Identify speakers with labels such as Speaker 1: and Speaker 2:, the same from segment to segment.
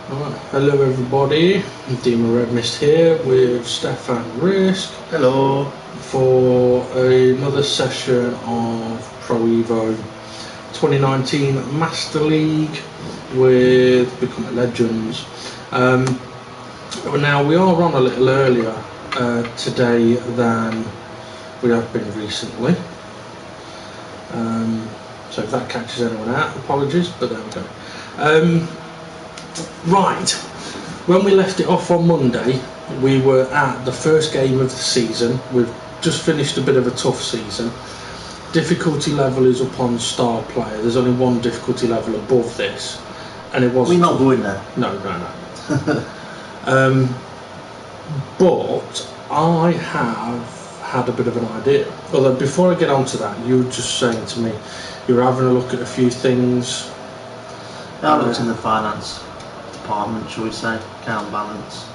Speaker 1: Right. Hello everybody, Demon Red Mist here with Stefan Risk.
Speaker 2: Hello.
Speaker 1: For another session of Pro Evo 2019 Master League with Becoming Legends. Now we are on a little earlier today than we have been recently. So if that catches anyone out, apologies, but there we go. Right, when we left it off on Monday, we were at the first game of the season. We've just finished a bit of a tough season. Difficulty level is up on star player. There's only one difficulty level above this, and it wasn't.
Speaker 2: We're not going there.
Speaker 1: No. But I have had a bit of an idea. Although before I get on to that, you were just saying to me you were having a look at a few things.
Speaker 2: I looked in the finance department, shall we say, account balance.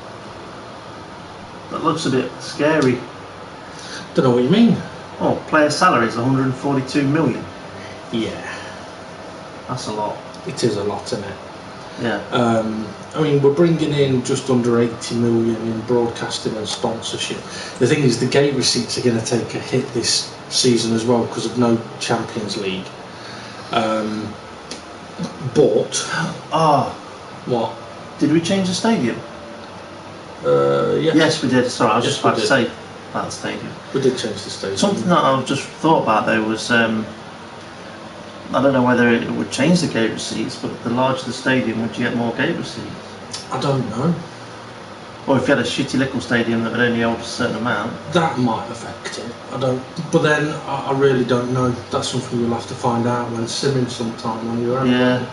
Speaker 2: That looks a bit scary.
Speaker 1: Don't know what you mean.
Speaker 2: Oh, player salary is 142 million.
Speaker 1: Yeah,
Speaker 2: That's a lot.
Speaker 1: it is a lot, isn't it?
Speaker 2: Yeah.
Speaker 1: I mean, we're bringing in just under 80 million in broadcasting and sponsorship. The thing is, the gate receipts are going to take a hit this season as well because of no Champions League. But what?
Speaker 2: Did we change the stadium?
Speaker 1: Yeah.
Speaker 2: Yes, we did. Sorry, I was
Speaker 1: Yes,
Speaker 2: just about
Speaker 1: we
Speaker 2: to
Speaker 1: did.
Speaker 2: say about the stadium.
Speaker 1: We did change the stadium.
Speaker 2: Something that I've just thought about though was I don't know whether it would change the gate receipts, but the larger the stadium, would you get more gate receipts?
Speaker 1: I don't know.
Speaker 2: Or if you had a shitty little stadium that would only hold a certain amount.
Speaker 1: That might affect it. I don't. But then I really don't know. That's something you'll have to find out when simming sometime on your own.
Speaker 2: Yeah.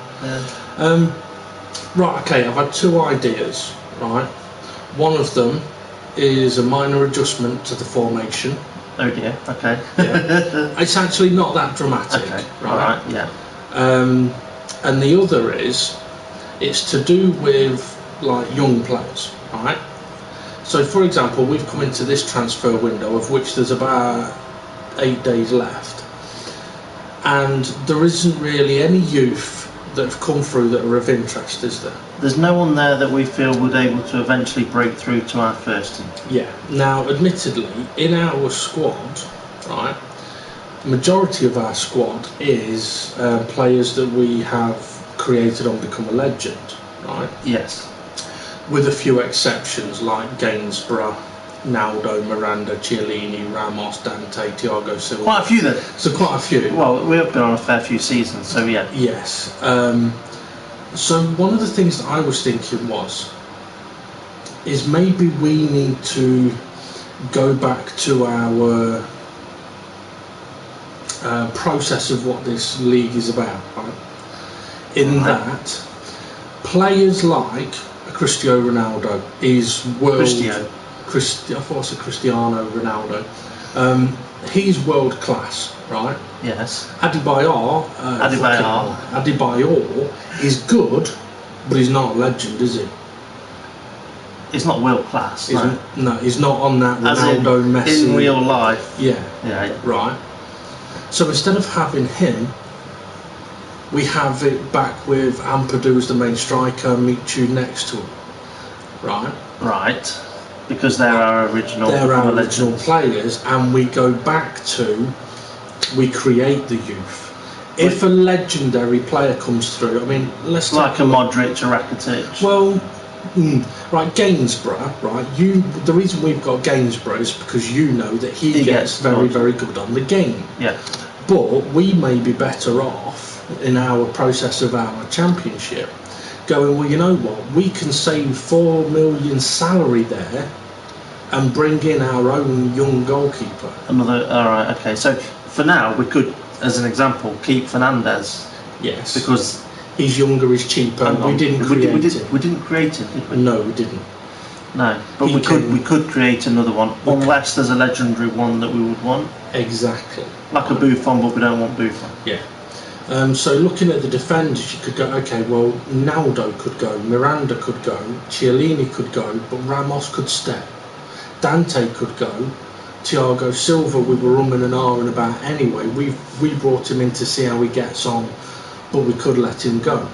Speaker 1: Right. Okay. I've had two ideas. Right. One of them is a minor adjustment to the formation.
Speaker 2: Oh dear. Okay.
Speaker 1: Yeah. It's actually not that dramatic.
Speaker 2: Okay.
Speaker 1: Right.
Speaker 2: Alright. Yeah.
Speaker 1: And the other is, it's to do with like young players. Right. So, for example, we've come into this transfer window, of which there's about 8 days left, and there isn't really any youth that have come through that are of interest, is there?
Speaker 2: There's no one there that we feel would able to eventually break through to our first team.
Speaker 1: Yeah. Now, admittedly, in our squad, right, majority of our squad is players that we have created on Become a Legend, right?
Speaker 2: Yes.
Speaker 1: With a few exceptions like Gainsborough, Naldo, Miranda, Chiellini, Ramos, Dante, Thiago Silva.
Speaker 2: Quite a few then.
Speaker 1: So quite a few.
Speaker 2: Well, we've been on a fair few seasons, so yeah.
Speaker 1: Yes. So one of the things that I was thinking is maybe we need to go back to our process of what this league is about, right? In that, players like Cristiano Ronaldo is world. I thought I said Cristiano Ronaldo. He's world class, right?
Speaker 2: Yes.
Speaker 1: Adebayor is good, but he's not a legend, is he?
Speaker 2: He's not world class. No.
Speaker 1: No, he's not on that
Speaker 2: As
Speaker 1: Ronaldo, Messi.
Speaker 2: in real life.
Speaker 1: Yeah.
Speaker 2: Yeah.
Speaker 1: Right. So instead of having him, we have it back with Ampadu as the main striker, Michu next to him. Right.
Speaker 2: Right. Because they're our original.
Speaker 1: They're our original
Speaker 2: legends.
Speaker 1: players, and we go back to, we create the youth. If a legendary player comes through, I mean, let's
Speaker 2: like a Modric, a Rakitic.
Speaker 1: Well, right, Gainsborough, right? The reason we've got Gainsborough is because you know that he gets very, very good on the game.
Speaker 2: Yeah.
Speaker 1: But we may be better off in our process of our championship going, well, you know what, we can save 4 million salary there and bring in our own young goalkeeper.
Speaker 2: Alright, okay. So for now, we could, as an example, keep Fernandes.
Speaker 1: Yes.
Speaker 2: Because
Speaker 1: he's younger, he's cheaper. We didn't create him.
Speaker 2: We didn't create him, did we?
Speaker 1: No, we didn't.
Speaker 2: No, but we could create another one, unless there's a legendary one that we would want.
Speaker 1: Exactly.
Speaker 2: Like a Buffon, but we don't want Buffon.
Speaker 1: Yeah. So looking at the defenders, you could go, okay, well, Naldo could go, Miranda could go, Chiellini could go, but Ramos could step. Dante could go, Thiago Silva we were umming and ahhing about anyway. We brought him in to see how he gets on, but we could let him go.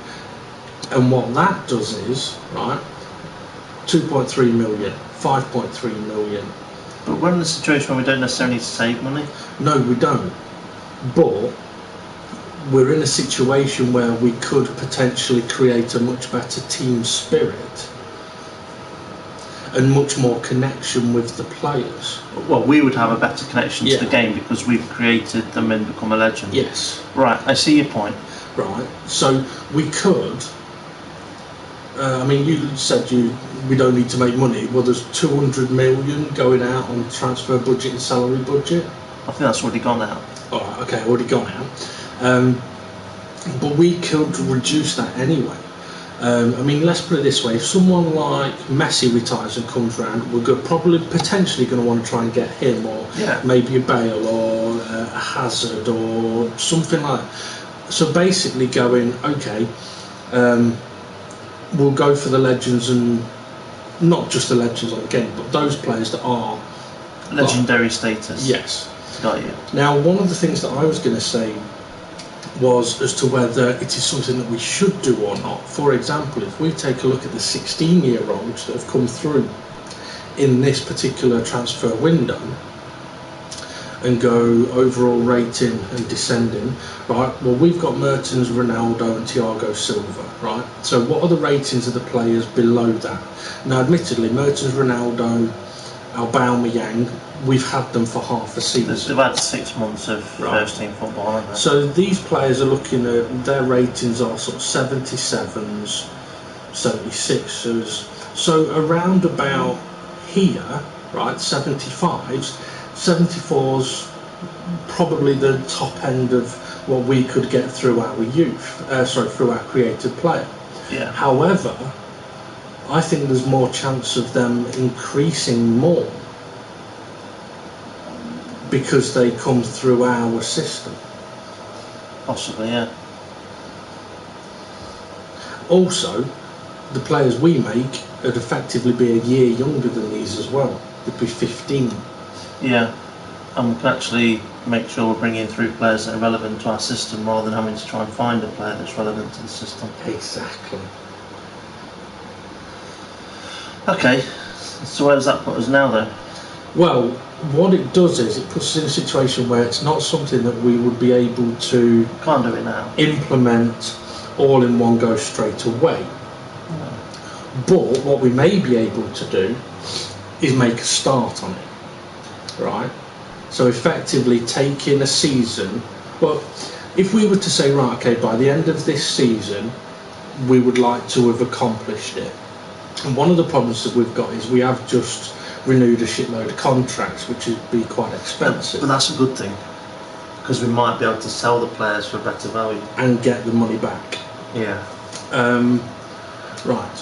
Speaker 1: And what that does is, right, 2.3 million, 5.3 million.
Speaker 2: But we're in a situation where we don't necessarily need to save money.
Speaker 1: No, we don't. But we're in a situation where we could potentially create a much better team spirit and much more connection with the players.
Speaker 2: Well, we would have a better connection
Speaker 1: Yeah.
Speaker 2: to the game because we've created them and become a legend.
Speaker 1: Yes.
Speaker 2: Right, I see your point.
Speaker 1: Right. So we could. I mean, you said we don't need to make money. Well, there's 200 million going out on transfer budget and salary budget.
Speaker 2: I think that's already gone out.
Speaker 1: All right. Okay, already gone out. But we could reduce that anyway. I mean, let's put it this way: if someone like Messi retires and comes round, we're probably potentially going to want to try and get him, or maybe a Bale, or a Hazard, or something like that. So basically, going okay, we'll go for the legends, and not just the legends on the game, but those players that are
Speaker 2: legendary status.
Speaker 1: Yes.
Speaker 2: Got you.
Speaker 1: Now, one of the things that I was going to say was as to whether it is something that we should do or not. For example, if we take a look at the 16-year-olds that have come through in this particular transfer window and go overall rating and descending, right? Well, we've got Mertens, Ronaldo and Thiago Silva, right? So what are the ratings of the players below that? Now, admittedly, Mertens, Ronaldo, Aubameyang, we've had them for half a season.
Speaker 2: They've had 6 months of first team football, haven't they?
Speaker 1: So these players are looking at, their ratings are sort of 77s, 76ers. So around about here, right, 75s, 74s, probably the top end of what we could get through our youth, through our creative player.
Speaker 2: Yeah.
Speaker 1: However, I think there's more chance of them increasing more because they come through our system.
Speaker 2: Possibly, yeah.
Speaker 1: Also, the players we make would effectively be a year younger than these as well. They'd be 15.
Speaker 2: Yeah, and we can actually make sure we're bringing through players that are relevant to our system rather than having to try and find a player that's relevant to the system.
Speaker 1: Exactly.
Speaker 2: Okay, so where does that put us now then?
Speaker 1: Well, what it does is it puts us in a situation where it's not something that we would be able to
Speaker 2: Can't do it now.
Speaker 1: implement all in one go straight away.
Speaker 2: No.
Speaker 1: But what we may be able to do is make a start on it, right? So effectively taking a season, well, if we were to say, right, okay, by the end of this season, we would like to have accomplished it. And one of the problems that we've got is we have just renewed a shitload of contracts, which would be quite expensive.
Speaker 2: But that's a good thing, because we might be able to sell the players for better value.
Speaker 1: And get the money back.
Speaker 2: Yeah.
Speaker 1: Right.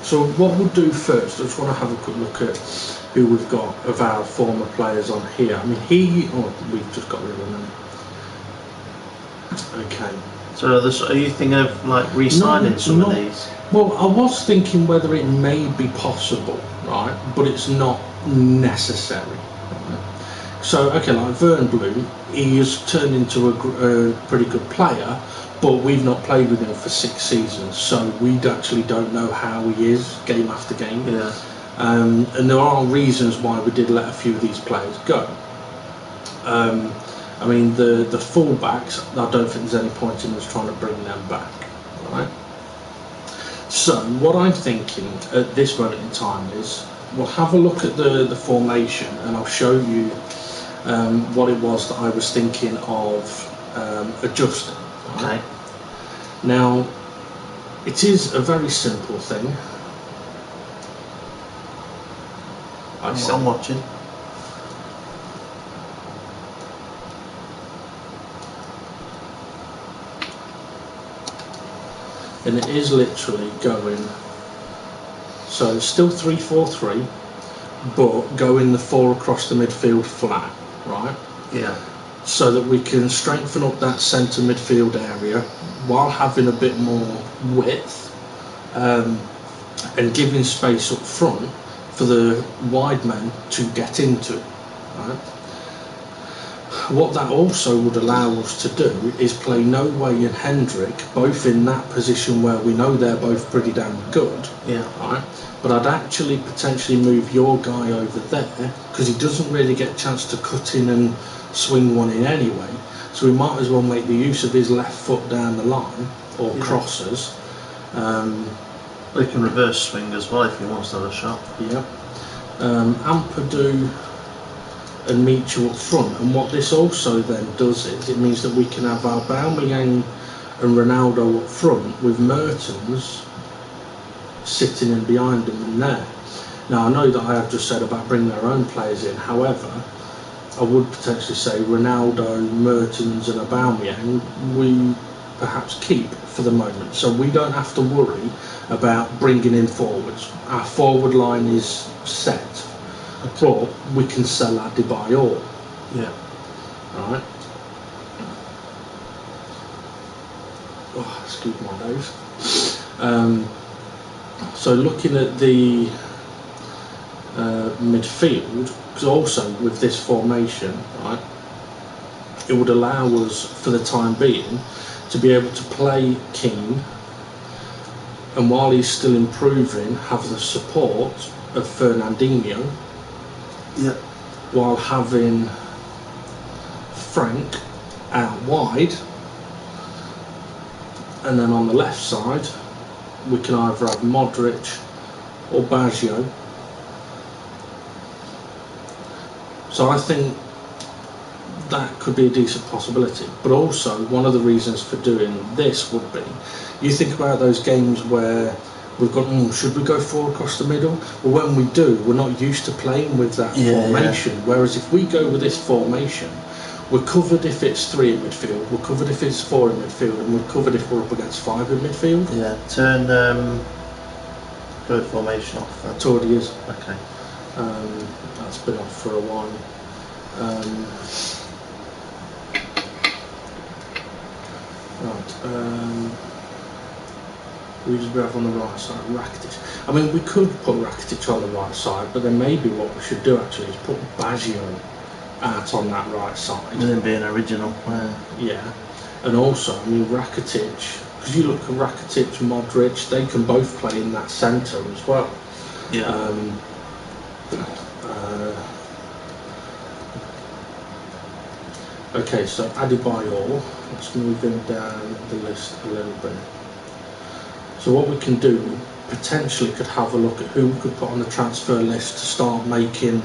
Speaker 1: So what we'll do first, I just want to have a quick look at who we've got of our former players on here. I mean, we've just got rid of them. Okay.
Speaker 2: So are you thinking of like re-signing some of these?
Speaker 1: Well, I was thinking whether it may be possible, right, but it's not necessary. Right? So, okay, like Vern Bloom, he has turned into a pretty good player, but we've not played with him for 6 seasons, so we actually don't know how he is game after game.
Speaker 2: Yeah.
Speaker 1: And there are reasons why we did let a few of these players go. I mean, the fullbacks, I don't think there's any point in us trying to bring them back, right? So what I'm thinking at this moment in time is we'll have a look at the formation, and I'll show you what it was that I was thinking of adjusting. Right?
Speaker 2: Okay.
Speaker 1: Now, it is a very simple thing.
Speaker 2: I'm watching.
Speaker 1: And it is literally going, so it's still 3-4-3, but going the 4 across the midfield flat, right?
Speaker 2: Yeah.
Speaker 1: So that we can strengthen up that centre midfield area while having a bit more width and giving space up front for the wide men to get into, right? what that also would allow us to do is play No Way and Hendrick both in that position where we know they're both pretty damn good.
Speaker 2: Yeah.
Speaker 1: Right? But I'd actually potentially move your guy over there because he doesn't really get a chance to cut in and swing one in anyway. So we might as well make the use of his left foot down the line or crosses.
Speaker 2: We can reverse swing as well if he wants to have a shot.
Speaker 1: Yeah. Ampadu and Michu up front, and what this also then does is it means that we can have Aubameyang and Ronaldo up front with Mertens sitting in behind them in there. Now I know that I have just said about bringing our own players in, however I would potentially say Ronaldo, Mertens and Aubameyang we perhaps keep for the moment, so we don't have to worry about bringing in forwards. Our forward line is set, but we can sell Adebayor.
Speaker 2: Yeah.
Speaker 1: Right. Oh, excuse my nose. So looking at the midfield, because also with this formation, right, it would allow us for the time being to be able to play Keane, and while he's still improving, have the support of Fernandinho.
Speaker 2: Yeah.
Speaker 1: While having Frank out wide, and then on the left side we can either have Modric or Baggio. So I think that could be a decent possibility, but also one of the reasons for doing this would be, you think about those games where we've gone, should we go 4 across the middle? Well, when we do, we're not used to playing with that formation, whereas if we go with this formation, we're covered if it's 3 in midfield, we're covered if it's 4 in midfield, and we're covered if we're up against 5 in midfield.
Speaker 2: Yeah, turn third formation off then.
Speaker 1: It already is.
Speaker 2: Okay.
Speaker 1: That's been off for a while. We just have on the right side Rakitic. I mean, we could put Rakitic on the right side, but then maybe what we should do actually is put Baggio out on that right side.
Speaker 2: And then be an original.
Speaker 1: Yeah. And also, I mean, Rakitic, because you look at Rakitic, Modric, they can both play in that centre as well.
Speaker 2: Yeah.
Speaker 1: Okay, so Adebayor, let's move him down the list a little bit. So what we can do, potentially could have a look at who we could put on the transfer list to start making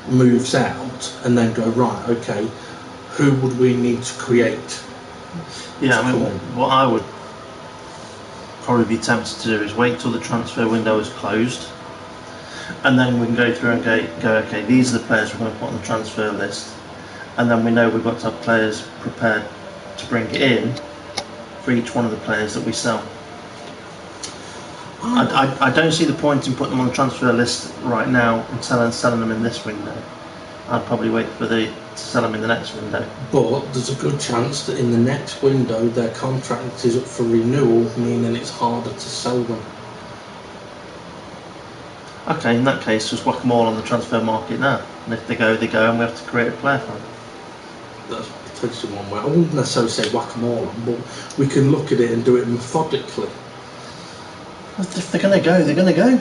Speaker 1: moves out, and then go, right, okay, who would we need to create?
Speaker 2: Yeah, I mean, what I would probably be tempted to do is wait till the transfer window is closed, and then we can go through and go, okay, these are the players we're going to put on the transfer list, and then we know we've got to have players prepared to bring it in for each one of the players that we sell. I don't see the point in putting them on the transfer list right now and selling them in this window. I'd probably wait for to sell them in the next window.
Speaker 1: But there's a good chance that in the next window their contract is up for renewal, meaning it's harder to sell them.
Speaker 2: Okay, in that case, just whack them all on the transfer market now. And if they go, they go, and we have to create a player for them.
Speaker 1: That's potentially one way. I wouldn't necessarily say whack them all on, but we can look at it and do it methodically.
Speaker 2: If they're going to go, they're going to go.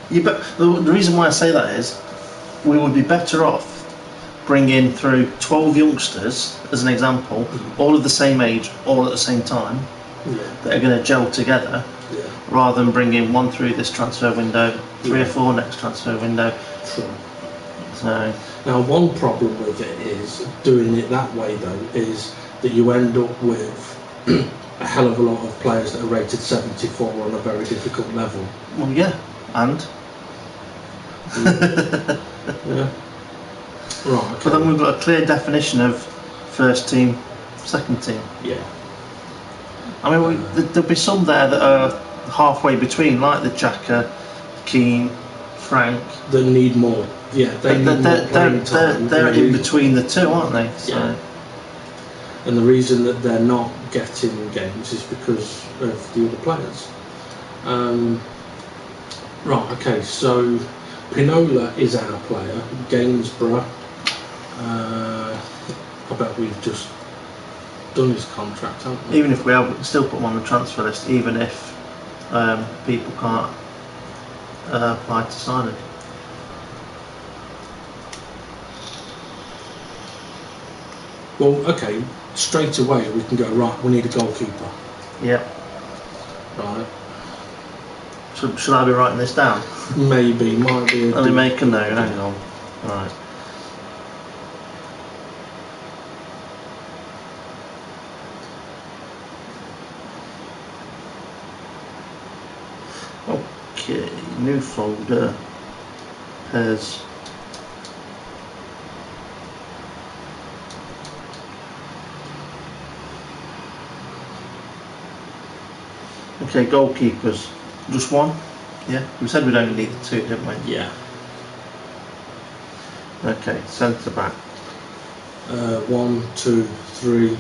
Speaker 2: Yeah, but the reason why I say that is, we would be better off bringing through 12 youngsters, as an example, all of the same age, all at the same time, that are going to gel together, rather than bringing one through this transfer window, 3 or 4 next transfer window.
Speaker 1: True.
Speaker 2: So
Speaker 1: now, one problem with it is, doing it that way though, is that you end up with a hell of a lot of players that are rated 74 on a very difficult level.
Speaker 2: Well, yeah, and
Speaker 1: yeah. Right. Okay.
Speaker 2: But then we've got a clear definition of first team, second team.
Speaker 1: Yeah.
Speaker 2: I mean, there'll be some there that are halfway between, like the Xhaka, Keane, Frank.
Speaker 1: That need more. Yeah, they need more playing time.
Speaker 2: They're in between the two, aren't they? So.
Speaker 1: Yeah. And the reason that they're not getting games is because of the other players. Right, okay, so Pinola is our player, Gainsborough I bet we've just done his contract, haven't we?
Speaker 2: Even if we have, we can still put him on the transfer list, even if people can't apply to sign him.
Speaker 1: Well, okay, straight away we can go, right, we need a goalkeeper.
Speaker 2: Yeah.
Speaker 1: Right.
Speaker 2: Should I be writing this down?
Speaker 1: Maybe, might be.
Speaker 2: Let me make a note, hang on. Right. Okay, new folder. PES. Okay, goalkeepers. Just one? Yeah? We said we'd only need two, didn't we?
Speaker 1: Yeah.
Speaker 2: Okay, centre back.
Speaker 1: 1, 2, 3,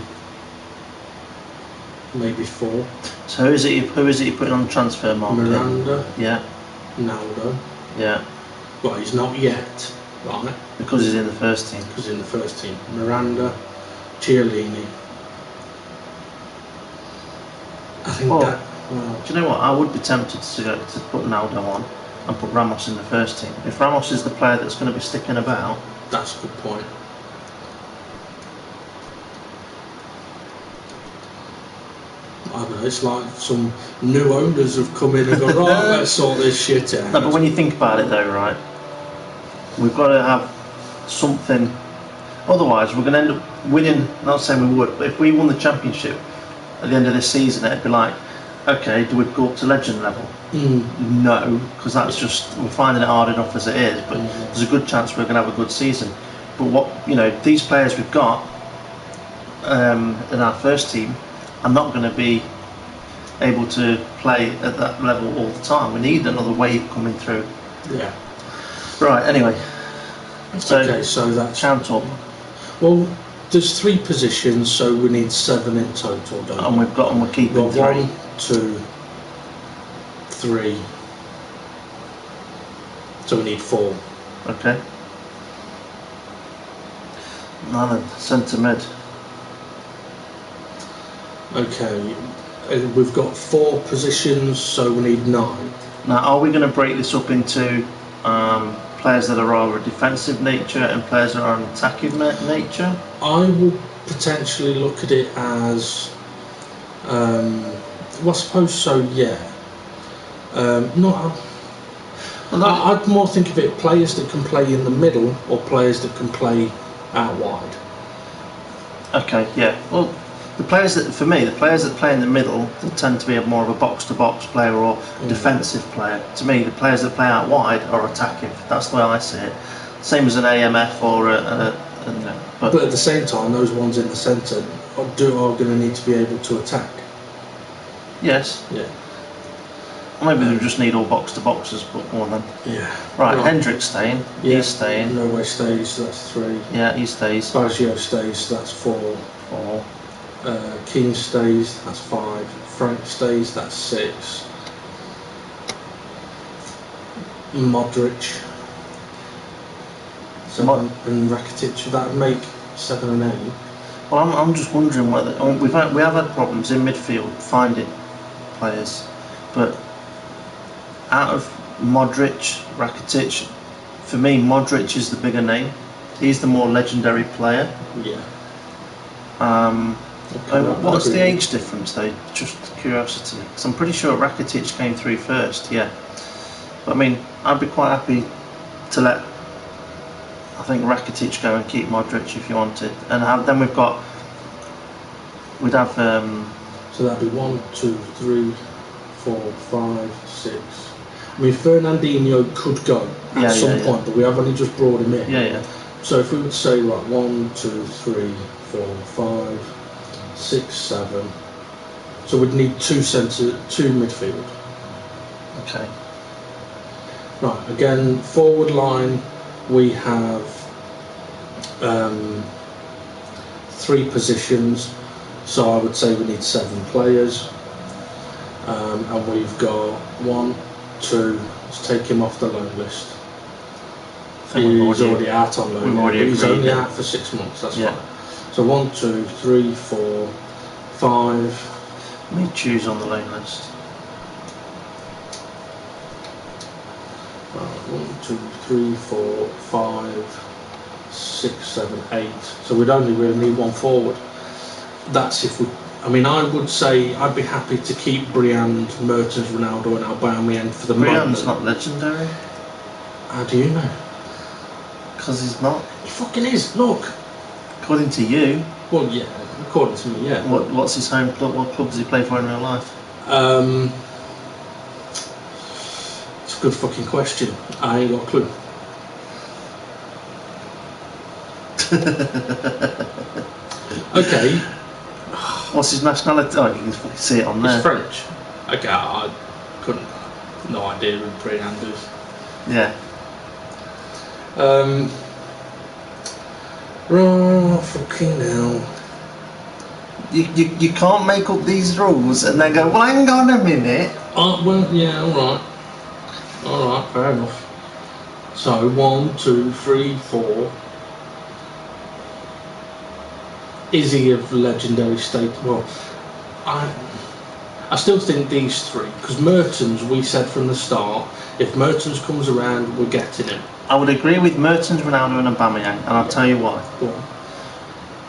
Speaker 1: maybe 4.
Speaker 2: So who is it you're putting on the transfer market?
Speaker 1: Miranda,
Speaker 2: Yeah,
Speaker 1: Naldo.
Speaker 2: yeah.
Speaker 1: Well, he's not yet, right?
Speaker 2: Because he's in the first team.
Speaker 1: Because in the first team. Miranda, Chiellini. I think
Speaker 2: Well,
Speaker 1: that. Well,
Speaker 2: do you know what? I would be tempted to put Naldo on and put Ramos in the first team. If Ramos is the player that's going to be sticking about,
Speaker 1: that's a good point. I don't know, it's like some new owners have come in and gone, right, let's sort this shit out.
Speaker 2: no, but when you think about it though, right, we've got to have something, otherwise we're going to end up winning, not saying we would, but if we won the championship at the end of this season, it'd be like, okay, do we go up to legend level? No, because that's just, we're finding it hard enough as it is, but there's a good chance we're going to have a good season. But what, you know, these players we've got in our first team are not going to be able to play at that level all the time. We need another wave coming through.
Speaker 1: Yeah.
Speaker 2: Right, anyway. So,
Speaker 1: okay, so that's.
Speaker 2: count up.
Speaker 1: Well, there's 3 positions, so we need 7 in total, don't
Speaker 2: And
Speaker 1: we?
Speaker 2: we're keeping
Speaker 1: We've got
Speaker 2: 3.
Speaker 1: 1, 2, 3. So we need 4.
Speaker 2: Okay. Now then, centre mid.
Speaker 1: Okay, we've got 4 positions, so we need 9.
Speaker 2: Now, are we going to break this up into players that are of a defensive nature and players that are an attacking nature?
Speaker 1: I would potentially look at it as, well, I suppose so, yeah. I'd more think of it players that can play in the middle or players that can play out wide.
Speaker 2: Okay, yeah. Well, the players that play in the middle, they tend to be more of a box-to-box player or defensive player. To me, the players that play out wide are attacking. That's the way I see it. Same as an AMF or
Speaker 1: but at the same time, those ones in the centre are going to need to be able to attack.
Speaker 2: Yes.
Speaker 1: Yeah.
Speaker 2: Or maybe they just need all box-to-boxes, but go on then.
Speaker 1: Yeah.
Speaker 2: Right, Hendrick's staying.
Speaker 1: Yeah.
Speaker 2: He's staying.
Speaker 1: No way stays, that's 3.
Speaker 2: Yeah, he stays.
Speaker 1: Baggio stays, that's 4.
Speaker 2: 4.
Speaker 1: King stays, that's 5. Frank stays, that's 6. Modric, 7, and Rakitic, that would make 7 and 8.
Speaker 2: Well, I'm just wondering whether we have had problems in midfield finding players, but out of Modric, Rakitic, for me, Modric is the bigger name. He's the more legendary player.
Speaker 1: Yeah.
Speaker 2: What's the age difference though? Just curiosity, because I'm pretty sure Rakitic came through first. Yeah, but I mean, I'd be quite happy to let, I think, Rakitic go and keep Modric if you wanted, and then we'd have.
Speaker 1: So that'd be 1, 2, 3, 4, 5, 6. I mean, Fernandinho could go at some point, but we have only just brought him in.
Speaker 2: Yeah.
Speaker 1: So if we would say, right, 1, 2, 3, 4, 5, 6, 7. So we'd need 2 midfield.
Speaker 2: Okay.
Speaker 1: Right, again, forward line, we have 3 positions. So I would say we need 7 players. And we've got 1, 2, let's take him off the loan list.
Speaker 2: think we've
Speaker 1: He's already out on loan.
Speaker 2: We've already
Speaker 1: He's
Speaker 2: agreed
Speaker 1: only
Speaker 2: that.
Speaker 1: out for 6 months. That's
Speaker 2: Yeah.
Speaker 1: fine. So 1, 2, 3, 4, 5.
Speaker 2: Let me choose on the loan list.
Speaker 1: 1, 2, 3, 4, 5, 6, 7, 8. So we'd only really need one forward. That's if we. I mean, I would say I'd be happy to keep Briand, Mertens, Ronaldo, and Aubameyang for the moment.
Speaker 2: Briand's not legendary.
Speaker 1: How do you know?
Speaker 2: Because he's not.
Speaker 1: He fucking is. Look.
Speaker 2: According to you.
Speaker 1: Well, yeah. According to me, yeah.
Speaker 2: What's his home club? What club does he play for in real life?
Speaker 1: It's a good fucking question. I ain't got a clue. Okay.
Speaker 2: What's his nationality? Oh, you can fucking see it on there.
Speaker 1: He's French. Okay, I couldn't. No idea who Briand is.
Speaker 2: Yeah.
Speaker 1: Right, fucking hell.
Speaker 2: You can't make up these rules and then go, well, hang on a minute.
Speaker 1: Well, yeah, alright. Alright, fair enough. So, 1, 2, 3, 4. Is he of legendary status? Well, I still think these three, because Mertens, we said from the start, if Mertens comes around, we're getting him.
Speaker 2: I would agree with Mertens, Ronaldo and Aubameyang, and I'll tell you why.
Speaker 1: Go on.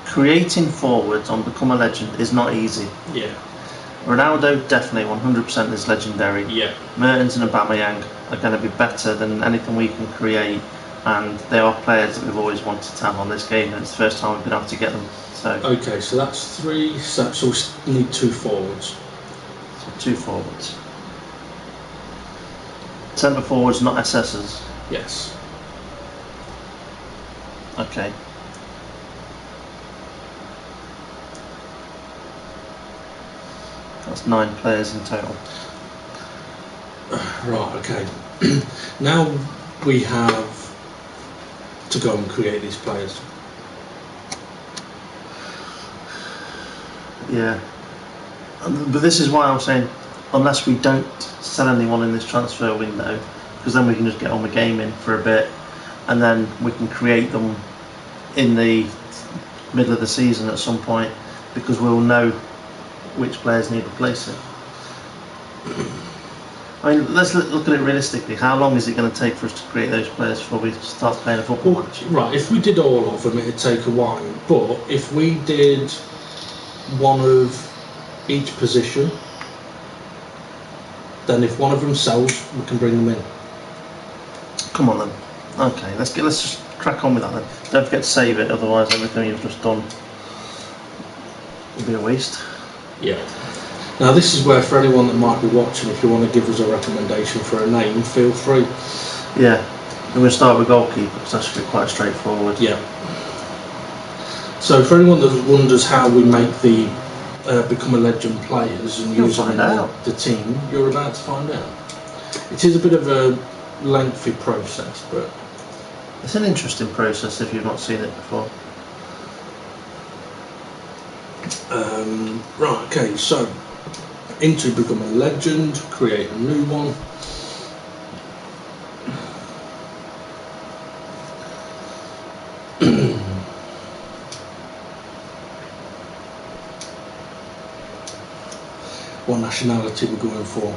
Speaker 2: Creating forwards on Become a Legend is not easy.
Speaker 1: Yeah.
Speaker 2: Ronaldo definitely 100% is legendary.
Speaker 1: Yeah.
Speaker 2: Mertens and Aubameyang are going to be better than anything we can create, and they are players that we've always wanted to have on this game, and it's the first time we've been able to get them. So
Speaker 1: Okay, so that's 3 sets, so we need 2 forwards.
Speaker 2: 2 forwards. Centre forwards, not SSs.
Speaker 1: Yes.
Speaker 2: Okay. That's 9 players in total.
Speaker 1: Right, okay. Now we have to go and create these players.
Speaker 2: Yeah. But this is why I'm saying, unless we don't sell anyone in this transfer window, because then we can just get on the gaming for a bit, and then we can create them in the middle of the season at some point, because we'll know which players need replacing. I mean, let's look at it realistically. How long is it going to take for us to create those players before we start playing a football match?
Speaker 1: Right, if we did all of them, it'd take a while. But if we did one of each position, then if one of them sells, we can bring them in.
Speaker 2: Come on then. Okay, let's just crack on with that then. Don't forget to save it, otherwise everything you've just done will be a waste.
Speaker 1: Yeah. Now this is where, for anyone that might be watching, if you want to give us a recommendation for a name, feel free.
Speaker 2: Yeah. I'm going to start with goalkeeper, because that should be quite straightforward.
Speaker 1: Yeah. So for anyone that wonders how we make the Become a Legend players and
Speaker 2: You'll
Speaker 1: use them
Speaker 2: find
Speaker 1: in
Speaker 2: out.
Speaker 1: the team, you're about to find out. It is a bit of a lengthy process, but
Speaker 2: It's an interesting process if you've not seen it before.
Speaker 1: right, okay, so into Become a Legend, create a new one. What nationality we're going for?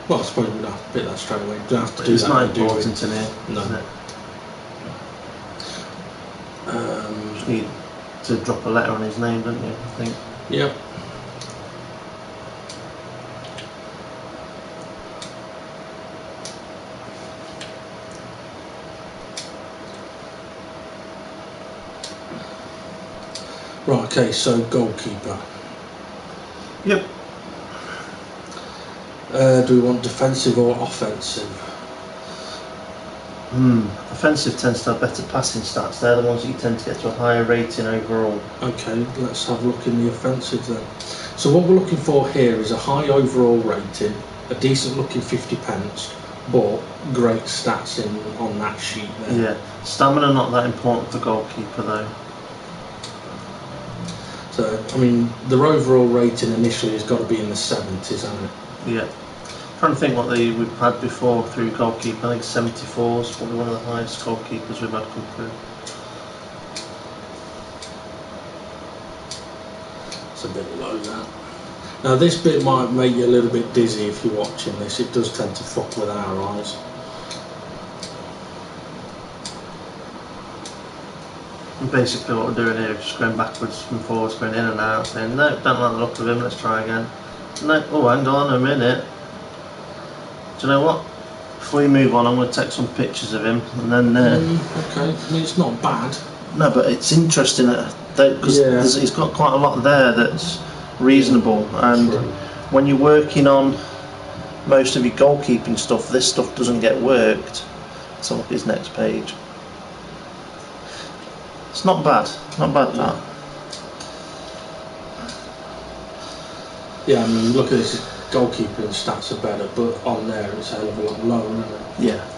Speaker 1: Well, I suppose we'd have to pick that straight away. Don't have to do
Speaker 2: It's
Speaker 1: that.
Speaker 2: not
Speaker 1: do we?
Speaker 2: important in here.
Speaker 1: No.
Speaker 2: Is it? Just need to drop a letter on his name, don't you? I think.
Speaker 1: Yep. Right, okay, so goalkeeper.
Speaker 2: Yep.
Speaker 1: Do we want defensive or offensive?
Speaker 2: Offensive tends to have better passing stats. They're the ones that you tend to get to a higher rating overall.
Speaker 1: Okay, let's have a look in the offensive then. So what we're looking for here is a high overall rating, a decent looking 50 pence, but great stats on that sheet there.
Speaker 2: Yeah. Stamina not that important for goalkeeper though.
Speaker 1: So, I mean, their overall rating initially has got to be in the 70s, hasn't it?
Speaker 2: Yeah. trying to think what we've had before through goalkeeper. I think 74 is probably one of the highest goalkeepers we've had come through.
Speaker 1: It's a bit low, that. Now this bit might make you a little bit dizzy if you're watching this. It does tend to fuck with our eyes.
Speaker 2: And basically what we're doing here is just going backwards and forwards, going in and out, saying no, don't like the look of him, let's try again. No, oh hang on a minute. Do you know what? Before you move on, I'm going to take some pictures of him and then...
Speaker 1: okay, I mean it's not bad.
Speaker 2: No, but it's interesting because he's got quite a lot there that's reasonable, and
Speaker 1: True.
Speaker 2: when you're working on most of your goalkeeping stuff, this stuff doesn't get worked. So look at his next page. It's not bad that.
Speaker 1: Yeah, I mean look at this, goalkeeping stats are better, but on there it's a hell of a lot lower, isn't it?
Speaker 2: Yeah.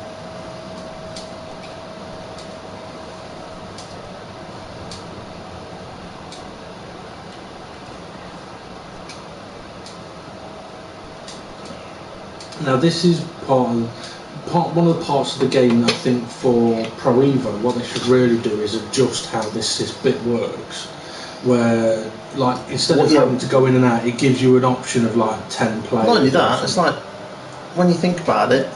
Speaker 1: Now this is one of the parts of the game that I think for Pro Evo, what they should really do is adjust how this bit works, where like instead of having to go in and out, it gives you an option of like 10 players.
Speaker 2: Not only that, it's like when you think about it,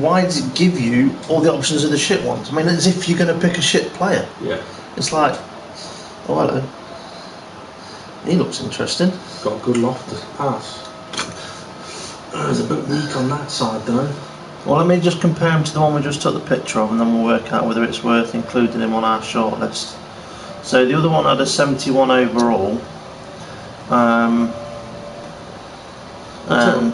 Speaker 2: why does it give you all the options of the shit ones? I mean, as if you're going to pick a shit player.
Speaker 1: Yeah.
Speaker 2: It's like, oh hello, he looks interesting.
Speaker 1: Got a good loft to pass. He's a bit weak on that side though.
Speaker 2: Well, let me just compare him to the one we just took the picture of, and then we'll work out whether it's worth including him on our shortlist. So the other one had a 71 overall.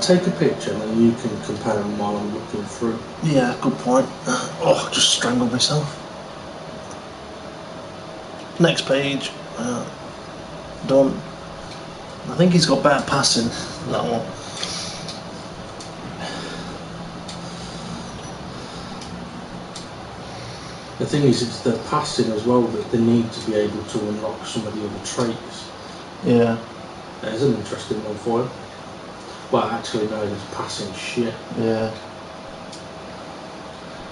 Speaker 1: Take a picture and then you can compare them while I'm looking through.
Speaker 2: Yeah, good point. Oh, I just strangled myself. Next page. Done. I think he's got better passing than that one.
Speaker 1: The thing is, it's the passing as well that they need to be able to unlock some of the other traits.
Speaker 2: Yeah.
Speaker 1: There's an interesting one for you. Well, actually, no, it's passing shit.
Speaker 2: Yeah.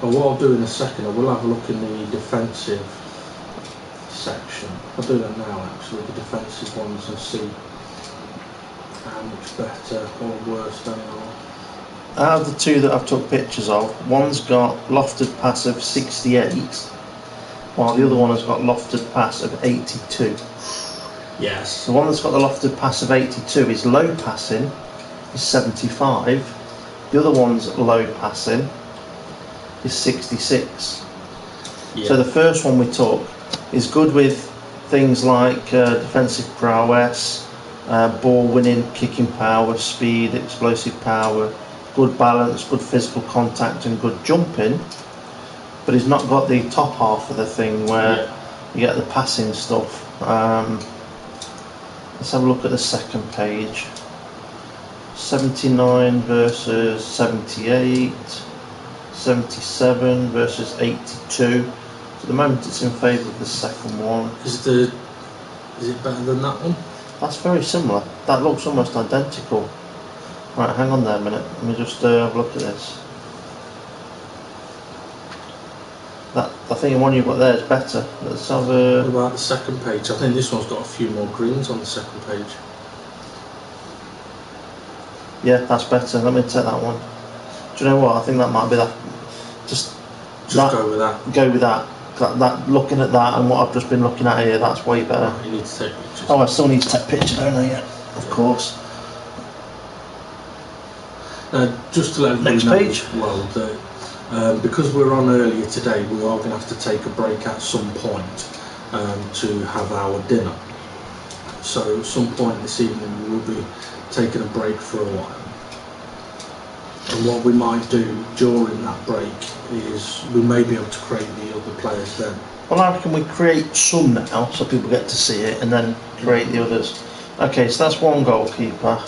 Speaker 1: But what I'll do in a second, I will have a look in the defensive section. I'll do that now, actually, the defensive ones, and see how much better or worse they are.
Speaker 2: Out of the two that I've took pictures of, one's got lofted pass of 68, while the other one has got lofted pass of 82.
Speaker 1: Yes.
Speaker 2: The one that's got the lofted pass of 82 is low passing, is 75. The other one's low passing is 66.
Speaker 1: Yeah.
Speaker 2: So the first one we took is good with things like defensive prowess, ball winning, kicking power, speed, explosive power, good balance, good physical contact and good jumping, but he's not got the top half of the thing where you get the passing stuff. Let's have a look at the second page. 79 versus 78, 77 versus 82. At the moment it's in favour of the second one.
Speaker 1: Is it better than that one?
Speaker 2: That's very similar. That looks almost identical. Right, hang on there a minute. Let me just have a look at this. I think the one you've got there is better. Let's have a...
Speaker 1: What about the second page? I think this one's got a few more greens on the second page.
Speaker 2: Yeah, that's better. Let me take that one. Do you know what? I think that might be that. Just
Speaker 1: go with that.
Speaker 2: Go with that. That. Looking at that and what I've just been looking at here, that's way better.
Speaker 1: You need to take pictures.
Speaker 2: Oh, I still need to take pictures, don't I? Yeah, of course.
Speaker 1: Just to let
Speaker 2: Next
Speaker 1: know
Speaker 2: page.
Speaker 1: as well that because we're on earlier today, we are going to have to take a break at some point to have our dinner. So at some point this evening we will be taking a break for a while. And what we might do during that break is we may be able to create the other players then.
Speaker 2: Well, I reckon we create some now so people get to see it and then create the others. Okay, so that's one goalkeeper.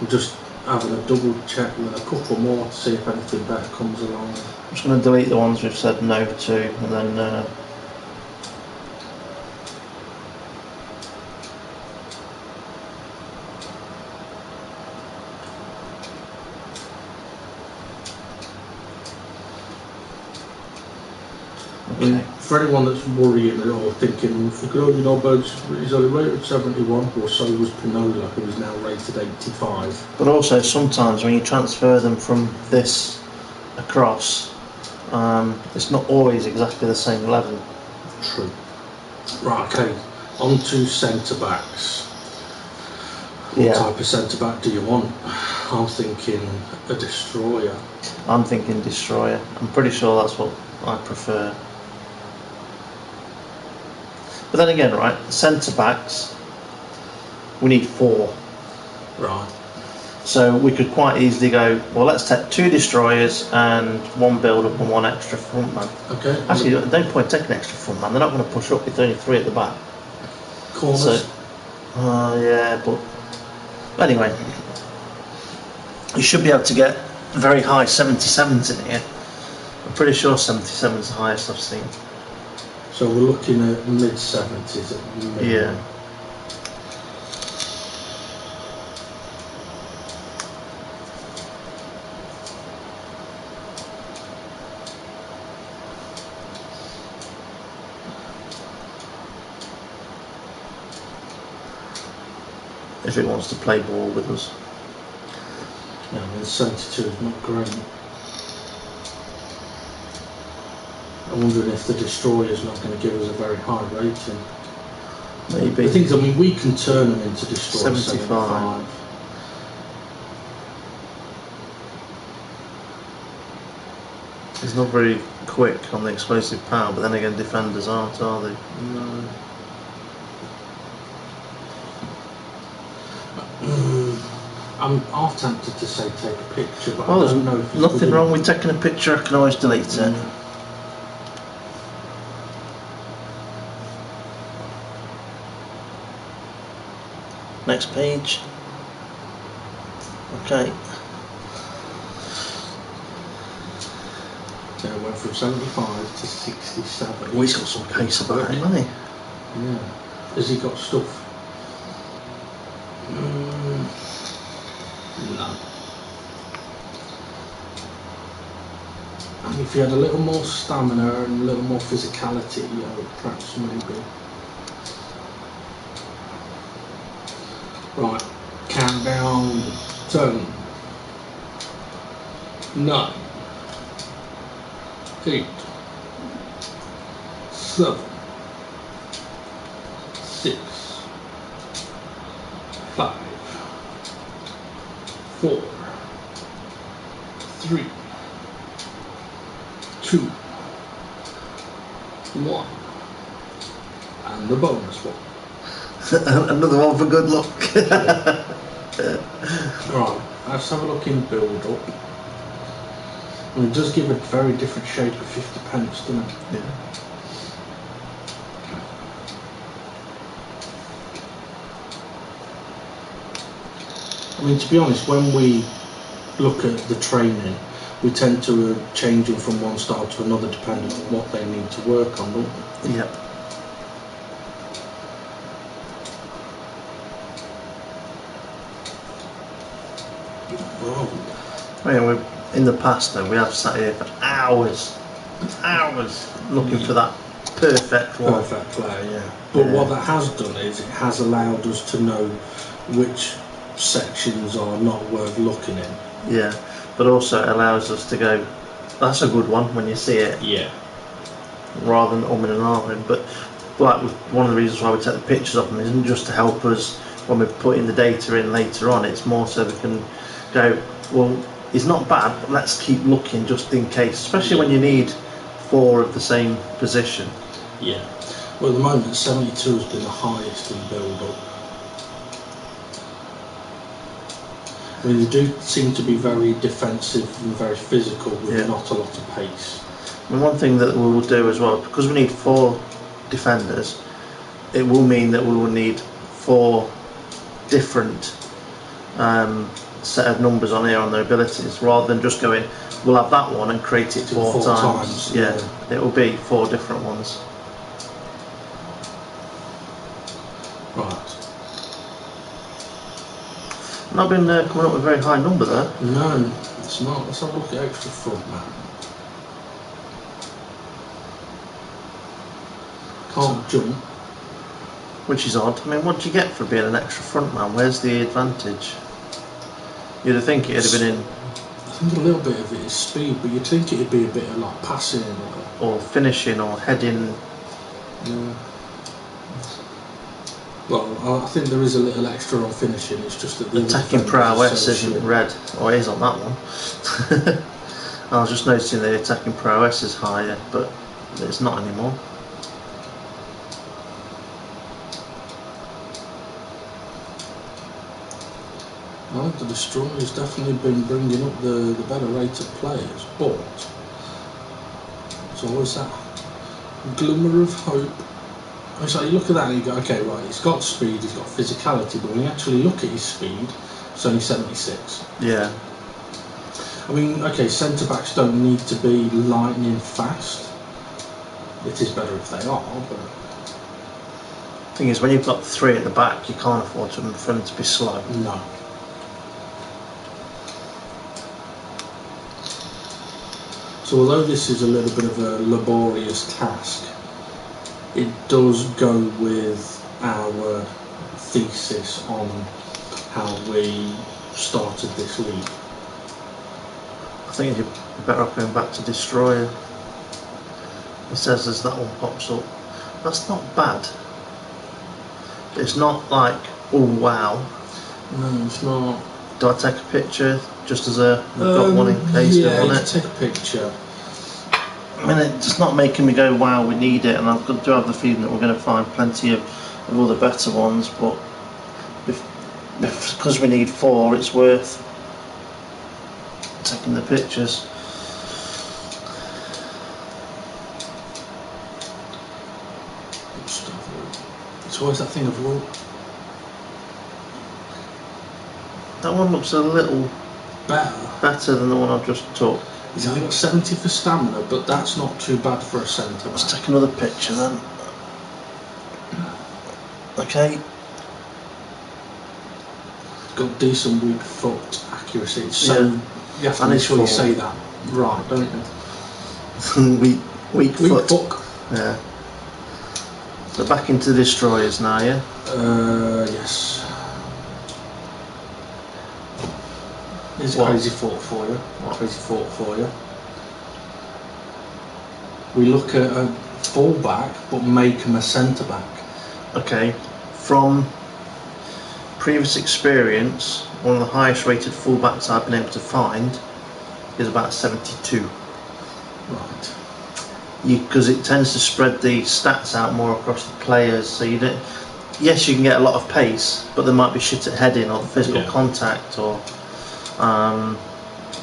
Speaker 1: We're just having a double check with a couple more to see if anything better comes along.
Speaker 2: I'm just going to delete the ones we've said no to and then Okay.
Speaker 1: For anyone that's worrying or thinking, for God, you know, but he's only rated 71, or so was Pinola, who is now rated 85.
Speaker 2: But also, sometimes when you transfer them from this across, it's not always exactly the same level.
Speaker 1: True. Right, okay, on to centre-backs. What type of centre-back do you want? I'm thinking a destroyer.
Speaker 2: I'm thinking destroyer. I'm pretty sure that's what I prefer. But then again, right, centre-backs, we need 4.
Speaker 1: Right.
Speaker 2: So we could quite easily go, well, let's take 2 destroyers and 1 build-up and 1 extra front man.
Speaker 1: Okay.
Speaker 2: Actually, no point taking extra front man. They're not going to push up with only 3 at the back.
Speaker 1: Corners.
Speaker 2: So, yeah, but anyway, you should be able to get very high 77s in here. I'm pretty sure 77 is the highest I've seen.
Speaker 1: So we're looking at mid-70s at the minimum.
Speaker 2: Yeah. If it wants to play ball with us.
Speaker 1: Yeah, I mean, 72 is not great. I'm wondering if the destroyer's not going to give us a very high rating.
Speaker 2: Maybe.
Speaker 1: The things, I mean, we can turn them into destroyers.
Speaker 2: 75. It's not very quick on the explosive power, but then again, defenders aren't, are they?
Speaker 1: No. I'm half tempted to say take a picture, but
Speaker 2: Well,
Speaker 1: I don't know if
Speaker 2: there's nothing wrong with taking a picture. I can always delete it. Next page. Okay.
Speaker 1: Yeah, it went from 75 to 67.
Speaker 2: He's got some pace about him, hasn't he?
Speaker 1: Yeah. Has he got stuff? No. I mean, if he had a little more stamina and a little more physicality, perhaps maybe. Right, countdown, 10, 9, 8, 7, 6, 5, 4, 3, 2, 1, and the bonus one.
Speaker 2: Another one for good luck.
Speaker 1: Right, let's have a look in build up. And it does give a very different shape of 50 pence, doesn't it?
Speaker 2: Yeah.
Speaker 1: I mean, to be honest, when we look at the training, we tend to change them from one style to another depending on what they need to work on, don't we?
Speaker 2: Yeah. I mean, in the past though, we have sat here for hours looking for that perfect one.
Speaker 1: Perfect player, yeah. But what that has done is it has allowed us to know which sections are not worth looking in.
Speaker 2: Yeah, but also it allows us to go, that's a good one when you see it.
Speaker 1: Yeah.
Speaker 2: Rather than umming and ahhing. But like one of the reasons why we take the pictures of them isn't just to help us when we're putting the data in later on. It's more so we can go, well, it's not bad, but let's keep looking just in case, especially when you need 4 of the same position.
Speaker 1: Yeah. Well, at the moment, 72 has been the highest in build-up. I mean, they do seem to be very defensive and very physical with not a lot of pace.
Speaker 2: And one thing that we will do as well, because we need 4 defenders, it will mean that we will need 4 different set of numbers on here on their abilities, rather than just going, we'll have that one and create it 4 times. Yeah, it will be 4 different ones.
Speaker 1: Right.
Speaker 2: Not been coming up with a very high number there.
Speaker 1: No, it's not. Let's have a look at extra front man. can't jump.
Speaker 2: Which is odd. I mean, what do you get for being an extra front man? Where's the advantage? You'd have think it'd have been in.
Speaker 1: I think a little bit of it is speed, but you'd think it'd be a bit of like passing
Speaker 2: or finishing or heading.
Speaker 1: Yeah. Well, I think there is a little extra on finishing. It's just that the
Speaker 2: attacking prowess isn't red, or it is on that one. I was just noticing the attacking prowess is higher, but it's not anymore.
Speaker 1: Well, the Destroyer's definitely been bringing up the better rated players, but there's always that glimmer of hope. It's like you look at that and you go, okay, right, he's got speed, he's got physicality, but when you actually look at his speed, it's only 76.
Speaker 2: Yeah.
Speaker 1: I mean, okay, centre backs don't need to be lightning fast. It is better if they are, but.
Speaker 2: The thing is, when you've got 3 at the back, you can't afford for them to be slow.
Speaker 1: No. So although this is a little bit of a laborious task, it does go with our thesis on how we started this league.
Speaker 2: I think you're better off going back to Destroyer. It says as that one pops up. That's not bad. It's not like, oh wow.
Speaker 1: No, it's not.
Speaker 2: Do I take a picture just as a I've got one in case
Speaker 1: yeah,
Speaker 2: they want it?
Speaker 1: take a picture.
Speaker 2: I mean, it's not making me go, wow, we need it, and I've got to have the feeling that we're going to find plenty of other better ones, but because we need 4, it's worth taking the pictures.
Speaker 1: It's always that thing of, well,
Speaker 2: that one looks a little better than the one I've just took.
Speaker 1: He's only got 70 for stamina, but that's not too bad for a centre.
Speaker 2: Let's take another picture then. Okay.
Speaker 1: Got decent weak foot accuracy. So you have to make sure you say that right, don't you?
Speaker 2: weak foot. Yeah. So back into the Destroyers now, yeah?
Speaker 1: Yes. Here's a crazy thought for you. Crazy thought for you. We look at a full-back, but make him a centre-back.
Speaker 2: Okay. From previous experience, one of the highest rated full-backs I've been able to find is about 72.
Speaker 1: Right.
Speaker 2: Because it tends to spread the stats out more across the players, so you don't. Yes, you can get a lot of pace, but there might be shit at heading or physical contact, or. I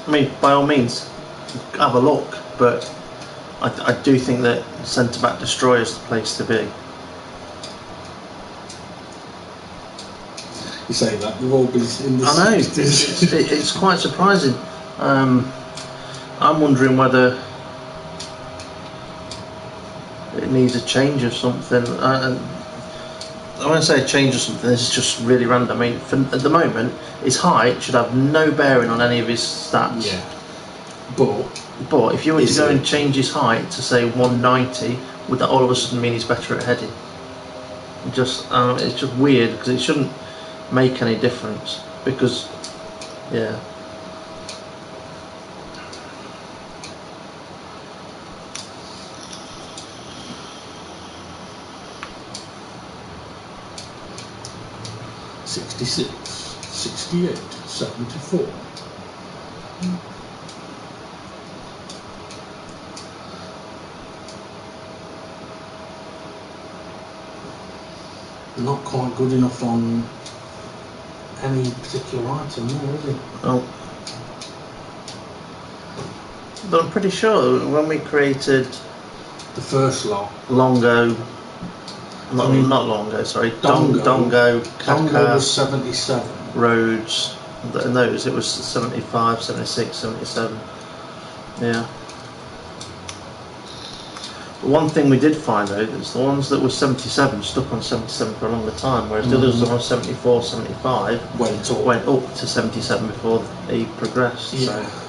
Speaker 2: mean, by all means, have a look, but I do think that centre-back Destroyer is the place to be.
Speaker 1: You say that, we've all been in the
Speaker 2: I know, it's quite surprising. I'm wondering whether it needs a change of something. I won't say a change or something, this is just really random. I mean, at the moment, his height should have no bearing on any of his stats.
Speaker 1: Yeah.
Speaker 2: But if you were to go and change his height to say 190, would that all of a sudden mean he's better at heading? It's just weird, because it shouldn't make any difference, because, yeah.
Speaker 1: .66, 68, 74. Not quite good enough on any particular item, is it?
Speaker 2: Oh. But I'm pretty sure when we created
Speaker 1: the first lot,
Speaker 2: Longo, not Longo, sorry, Dongo,
Speaker 1: Dongo was 77.
Speaker 2: Rhodes, and those it was 75, 76, 77. Yeah. But one thing we did find though is the ones that were 77 stuck on 77 for a longer time, whereas the others that were on 74, 75 went up to 77 before he progressed.
Speaker 1: Yeah.
Speaker 2: So.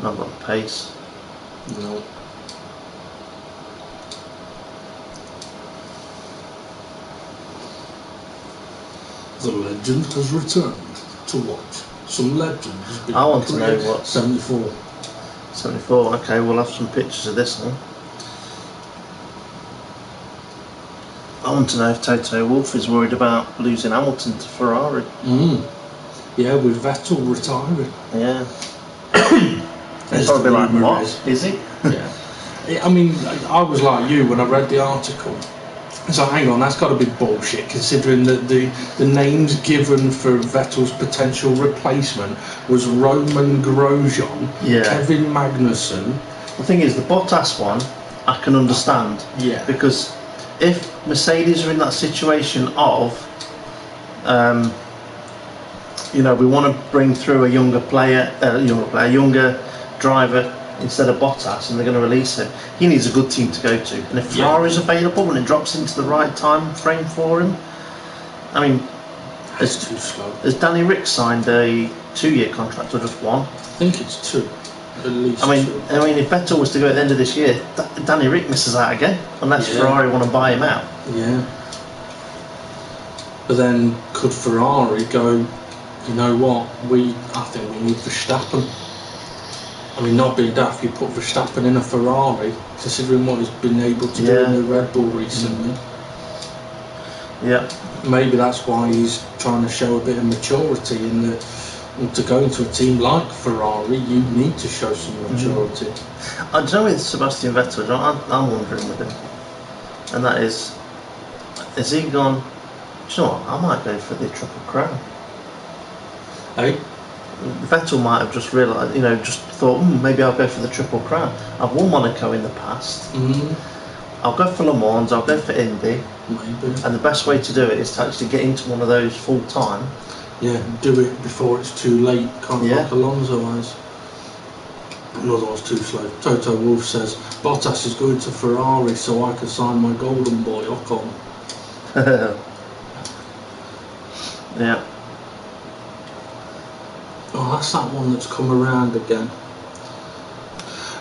Speaker 2: Not got pace.
Speaker 1: No. The legend has returned to what? Some legend has been
Speaker 2: I want to know
Speaker 1: created.
Speaker 2: what.
Speaker 1: 74.
Speaker 2: 74. Okay, we'll have some pictures of this one. I want to know if Toto Wolff is worried about losing Hamilton to Ferrari.
Speaker 1: Yeah, with Vettel retiring.
Speaker 2: Yeah. It's probably like, what? Is he?
Speaker 1: Yeah. I mean, I was like you when I read the article. So hang on, that's got to be bullshit, considering that the names given for Vettel's potential replacement was Roman Grosjean, Kevin Magnussen.
Speaker 2: The thing is, the Bottas one, I can understand.
Speaker 1: Yeah.
Speaker 2: Because if Mercedes are in that situation of, we want to bring through a younger driver instead of Bottas, and they're going to release him, he needs a good team to go to. And if Ferrari's available when it drops into the right time frame for him, I mean,
Speaker 1: it's too slow.
Speaker 2: Has Danny Rick signed a 2-year contract or just one?
Speaker 1: I think it's 2, at least.
Speaker 2: I mean,
Speaker 1: 2.
Speaker 2: If Vettel was to go at the end of this year, Danny Rick misses out again, unless Ferrari want to buy him out.
Speaker 1: Yeah. But then, could Ferrari go, you know what, I think we need Verstappen. I mean, not being daft, you put Verstappen in a Ferrari, considering what he's been able to do in the Red Bull recently.
Speaker 2: Yeah.
Speaker 1: Maybe that's why he's trying to show a bit of maturity in that. To go into a team like Ferrari, you need to show some maturity.
Speaker 2: I don't know with Sebastian Vettel, I'm wondering with him, and that is he gone, do you know what, I might go for the Triple Crown.
Speaker 1: Hey?
Speaker 2: Vettel might have just realised, just thought, maybe I'll go for the Triple Crown. I've won Monaco in the past. I'll go for Le Mans, I'll go for Indy.
Speaker 1: Maybe.
Speaker 2: And the best way to do it is to actually get into one of those full time.
Speaker 1: Yeah, do it before it's too late, kind of like Alonso has. Another one's too slow. Toto Wolff says, Bottas is going to Ferrari so I can sign my golden boy Ocon.
Speaker 2: Yeah.
Speaker 1: Oh, that's that one that's come around again.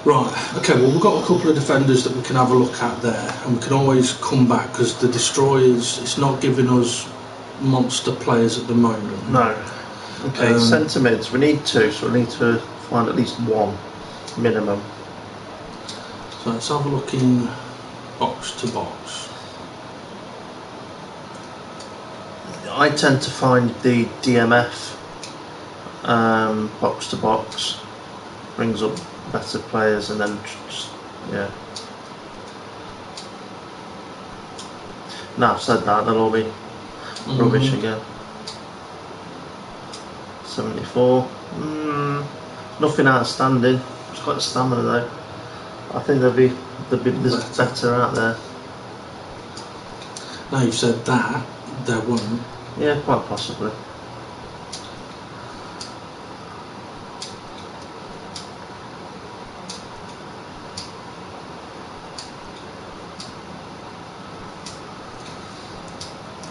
Speaker 1: Right, okay, well we've got a couple of defenders that we can have a look at there, and we can always come back, because the Destroyers, it's not giving us monster players at the moment.
Speaker 2: No. Okay, centre mids, we need 2, so we need to find at least 1 minimum.
Speaker 1: So let's have a look in box to box.
Speaker 2: I tend to find the DMF box to box brings up better players, and then just, Now I've said that, they'll all be rubbish again. 74. Nothing outstanding. It's got stamina though. I think there's better out there.
Speaker 1: Now you've said that, there won't.
Speaker 2: Yeah, quite possibly.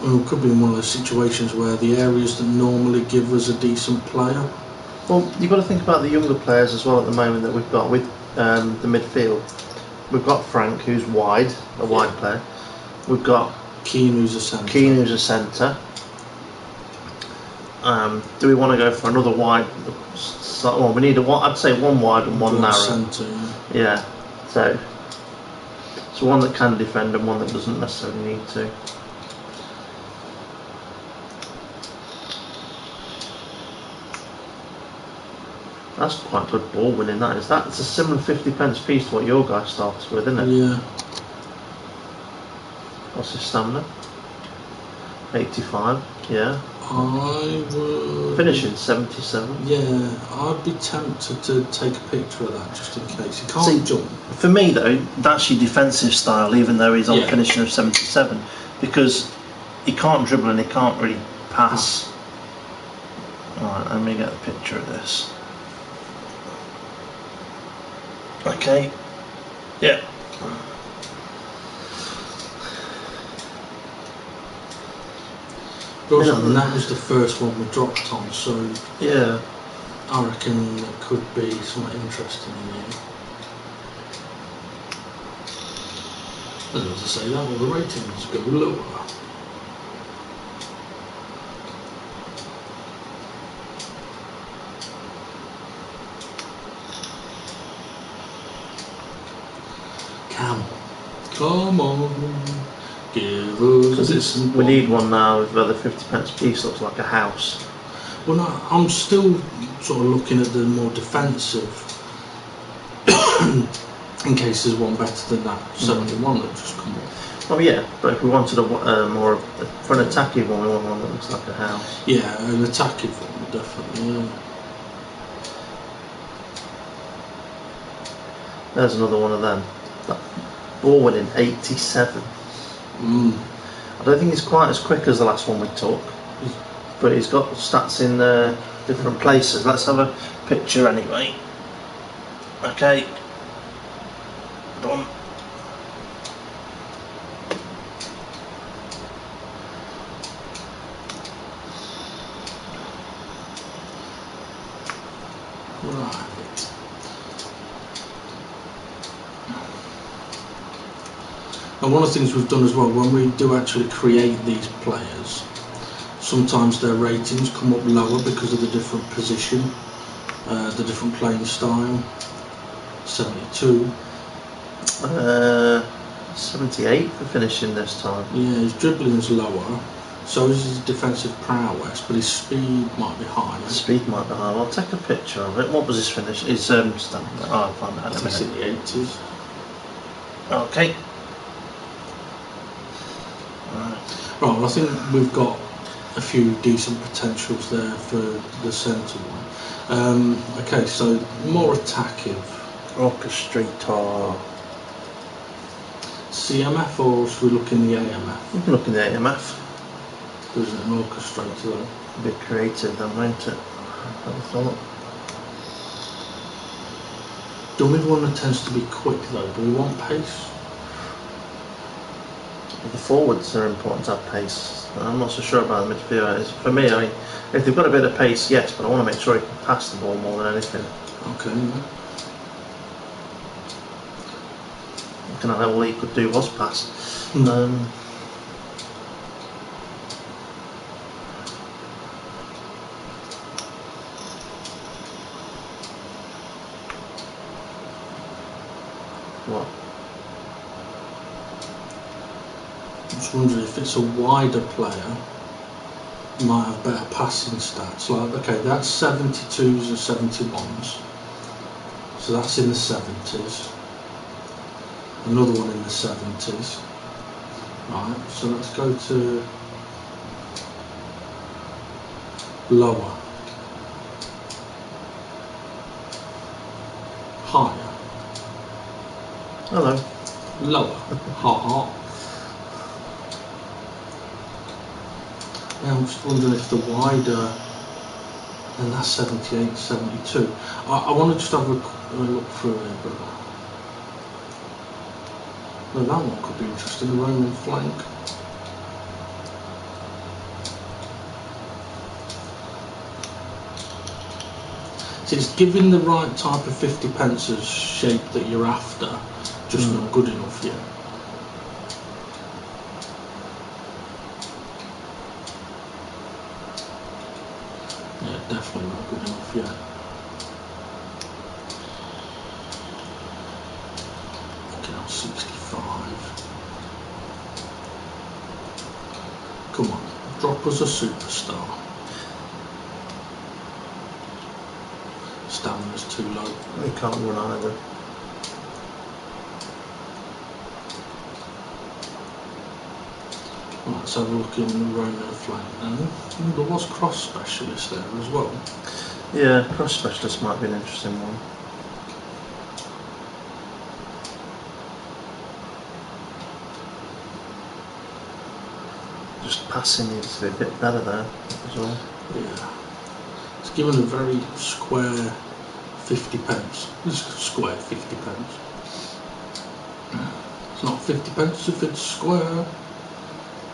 Speaker 1: Well, it could be in one of those situations where the areas that normally give us a decent player.
Speaker 2: Well, you've got to think about the younger players as well at the moment that we've got with the midfield. We've got Frank, who's wide player. We've got
Speaker 1: Keane, who's a centre.
Speaker 2: Do we want to go for another wide? Well, we need I'd say 1 wide and 1 narrow.
Speaker 1: Centre,
Speaker 2: yeah. So one that can defend and one that doesn't necessarily need to. That's quite good ball winning, that is. It's a similar 50p piece to what your guy starts with, isn't it?
Speaker 1: Yeah.
Speaker 2: What's his stamina? 85, yeah.
Speaker 1: I would...
Speaker 2: Finishing 77.
Speaker 1: Yeah, I'd be tempted to take a picture of that just in case. He can't jump.
Speaker 2: For me though, that's your defensive style, even though he's on finishing of 77, because he can't dribble and he can't really pass. Alright, let me get a picture of this. Okay. Yeah.
Speaker 1: And that was the first one we dropped on, so...
Speaker 2: Yeah.
Speaker 1: I reckon it could be something interesting in here. And as I say that, all the ratings go lower. Come on, give us
Speaker 2: we need one now with the 50p piece looks like a house.
Speaker 1: Well, no, I'm still sort of looking at the more defensive in case there's one better than that 71 that just come up.
Speaker 2: Oh yeah, but if we wanted a more for an attacking one, we want one that looks like a house.
Speaker 1: Yeah, an attacking one, definitely. Yeah.
Speaker 2: There's another one of them. Ball winning 87. I don't think he's quite as quick as the last one we took, but he's got stats in different places. Let's have a picture anyway. Okay. Done.
Speaker 1: Right. And one of the things we've done as well, when we do actually create these players, sometimes their ratings come up lower because of the different position, the different playing style. 72.
Speaker 2: 78 for finishing this time.
Speaker 1: Yeah, his dribbling's lower, so is his defensive prowess, but his speed might be higher.
Speaker 2: Speed might be higher. I'll take a picture of it. What was his finish? His standard. Oh, I'll find that.
Speaker 1: He's in the 80s.
Speaker 2: Okay.
Speaker 1: Right, well, I think we've got a few decent potentials there for the centre one. Okay, so more attacking.
Speaker 2: Orchestrator.
Speaker 1: CMF or should we look in the AMF?
Speaker 2: We can look in the AMF.
Speaker 1: There isn't an orchestrator though.
Speaker 2: A bit creative then, won't it? Have a thought.
Speaker 1: Dummy one tends to be quick though. Do we want pace?
Speaker 2: The forwards are important to have pace. I'm not so sure about the midfield. For me, I mean, if they've got a bit of pace, yes, but I want to make sure he can pass the ball more than anything.
Speaker 1: Okay. Yeah.
Speaker 2: Looking at all he could do was pass. What?
Speaker 1: I'm just wondering if it's a wider player, might have better passing stats. Like, okay, that's 72s and 71s, so that's in the 70s. Another one in the 70s. Right, so let's go to lower, higher,
Speaker 2: Hello.
Speaker 1: lower, hot. Yeah, I'm just wondering if the wider, and that's 78, 72. I want to just have a look through it, but well, that one could be interesting, the Roman flank. See, it's giving the right type of 50p shape that you're after, just not good enough yet. Yeah, definitely not good enough yet. Okay, I'm 65. Come on, drop us a superstar. Stamina's too low.
Speaker 2: He can't run either.
Speaker 1: Let's have a look in the Roman flank then. There was cross specialist there as well.
Speaker 2: Yeah, cross specialist might be an interesting one. Just passing needs to be a bit better there as well.
Speaker 1: Yeah. It's given a very square 50p. It's square 50p. It's not 50p if it's square.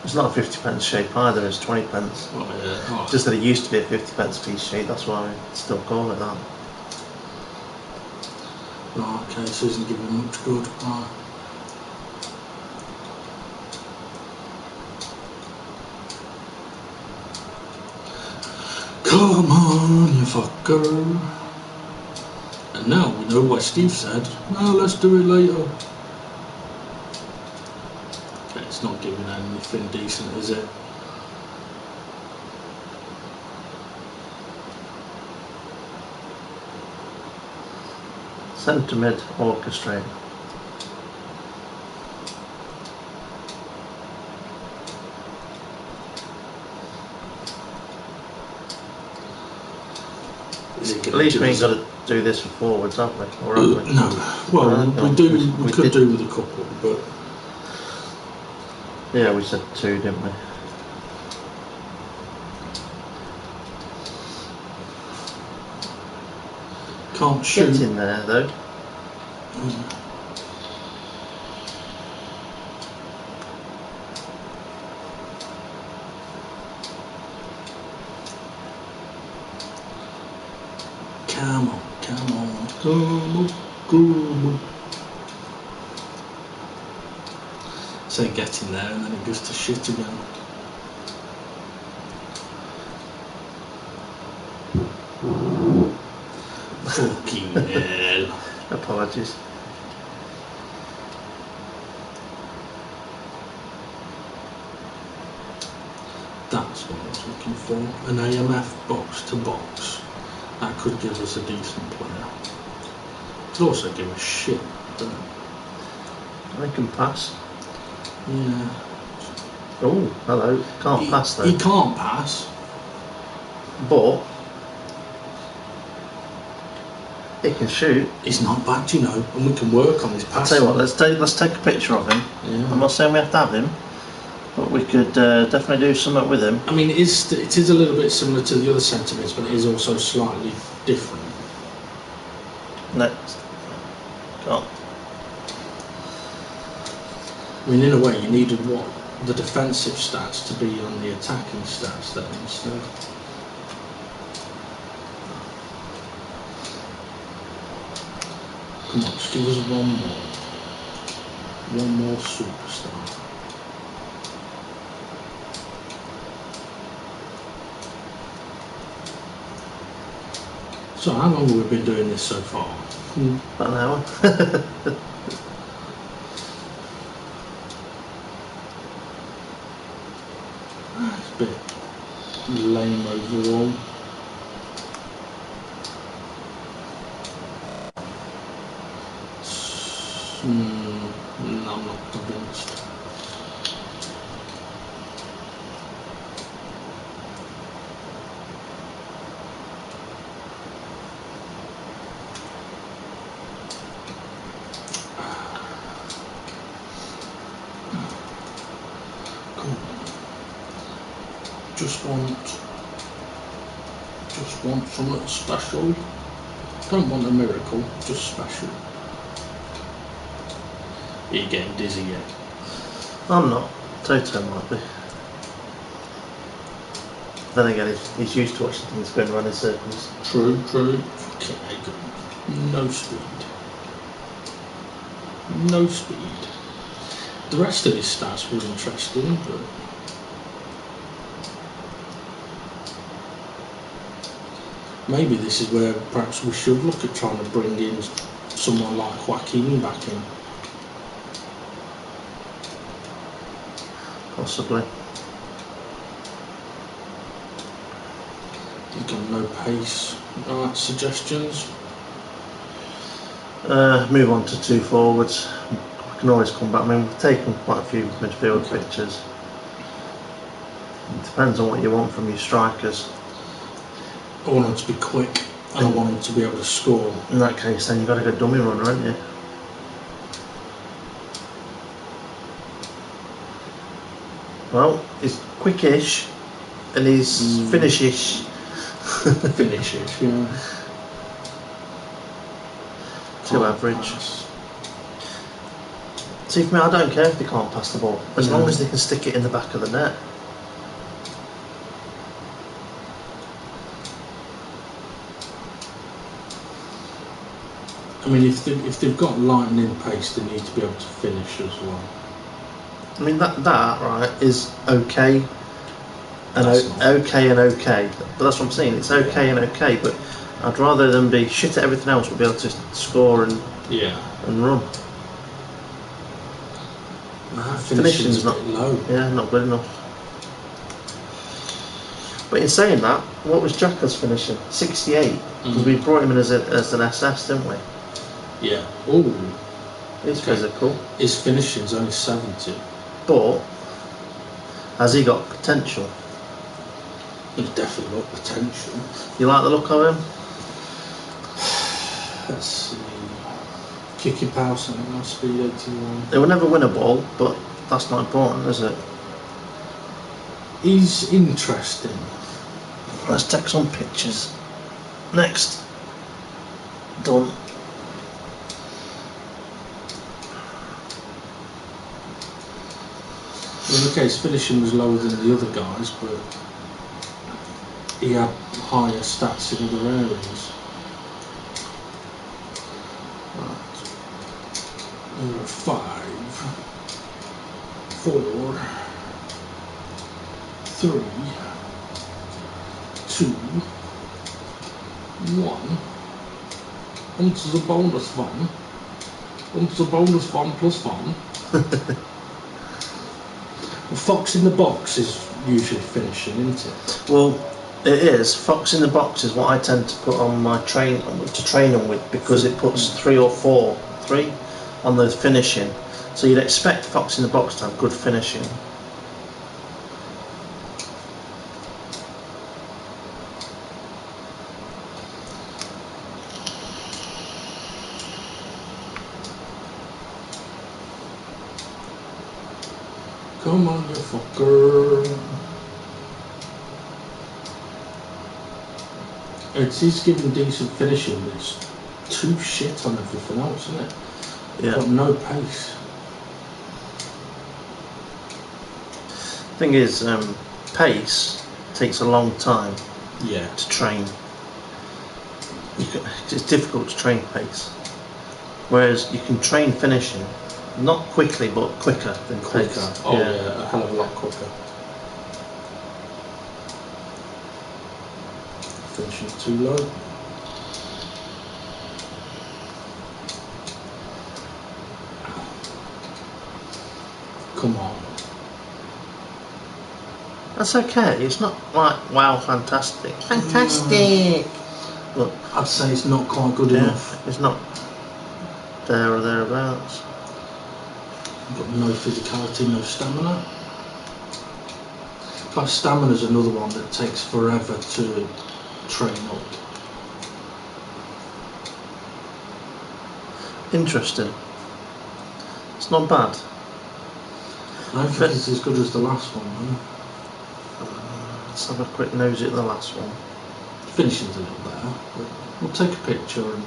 Speaker 2: It's not a 50p sheep either, it's 20p.
Speaker 1: Oh, yeah. Oh.
Speaker 2: Just that it used to be a 50p piece sheet, that's why we still call it that.
Speaker 1: Oh, okay, so it isn't giving much good. Oh. Come on, you fucker. And now we know why Steve said, no, let's do it later. Okay, it's not giving anything decent, is it?
Speaker 2: Centre mid orchestrate. At least we ain't got to do this for forwards, have we? Or have we?
Speaker 1: No. Well, we could do with a couple, but...
Speaker 2: Yeah, we said 2, didn't we?
Speaker 1: Can't shoot.
Speaker 2: Get in there, though.
Speaker 1: Come on, come on, come on, come on. Say get in there and then it goes to shit again. Fucking hell.
Speaker 2: Apologies.
Speaker 1: That's what I was looking for. An AMF box to box. That could give us a decent player. Could also give us shit. But
Speaker 2: I can pass.
Speaker 1: yeah.
Speaker 2: Oh, hello. Can't pass though.
Speaker 1: He can't pass.
Speaker 2: But he can shoot.
Speaker 1: He's not bad, you know, and we can work on his
Speaker 2: I'll
Speaker 1: passing.
Speaker 2: tell you what, let's take a picture of him.
Speaker 1: Yeah.
Speaker 2: I'm not saying we have to have him, but we could definitely do something with him.
Speaker 1: I mean, it is a little bit similar to the other centre mids, but it is also slightly different.
Speaker 2: Next. Can't.
Speaker 1: I mean, in a way, you needed what the defensive stats to be on the attacking stats then instead. Come on, just give us one more. One more superstar. So how long have we been doing this so far?
Speaker 2: About an hour.
Speaker 1: It's a bit lame overall. No, I'm not convinced. Just want something special. Don't want a miracle, just special. Are you getting dizzy yet?
Speaker 2: I'm not. Toto might be. Then again, he's used to watching things going around in circles.
Speaker 1: True. Fucking hell. No speed. No speed. The rest of his stats were interesting, but maybe this is where perhaps we should look at trying to bring in someone like Joaquin back in.
Speaker 2: Possibly.
Speaker 1: He's got no pace. Alright, suggestions?
Speaker 2: Move on to 2 forwards. We can always come back. I mean, we've taken quite a few midfield pictures. It depends on what you want from your strikers.
Speaker 1: I want them to be quick and I want them to be able to score.
Speaker 2: In that case, then you've got to go dummy runner, haven't you? Well, he's quickish and he's finishish.
Speaker 1: Finishes, yeah.
Speaker 2: Too average. See, for me, I don't care if they can't pass the ball, as long as they can stick it in the back of the net.
Speaker 1: I mean, if they've got lightning pace, they need to be able to finish as well.
Speaker 2: I mean, that right is okay, and okay and okay. But that's what I'm saying. It's okay and okay. But I'd rather them be shit at everything else, but be able to score and run.
Speaker 1: Finishing's not low.
Speaker 2: Yeah, not good enough. But in saying that, what was Jacka's finishing? 68. Because we brought him in as an SS, didn't we?
Speaker 1: Yeah. Oh.
Speaker 2: He's physical.
Speaker 1: His finishing's only 70.
Speaker 2: But has he got potential?
Speaker 1: He's definitely got potential.
Speaker 2: You like the look of him?
Speaker 1: Let's see. Kicking power, something like speed 81.
Speaker 2: They will never win a ball, but that's not important, is it?
Speaker 1: He's interesting.
Speaker 2: Let's take some pictures. Next. Done.
Speaker 1: Well, okay, his finishing was lower than the other guys, but he had higher stats in other areas. Right. 5, 4, 3, 2, 1. Onto the bonus one. Onto the bonus 1 plus 1. Fox in the box is usually finishing, isn't it?
Speaker 2: Well, it is. Fox in the box is what I tend to put on my train them with, because it puts 3 or 4 on the finishing. So you'd expect Fox in the box to have good finishing.
Speaker 1: Come on, you fucker. He's giving decent finishing, but it's too shit on everything else, isn't it?
Speaker 2: Yeah.
Speaker 1: Got no pace.
Speaker 2: Thing is, pace takes a long time to train. It's difficult to train pace. Whereas you can train finishing, not quickly, but quicker than pace.
Speaker 1: Oh yeah, a hell of a lot quicker. Finishing's too low. Come on.
Speaker 2: That's okay. It's not like wow, fantastic. Fantastic. Look,
Speaker 1: I'd say it's not quite good enough.
Speaker 2: It's not there or thereabouts.
Speaker 1: Got no physicality, no stamina. Like stamina's another one that takes forever to train up.
Speaker 2: Interesting. It's not bad.
Speaker 1: I don't think it's as good as the last one, though.
Speaker 2: Let's have a quick nosy at the last one.
Speaker 1: Finishing's a little better, but we'll take a picture and.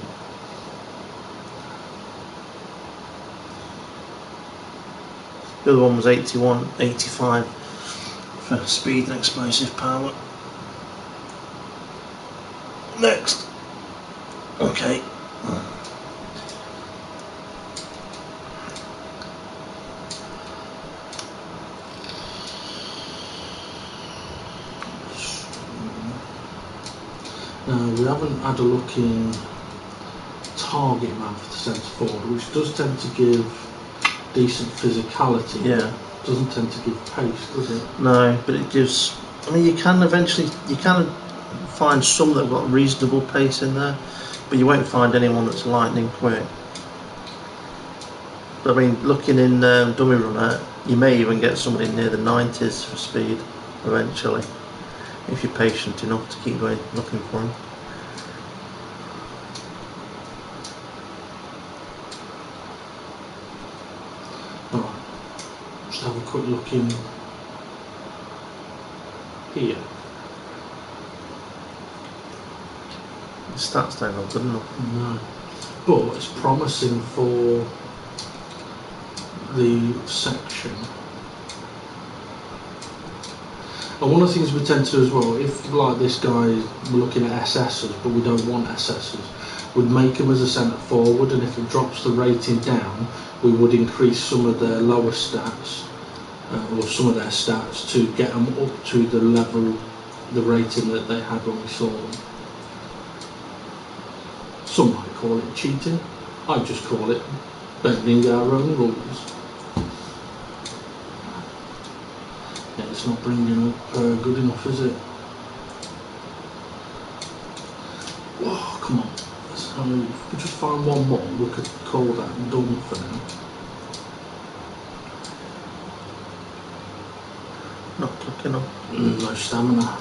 Speaker 2: The other one was 81, 85 for speed and explosive power. Next. Okay.
Speaker 1: We haven't had a look in target man for the centre forward, which does tend to give decent physicality.
Speaker 2: Yeah.
Speaker 1: Doesn't tend to give pace, does it?
Speaker 2: No, but it gives. I mean, you can find some that have got reasonable pace in there, but you won't find anyone that's lightning quick. I mean, looking in Dummy Runner, you may even get somebody near the 90s for speed eventually, if you're patient enough to keep going looking for them.
Speaker 1: Alright, just have a quick look in here.
Speaker 2: The stats don't look good enough.
Speaker 1: No, but it's promising for the section. And one of the things we tend to do as well, if like this guy, we're looking at SSs, but we don't want SSs, we'd make him as a centre forward, and if it drops the rating down, we would increase some of their lower stats, or some of their stats, to get them up to the level, the rating that they had when we saw them. Some might call it cheating, I just call it bending our own rules. Yeah, it's not bringing up good enough, is it? Oh, come on. So if we just find one more, we could call that done for now.
Speaker 2: Not clicking on.
Speaker 1: No stamina.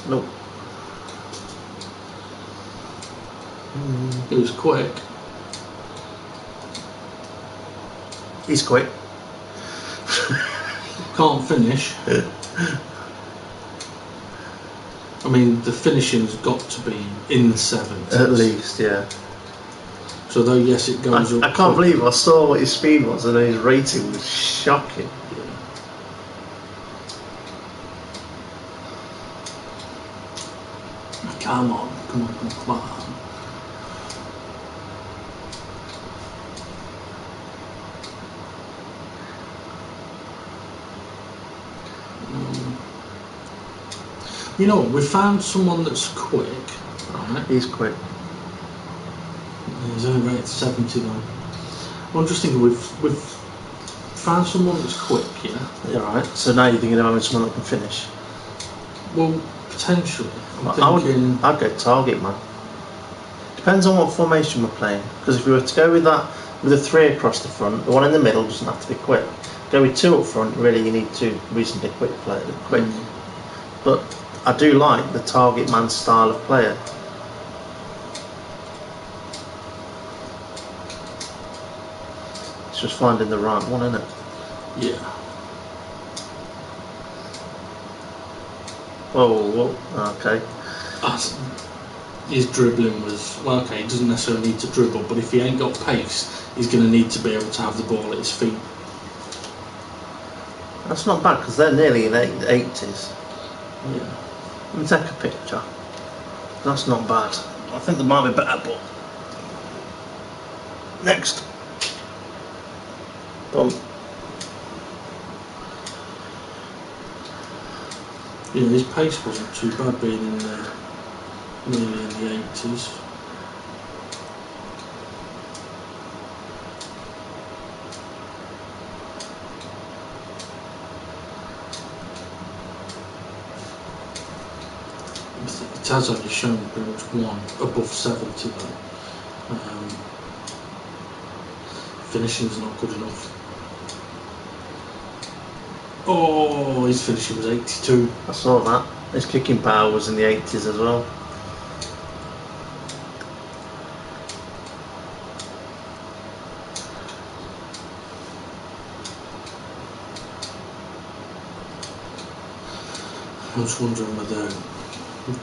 Speaker 2: Nope.
Speaker 1: It was quick.
Speaker 2: He's quick.
Speaker 1: Can't finish. I mean, the finishing's got to be in the 70s.
Speaker 2: At least, yeah.
Speaker 1: So though, yes, it goes up.
Speaker 2: I can't believe I saw what his speed was and his rating was shocking.
Speaker 1: Come on, come on, come on. You know what, we found someone that's quick, right?
Speaker 2: He's quick.
Speaker 1: He's only rated 70 though. I'm just thinking, we've found someone that's quick, yeah?
Speaker 2: Yeah, right. So now you're thinking of having someone that can finish?
Speaker 1: Well, potentially. I'm thinking...
Speaker 2: I'd go target man. Depends on what formation we're playing. Because if we were to go with that, with the 3 across the front, the one in the middle doesn't have to be quick. Go with 2 up front, really you need 2 reasonably quick players. But I do like the target man style of player. It's just finding the right one, isn't it?
Speaker 1: Yeah.
Speaker 2: Oh, okay.
Speaker 1: His dribbling was, well, okay, he doesn't necessarily need to dribble, but if he ain't got pace, he's going to need to be able to have the ball at his feet.
Speaker 2: That's not bad, because they're nearly in the 80s.
Speaker 1: Yeah.
Speaker 2: Let me take a picture. That's not bad. I think there might be better, but... Next. Done.
Speaker 1: Yeah, his pace wasn't too bad being in there, nearly in the 80s. It has only shown pretty much one above 70 though. Finishing's not good enough. Oh, his finishing was 82.
Speaker 2: I saw that. His kicking power was in the 80s as well.
Speaker 1: I was wondering whether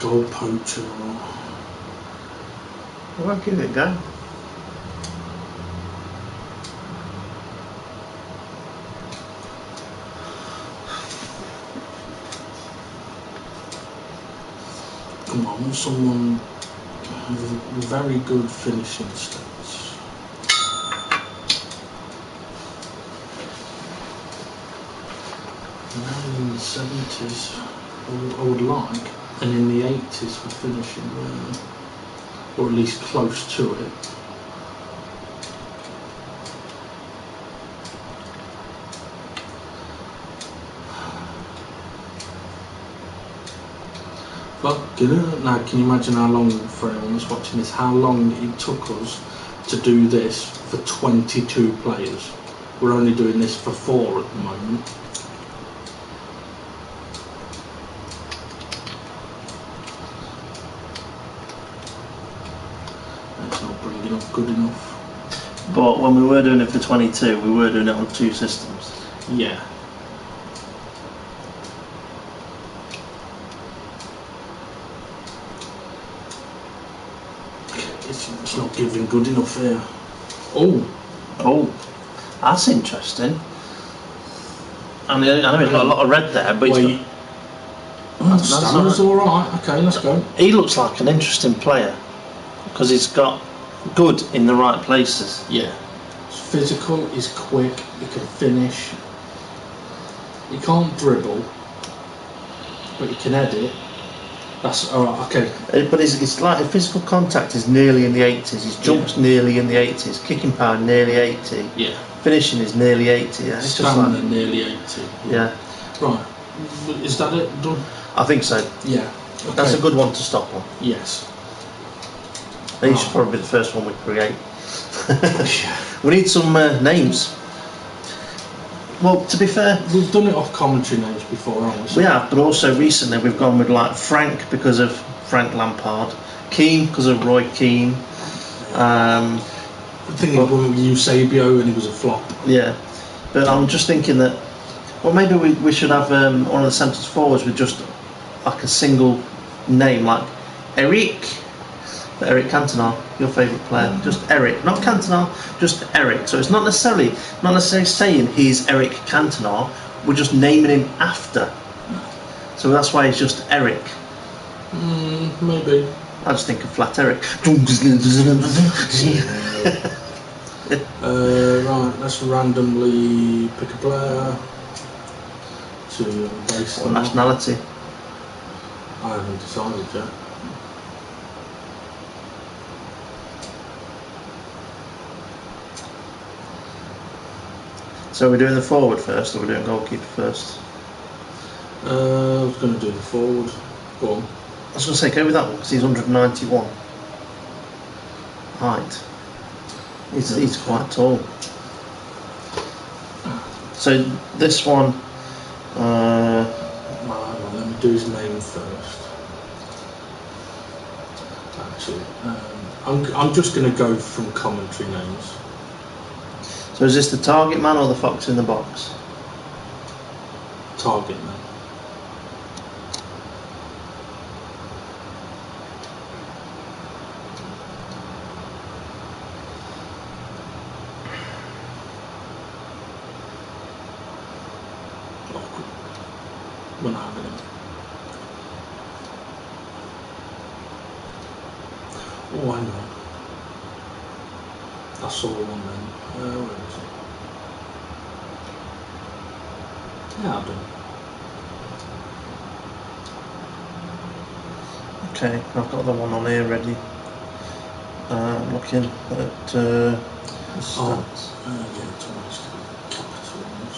Speaker 1: goal poacher or...
Speaker 2: I won't give it a go.
Speaker 1: Come on, someone with very good finishing stats. Now in the 70s, I would like, and in the 80s for finishing, or at least close to it. Now, can you imagine how long, for anyone that's watching this, how long it took us to do this for 22 players? We're only doing this for 4 at the moment. It's not bringing up good enough.
Speaker 2: But when we were doing it for 22, we were doing it on 2 systems.
Speaker 1: Yeah. It's not giving good enough here. Oh,
Speaker 2: that's interesting. I know he's got a lot of red there, but
Speaker 1: wait. Stamina's alright. Okay, let's go.
Speaker 2: He looks like an interesting player because he's got good in the right places.
Speaker 1: Yeah. He's physical, he's quick, he can finish. He can't dribble, but he can edit. That's alright, okay.
Speaker 2: But it's like physical contact is nearly in the 80s. His jump's nearly in the 80s. Kicking power nearly 80.
Speaker 1: Yeah.
Speaker 2: Finishing is nearly 80. Yeah, it's
Speaker 1: Stamina
Speaker 2: just like,
Speaker 1: nearly 80.
Speaker 2: Yeah.
Speaker 1: Right. Is that it? Done?
Speaker 2: I think so.
Speaker 1: Yeah. Okay.
Speaker 2: That's a good one to stop on.
Speaker 1: Yes.
Speaker 2: He should probably be the first one we create. We need some names. Well, to be fair,
Speaker 1: we've done it off commentary names before, haven't we?
Speaker 2: We have, but also recently we've gone with like Frank because of Frank Lampard, Keane because of Roy Keane.
Speaker 1: The thing is, when we used Sabio and he was a flop.
Speaker 2: Yeah, but I'm just thinking that, well, maybe we should have one of the centre forwards with just like a single name, like Eric Cantona, your favourite player. Just Eric, not Cantona, just Eric. So it's not necessarily saying he's Eric Cantona. We're just naming him after. So that's why it's just Eric.
Speaker 1: Maybe.
Speaker 2: I just think of Flat Eric.
Speaker 1: Right, let's randomly pick a player to base
Speaker 2: What nationality?
Speaker 1: I haven't decided yet.
Speaker 2: So we're doing the forward first, or we're doing goalkeeper first?
Speaker 1: I was going to do the forward. Go on.
Speaker 2: I was going to say go with that one because he's 191 height. He's quite tall. So this one.
Speaker 1: Let me do his name first. Actually, I'm just going to go from commentary names.
Speaker 2: So is this the target man or the fox in the box?
Speaker 1: Target man. We're not having it. Oh, I know. I saw one then. Where is it? Yeah, I've done.
Speaker 2: Okay, I've got the one on here ready. I'm looking at the stats.
Speaker 1: Yeah, it's almost capitals.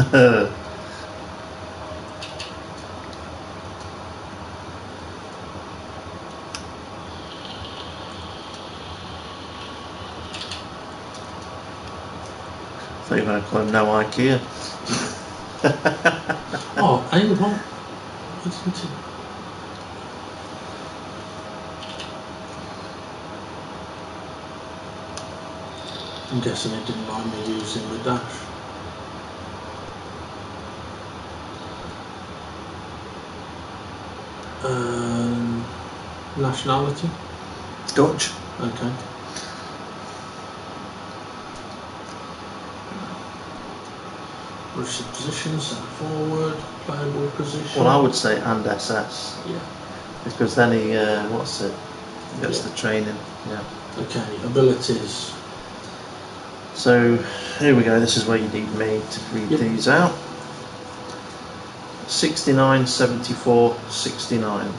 Speaker 2: I thought you were going to call him No IKEA.
Speaker 1: Oh, hang on. What did it? I'm guessing it didn't like me using the dash. Nationality?
Speaker 2: Dutch.
Speaker 1: Okay. British position, centre forward, playable position.
Speaker 2: Well, I would say and SS.
Speaker 1: Yeah.
Speaker 2: Because then he, gets the training. Yeah.
Speaker 1: Okay, abilities.
Speaker 2: So here we go. This is where you need me to read these out. 69, 74, 69.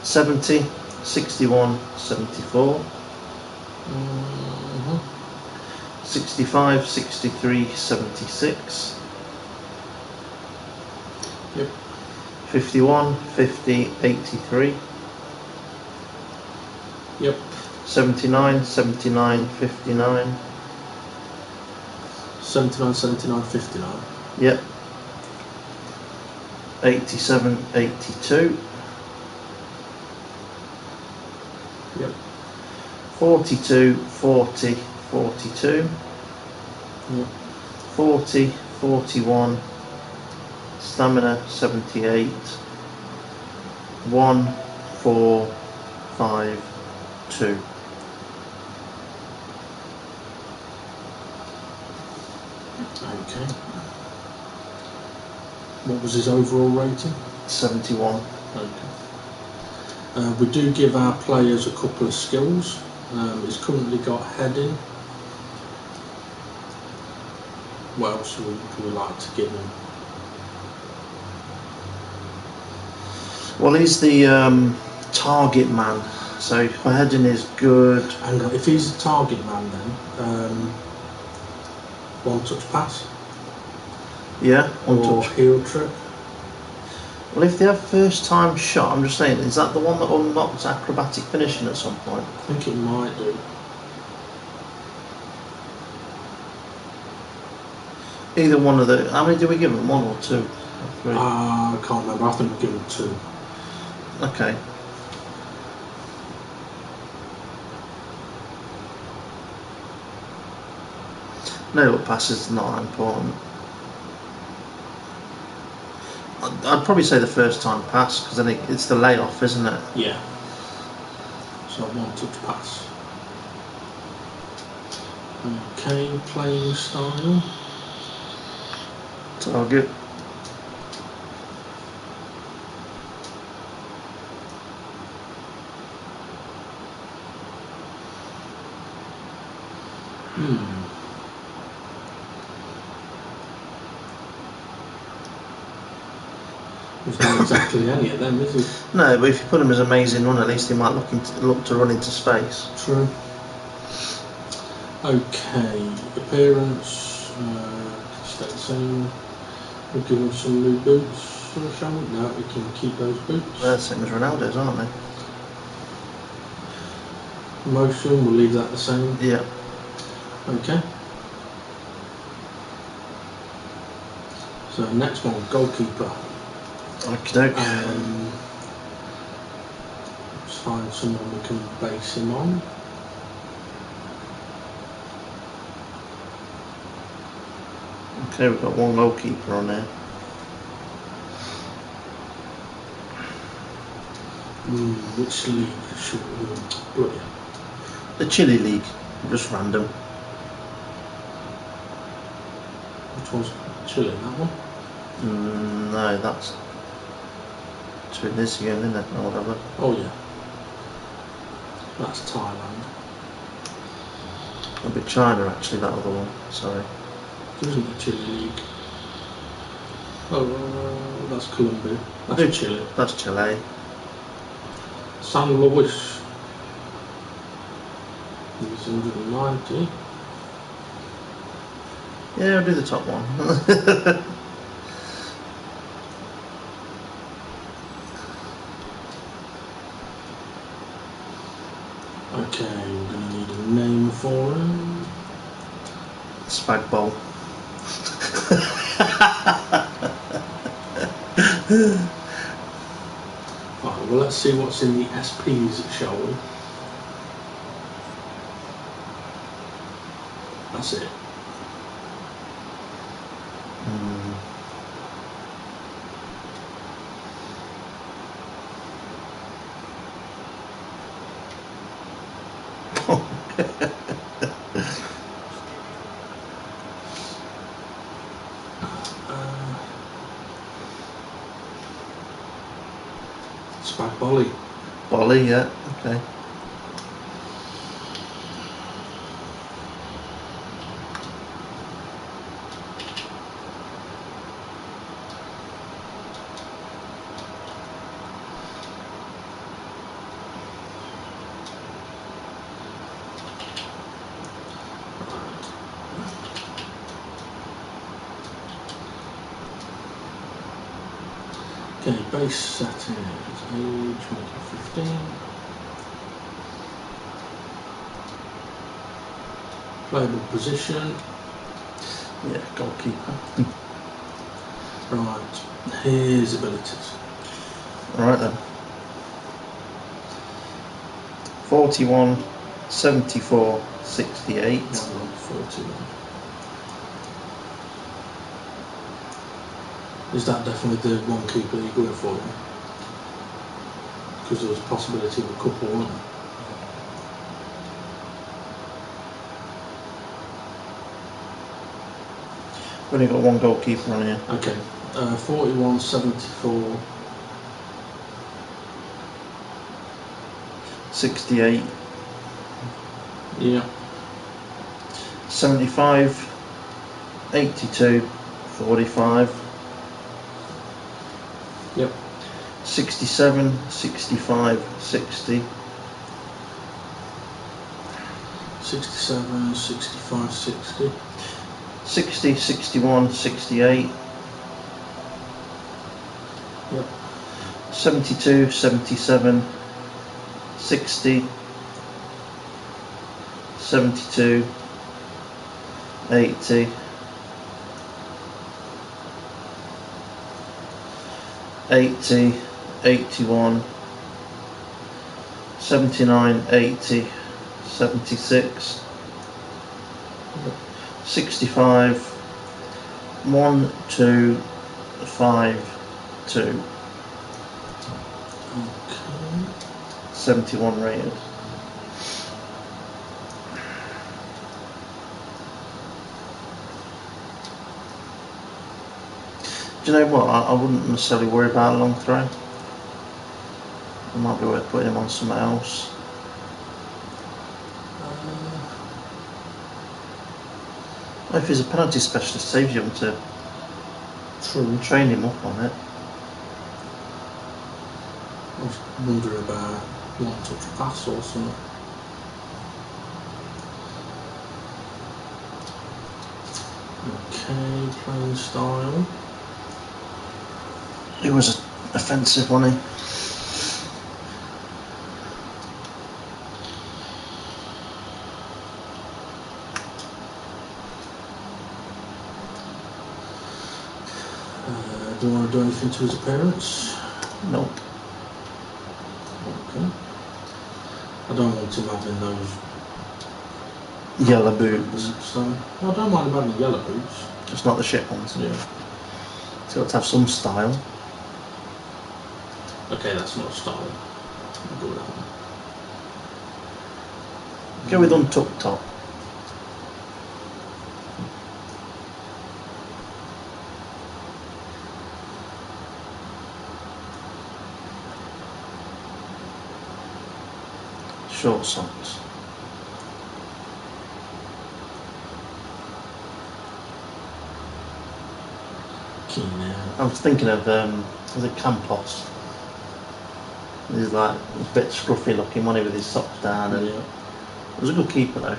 Speaker 2: 70, 61, 74. 65, 63, 76.
Speaker 1: Yep.
Speaker 2: 51, 50, 83.
Speaker 1: Yep.
Speaker 2: 79, 79, 59.
Speaker 1: 79, 79, 59.
Speaker 2: Yep. 87, 82.
Speaker 1: Yep.
Speaker 2: 42, 40, 42.
Speaker 1: Yep.
Speaker 2: 40, 41. Stamina 78. 1, 4, 5, 2.
Speaker 1: Okay. What was his overall rating?
Speaker 2: 71.
Speaker 1: Okay. We do give our players a couple of skills. He's currently got heading. What else would we like to give him?
Speaker 2: Well, he's the target man, so heading is good.
Speaker 1: And if he's a target man, then one touch pass.
Speaker 2: Yeah, one
Speaker 1: or
Speaker 2: touch.
Speaker 1: heel trick.
Speaker 2: Well, if they have first time shot, I'm just saying, is that the one that unlocks acrobatic finishing at some point?
Speaker 1: I think it might do.
Speaker 2: Either one of the. How many do we give them? 1 or 2? Or 3?
Speaker 1: I can't remember. I think we give him 2.
Speaker 2: Okay. No look passes not that important. I'd probably say the first time pass, because then it's the layoff, isn't it?
Speaker 1: Yeah. So one touch pass. Okay, playing style.
Speaker 2: Target.
Speaker 1: There's not exactly any of them, is it?
Speaker 2: No, but if you put him as amazing run, at least he might look to run into space.
Speaker 1: True. Okay, appearance. Stay the same. We'll give him some new boots, shall we? No, we can keep those boots.
Speaker 2: They're the same as Ronaldo's, aren't they?
Speaker 1: Motion, we'll leave that the same.
Speaker 2: Yeah.
Speaker 1: Okay. So next one, goalkeeper.
Speaker 2: Okay.
Speaker 1: Let's find someone we can base him on.
Speaker 2: Okay, we've got one goalkeeper on there.
Speaker 1: Which league should we bloody?
Speaker 2: The Chile League, just random.
Speaker 1: Which one's Chile? That one?
Speaker 2: No, that's Tunisia, isn't it? Or whatever.
Speaker 1: Oh yeah. That's Thailand.
Speaker 2: A bit China actually, that other one. Sorry.
Speaker 1: There isn't a Chile League. Oh, that's Colombia. That's Chile.
Speaker 2: That's Chile.
Speaker 1: San Luis. He's 190.
Speaker 2: Yeah, I'll do the top one.
Speaker 1: Okay, we're going to need a name for him.
Speaker 2: Spag bowl.
Speaker 1: Right, well, let's see what's in the SPs, shall we? That's it. Spag Bolly.
Speaker 2: Bolly, yeah, okay.
Speaker 1: Okay, base settings, age, make it 15. Playable position.
Speaker 2: Yeah, goalkeeper.
Speaker 1: Right, his abilities.
Speaker 2: Alright then. 41, 74, 68.
Speaker 1: 41. Is that definitely the one keeper that you're going for? Because there was a possibility of a couple, wasn't there?
Speaker 2: We've only got one goalkeeper on here.
Speaker 1: Okay, 41, 74.
Speaker 2: 68.
Speaker 1: Yeah.
Speaker 2: 75, 82, 45.
Speaker 1: Yep.
Speaker 2: 67, 65, 60.
Speaker 1: 67, 65, 60.
Speaker 2: 60, 61, 68.
Speaker 1: Yep.
Speaker 2: 72, 77, 60. 72, 80. 80, 81, 79, 80, 76, 65, 1, 2, 5, 2,
Speaker 1: Okay.
Speaker 2: 71 rated. Do you know what? I wouldn't necessarily worry about a long throw. It might be worth putting him on something else. If he's a penalty specialist, saves you to
Speaker 1: True.
Speaker 2: train him up on it.
Speaker 1: I was wondering about one touch pass or something. Okay, playing style.
Speaker 2: He was offensive, wasn't he?
Speaker 1: Do you want to do anything to his appearance?
Speaker 2: Nope.
Speaker 1: Okay. I don't want him having those
Speaker 2: Yellow boots.
Speaker 1: so I don't mind him having the yellow boots.
Speaker 2: Just not the shit ones.
Speaker 1: Yeah.
Speaker 2: It's got to have some style.
Speaker 1: Okay, that's not style. I'll go with that one.
Speaker 2: Go with untucked top. Short socks. I was thinking of was it Campos? He's like a bit scruffy looking, one with his socks down, and
Speaker 1: Yeah.
Speaker 2: he was a good keeper though.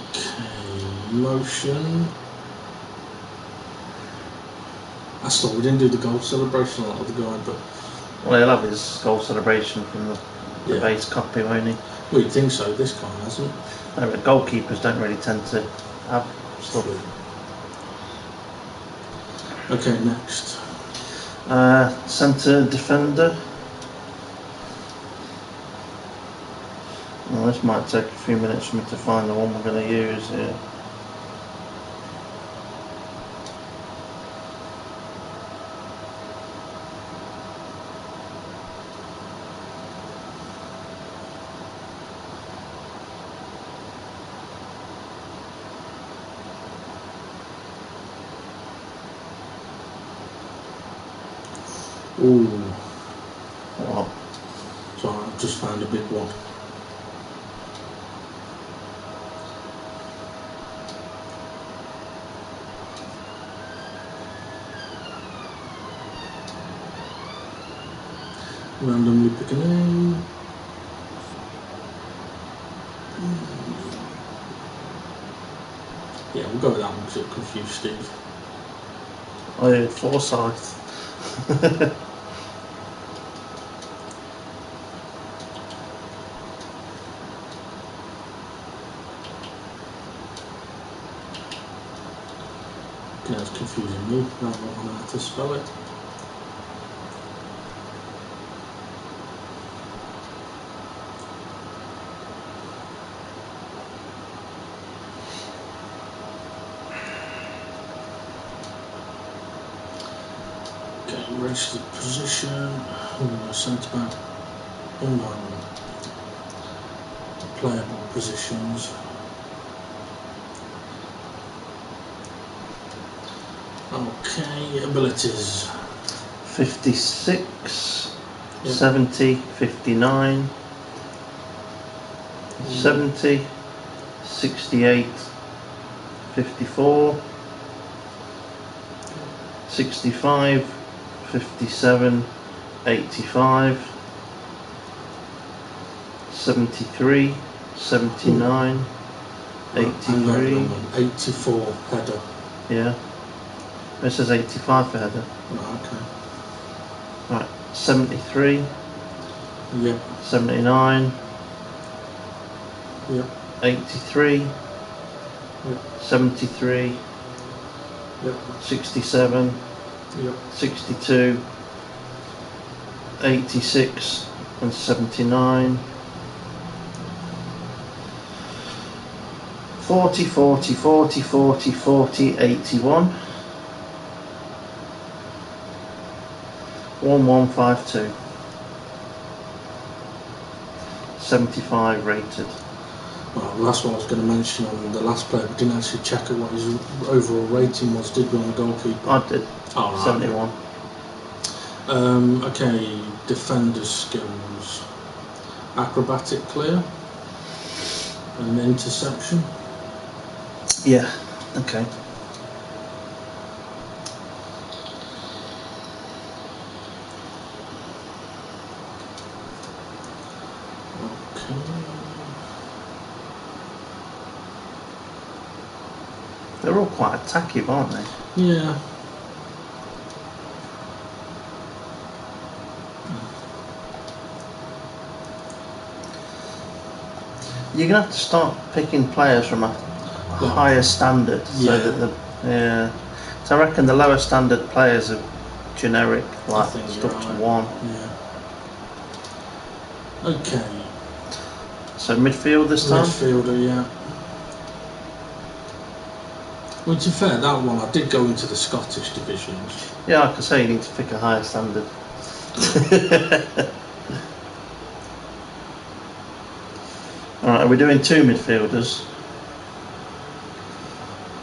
Speaker 1: Okay, motion. I thought we didn't do the goal celebration on the guy, but
Speaker 2: Well, he'll have his goal celebration from the
Speaker 1: Yeah.
Speaker 2: base copy, won't he?
Speaker 1: well, you'd think so. This guy hasn't.
Speaker 2: No, but goalkeepers don't really tend to have stuff.
Speaker 1: Okay, next.
Speaker 2: Centre defender. Well, this might take a few minutes for me to find the one we're going to use here.
Speaker 1: Ooh,
Speaker 2: What?
Speaker 1: sorry, I've just found a big one. Randomly pick a name. Yeah, we'll go with that one because it'll confuse Steve.
Speaker 2: Oh yeah, Forsyth.
Speaker 1: it's confusing me. I don't know how to spell it. Okay, registered position. Centre back. Playable positions. Okay, abilities.
Speaker 2: 56,
Speaker 1: Yep.
Speaker 2: 70, 59, 70, 68, 54, 65, 57, 85, 73, 79, 83.
Speaker 1: 84 header.
Speaker 2: Yeah. It says 85 for header.
Speaker 1: Right, okay.
Speaker 2: Right, 73,
Speaker 1: Yep.
Speaker 2: 79,
Speaker 1: Yep.
Speaker 2: 83,
Speaker 1: Yep.
Speaker 2: 73,
Speaker 1: Yep.
Speaker 2: 67,
Speaker 1: Yep.
Speaker 2: 62, 86 and 79, 40, 40, 40, 40, 40, 81, 1152, 75 rated.
Speaker 1: Well, the last one I was going to mention on the last player, we didn't actually check at what his overall rating was, did we, on the goalkeeper?
Speaker 2: I did.
Speaker 1: Oh, right.
Speaker 2: 71.
Speaker 1: Okay, defender skills. Acrobatic clear. And interception.
Speaker 2: Yeah, okay.
Speaker 1: Okay.
Speaker 2: They're all quite attackive, aren't they?
Speaker 1: Yeah.
Speaker 2: You're gonna have to start picking players from a higher standard, so that the So I reckon the lower standard players are generic, like stuck to one.
Speaker 1: Yeah. Okay.
Speaker 2: So midfield this time.
Speaker 1: Midfielder, yeah. Well, to be fair, that one I did go into the Scottish divisions.
Speaker 2: Yeah, like I say, you need to pick a higher standard. Alright, are we doing two midfielders?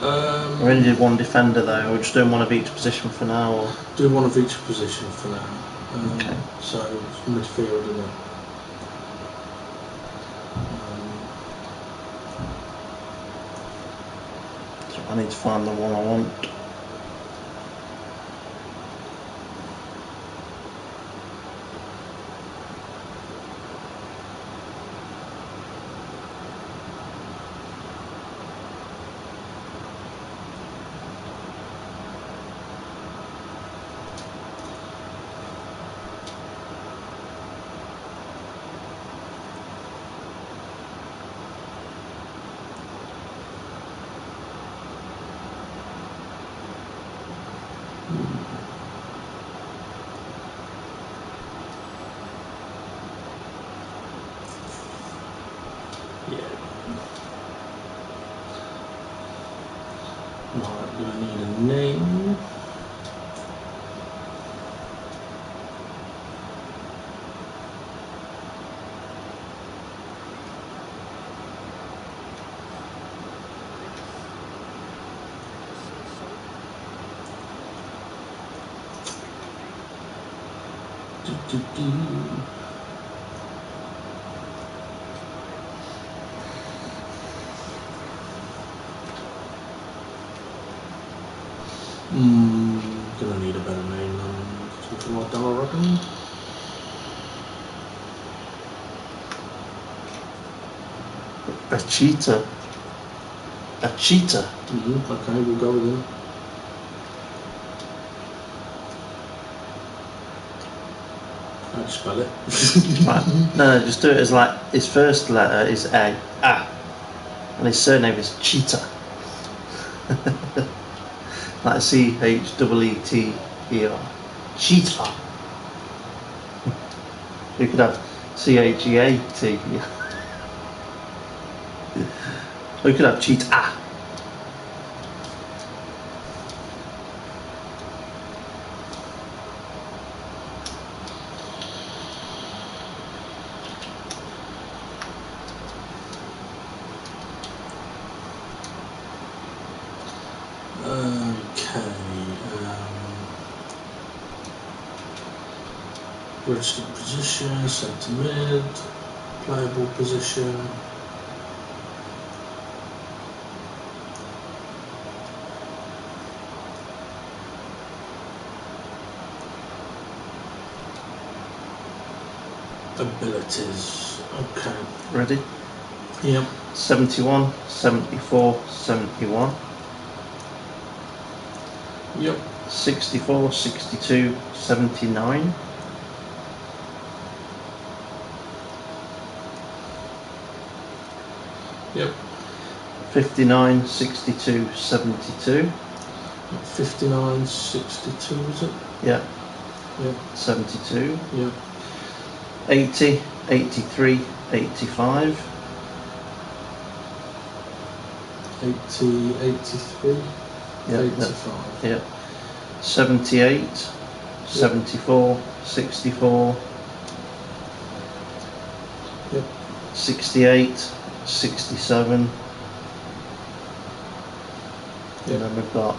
Speaker 2: We only did one defender though, we're just doing one of each position for now, or?
Speaker 1: Do one of each position for now.
Speaker 2: Okay.
Speaker 1: So, midfielder then.
Speaker 2: So I need to find the one I want.
Speaker 1: Right, do I need a name? Gonna need a better name than something like that, I reckon.
Speaker 2: A cheetah. A cheetah.
Speaker 1: Okay, we'll go with him. How do you spell it?
Speaker 2: Right. No, just do it as like his first letter is A, and his surname is Cheetah. Like CHEETER. Cheetah. You could have CHEAT. Or you could have cheetah.
Speaker 1: Okay. Registered position, centre mid, playable position. Abilities. Okay.
Speaker 2: Ready?
Speaker 1: Yep.
Speaker 2: 71, 74, 71.
Speaker 1: Yep.
Speaker 2: 64, 62, 79.
Speaker 1: Yep.
Speaker 2: 59, 62, 72.
Speaker 1: 59, 62 is it?
Speaker 2: Yeah.
Speaker 1: Yep.
Speaker 2: 72.
Speaker 1: Yep.
Speaker 2: 80, 83, 85.
Speaker 1: 80, 83,
Speaker 2: Yeah,
Speaker 1: 85.
Speaker 2: Yeah. 78, 74, 64.
Speaker 1: Yep.
Speaker 2: 68, 67.
Speaker 1: Yep.
Speaker 2: And then we've got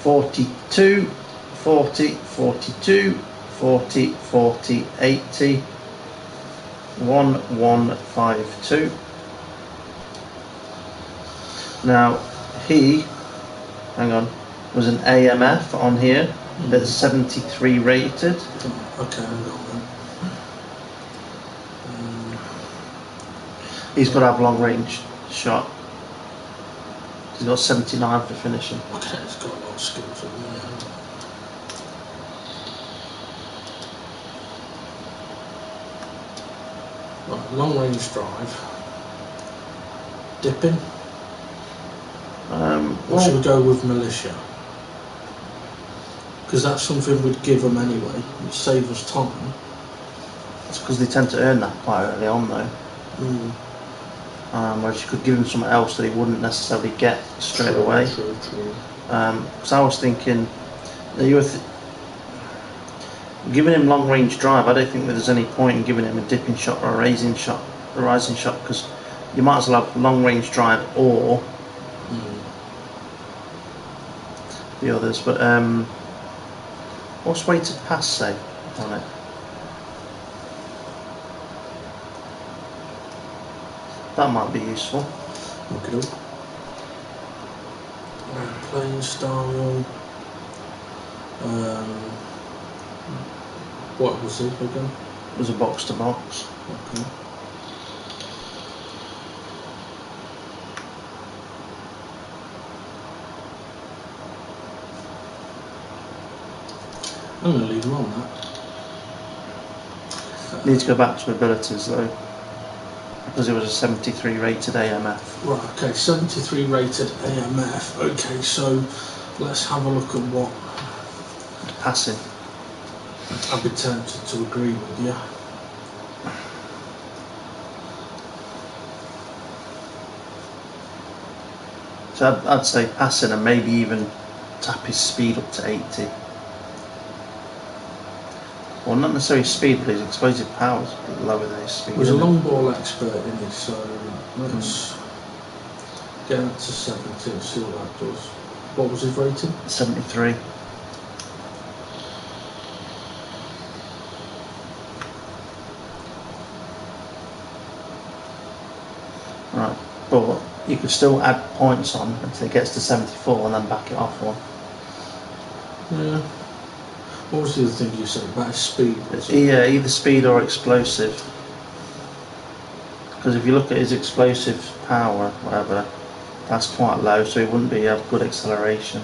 Speaker 2: 42, 40, 42, 40, 40, 80, 1152. Now, hang on, was an AMF on here that's 73 rated.
Speaker 1: Okay, hang on then.
Speaker 2: He's got to have long range shot. He's got 79 for finishing.
Speaker 1: Okay, it's got a lot of skills on there. Right, long range drive. Dipping. Or should we go with militia? Because that's something we'd give them anyway. It'd save us time.
Speaker 2: It's because they tend to earn that quite early on though. Whereas you could give him something else that he wouldn't necessarily get straight away.
Speaker 1: True.
Speaker 2: So I was thinking, giving him long range drive. I don't think that there's any point in giving him a dipping shot or a rising shot, because you might as well have long range drive or the others. But what's weighted pass say on it? That might be useful.
Speaker 1: Look it up. Playing style. What was it again?
Speaker 2: It was a box to box.
Speaker 1: Okay. I'm going to leave him on that.
Speaker 2: Need to go back to abilities though, because it was a 73 rated AMF.
Speaker 1: Right, okay, 73 rated AMF. Okay, so let's have a look at what
Speaker 2: Passing.
Speaker 1: I'd be tempted to agree with you.
Speaker 2: So I'd say passing and maybe even tap his speed up to 80. Well, not necessarily speed, but his explosive power is a bit lower than his speed.
Speaker 1: He was a long ball expert in it, so let's get that to 70 and see what that does. What was his rating?
Speaker 2: 73. Right, but you could still add points on until it gets to 74 and then back it off one.
Speaker 1: Yeah. What was the other thing you said about his speed?
Speaker 2: Yeah, either speed or explosive. Because if you look at his explosive power, whatever, that's quite low, so it wouldn't be a good acceleration.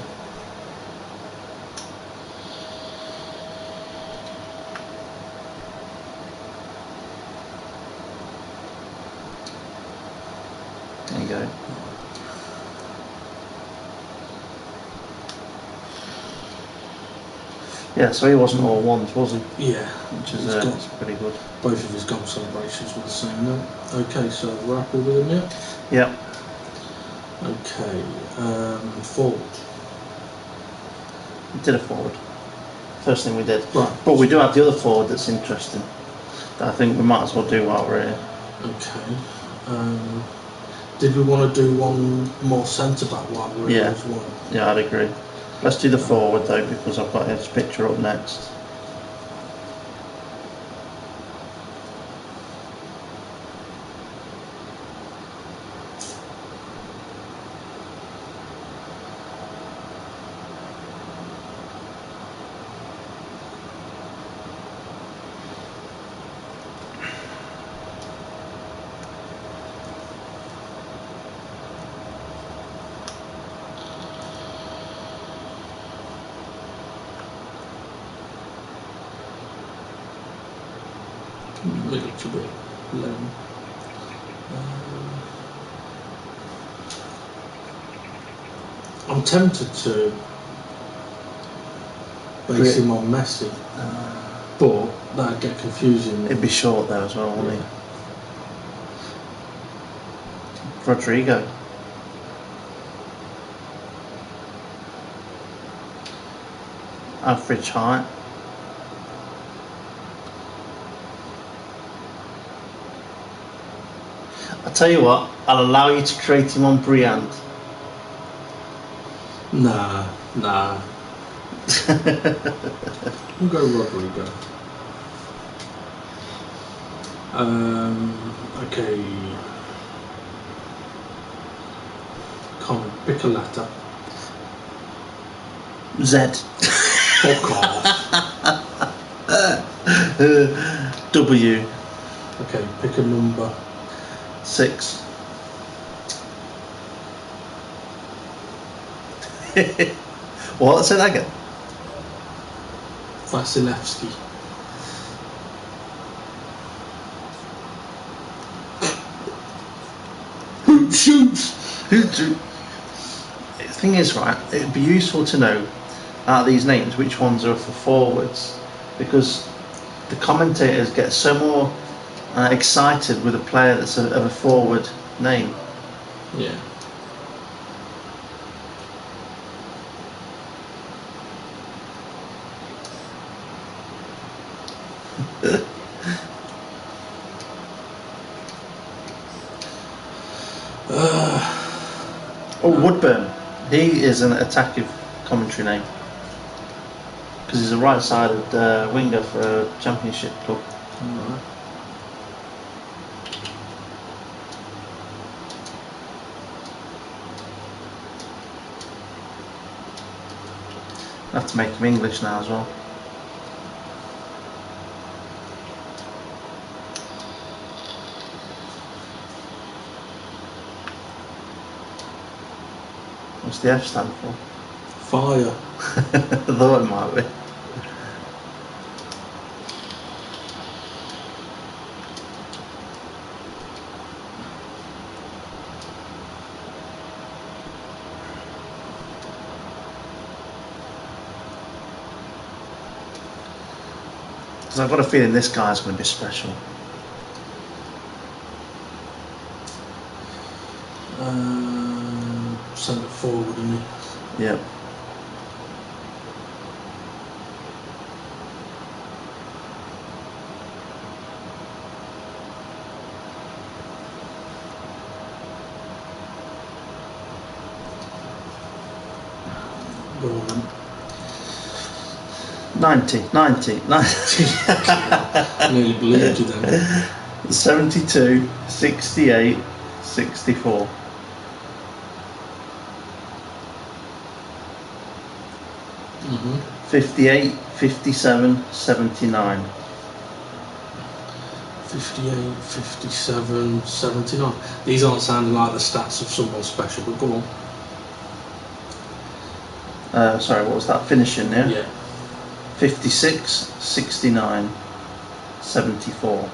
Speaker 2: There you go. Yeah, so he wasn't all ones, was he?
Speaker 1: Yeah,
Speaker 2: Which is
Speaker 1: it's
Speaker 2: pretty good.
Speaker 1: both of his goal celebrations were the same note. Okay, so we're happy with him, yeah?
Speaker 2: Yep.
Speaker 1: Okay, forward.
Speaker 2: We did a forward. First thing we did.
Speaker 1: Right.
Speaker 2: But we do have the other forward that's interesting. That I think we might as well do while we're here.
Speaker 1: Okay. Did we want to do one more centre back while we're here as well?
Speaker 2: Yeah, I'd agree. Let's do the forward though, because I've got his picture up next.
Speaker 1: Little bit low. I'm tempted to base him on Messi, but that'd get confusing.
Speaker 2: It'd be short there as well, wouldn't it? Rodrigo. Average height. I tell you what, I'll allow you to create him on Briand.
Speaker 1: Nah. We'll go Rodrigo. Okay. Come on, pick a letter.
Speaker 2: Z.
Speaker 1: Fuck off.
Speaker 2: W.
Speaker 1: Okay, pick a number.
Speaker 2: 6. What? Say that again.
Speaker 1: Vasilevsky. Who shoots?
Speaker 2: The thing is, right, it'd be useful to know out of these names which ones are for forwards, because the commentators get so more excited with a player that's of a forward name.
Speaker 1: Yeah.
Speaker 2: Woodburn. He is an attacking commentary name because he's a right-sided winger for a championship club.
Speaker 1: Alright.
Speaker 2: I have to make him English now as well. What's the F stand for?
Speaker 1: Fire.
Speaker 2: I thought it might be. Because I've got a feeling this guy's going to be special.
Speaker 1: Centre forward, isn't he?
Speaker 2: Yep.
Speaker 1: Go on then.
Speaker 2: 90.
Speaker 1: Nearly believed you then.
Speaker 2: 72, 68, 64. 58, 57, 79.
Speaker 1: 58, 57, 79. These aren't sounding like the stats of someone special, but go on.
Speaker 2: Sorry, what was that? Finishing, yeah?
Speaker 1: Yeah.
Speaker 2: 56, 69, 74.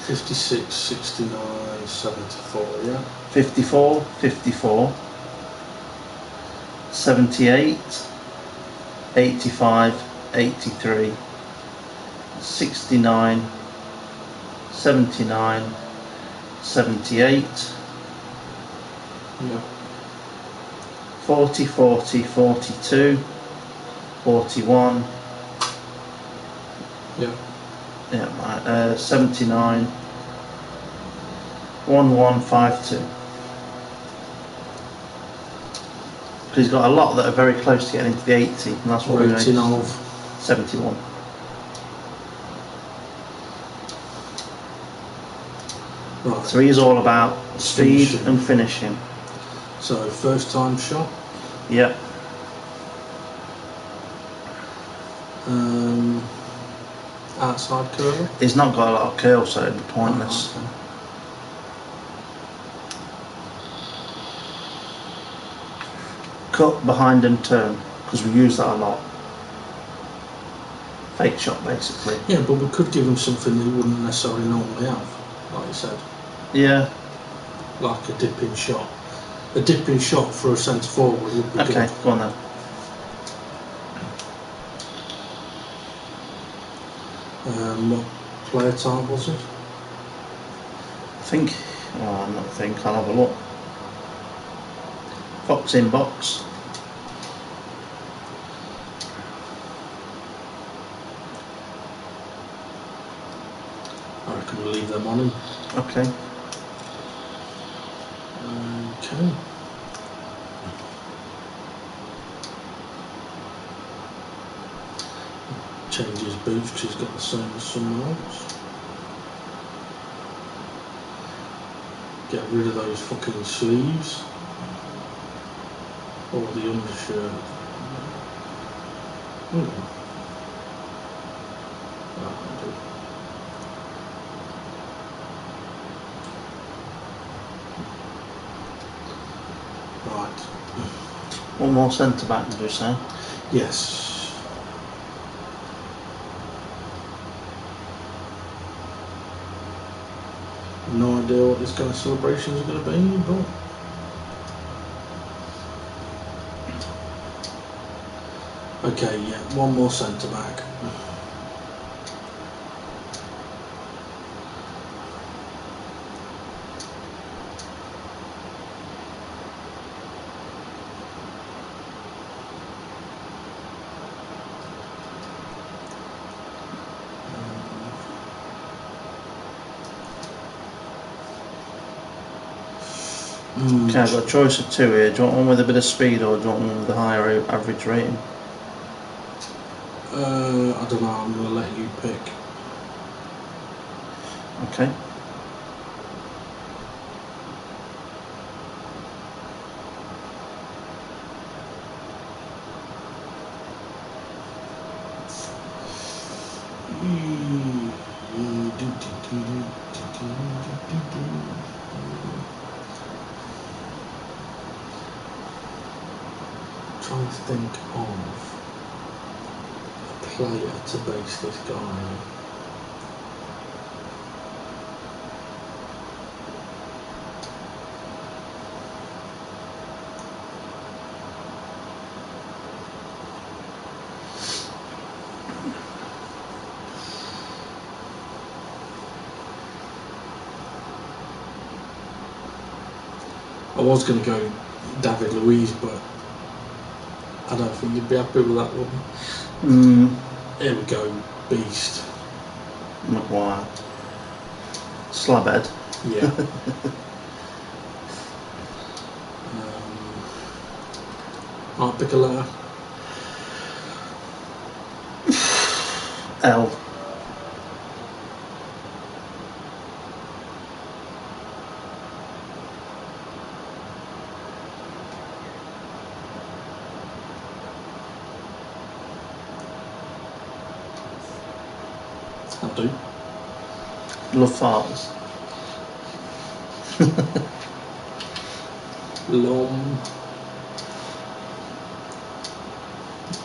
Speaker 1: 56, 69, 74, yeah.
Speaker 2: 54, 54, 78, 85, 83, 69, 79, 78,
Speaker 1: Yeah.
Speaker 2: 40, 40, 42, 41,
Speaker 1: Yeah.
Speaker 2: yeah, right, 79, 1152. Because he's got a lot that are very close to getting into the 80, and that's what we're
Speaker 1: Rating
Speaker 2: going
Speaker 1: of
Speaker 2: 71.
Speaker 1: right.
Speaker 2: So he's all about speed
Speaker 1: Finishing.
Speaker 2: and finishing.
Speaker 1: So first time shot.
Speaker 2: Yep.
Speaker 1: Outside curler.
Speaker 2: He's not got a lot of curl, so it'd be pointless.
Speaker 1: Oh, okay.
Speaker 2: Cut behind and turn, because we use that a lot. Fake shot, basically.
Speaker 1: Yeah, but we could give him something that he wouldn't necessarily normally have, like you said.
Speaker 2: Yeah.
Speaker 1: Like a dipping shot. A dipping shot for a centre forward would be
Speaker 2: Okay,
Speaker 1: good.
Speaker 2: go on then.
Speaker 1: What player type was it?
Speaker 2: I'll have a look. Fox in box.
Speaker 1: I reckon we'll leave them on him.
Speaker 2: Okay.
Speaker 1: Okay. Change his boots because he's got the same as someone else. Get rid of those fucking sleeves. Or the undershirt. That'll do. Right.
Speaker 2: One more centre back, did you say?
Speaker 1: Yes. No idea what this guy's celebrations are going to be, but okay, yeah, one more centre back.
Speaker 2: Okay, I've got a choice of two here. Do you want one with a bit of speed or do you want one with a higher average rating?
Speaker 1: I don't know, I'm going to let you pick.
Speaker 2: Okay.
Speaker 1: Trying to think of a player to base this guy on. I was going to go David Luiz, but I don't think you'd be happy with that one. Here we go, Beast.
Speaker 2: Maguire. Slabhead.
Speaker 1: Yeah. I'll pick a letter.
Speaker 2: L.
Speaker 1: I'll do.
Speaker 2: Love farts.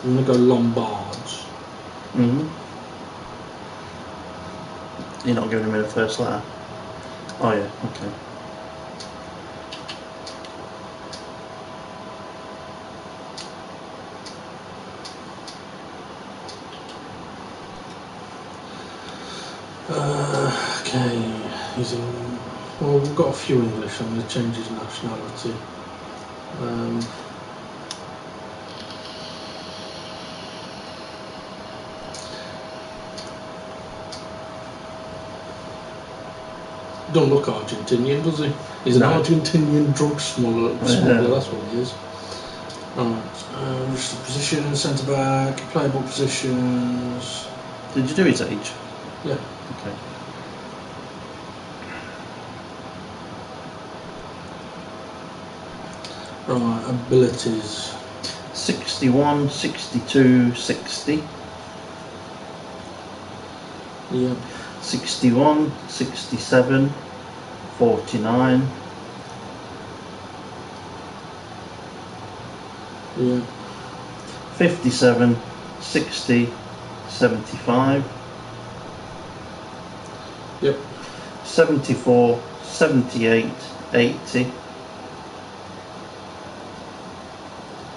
Speaker 1: I'm going to go Lombards.
Speaker 2: You're not giving him a first letter? Oh yeah, okay.
Speaker 1: Okay, he's in. Well, we've got a few English. I'm going to change his nationality. Don't look Argentinian, does he? He's an Argentinian drug smuggler. That's what he is. Alright, just the position, centre back, playable positions.
Speaker 2: Did you do his age?
Speaker 1: Yeah.
Speaker 2: Okay.
Speaker 1: Right, abilities.
Speaker 2: 61, 62, 60.
Speaker 1: Yeah.
Speaker 2: 61, 67, 49.
Speaker 1: Yeah.
Speaker 2: 57, 60, 75.
Speaker 1: Yep.
Speaker 2: 74, 78, 80.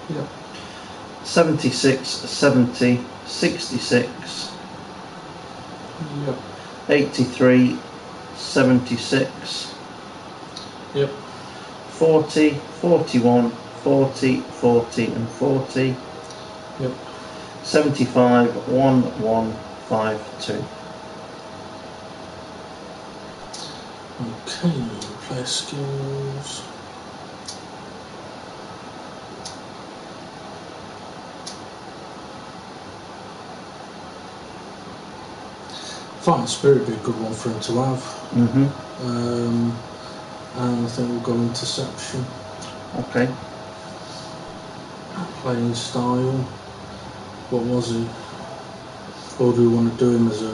Speaker 1: Yep.
Speaker 2: 76, 70, 66.
Speaker 1: Yep.
Speaker 2: 83, 76.
Speaker 1: Yep.
Speaker 2: 40, 41, 40, 40 and 40.
Speaker 1: Yep.
Speaker 2: 75, 1, 1, 5, 2.
Speaker 1: Okay, player skills. Fighting spirit would be a good one for him to have. And I think we'll go interception.
Speaker 2: Okay.
Speaker 1: Playing style. What was he? Or do we want to do him as a...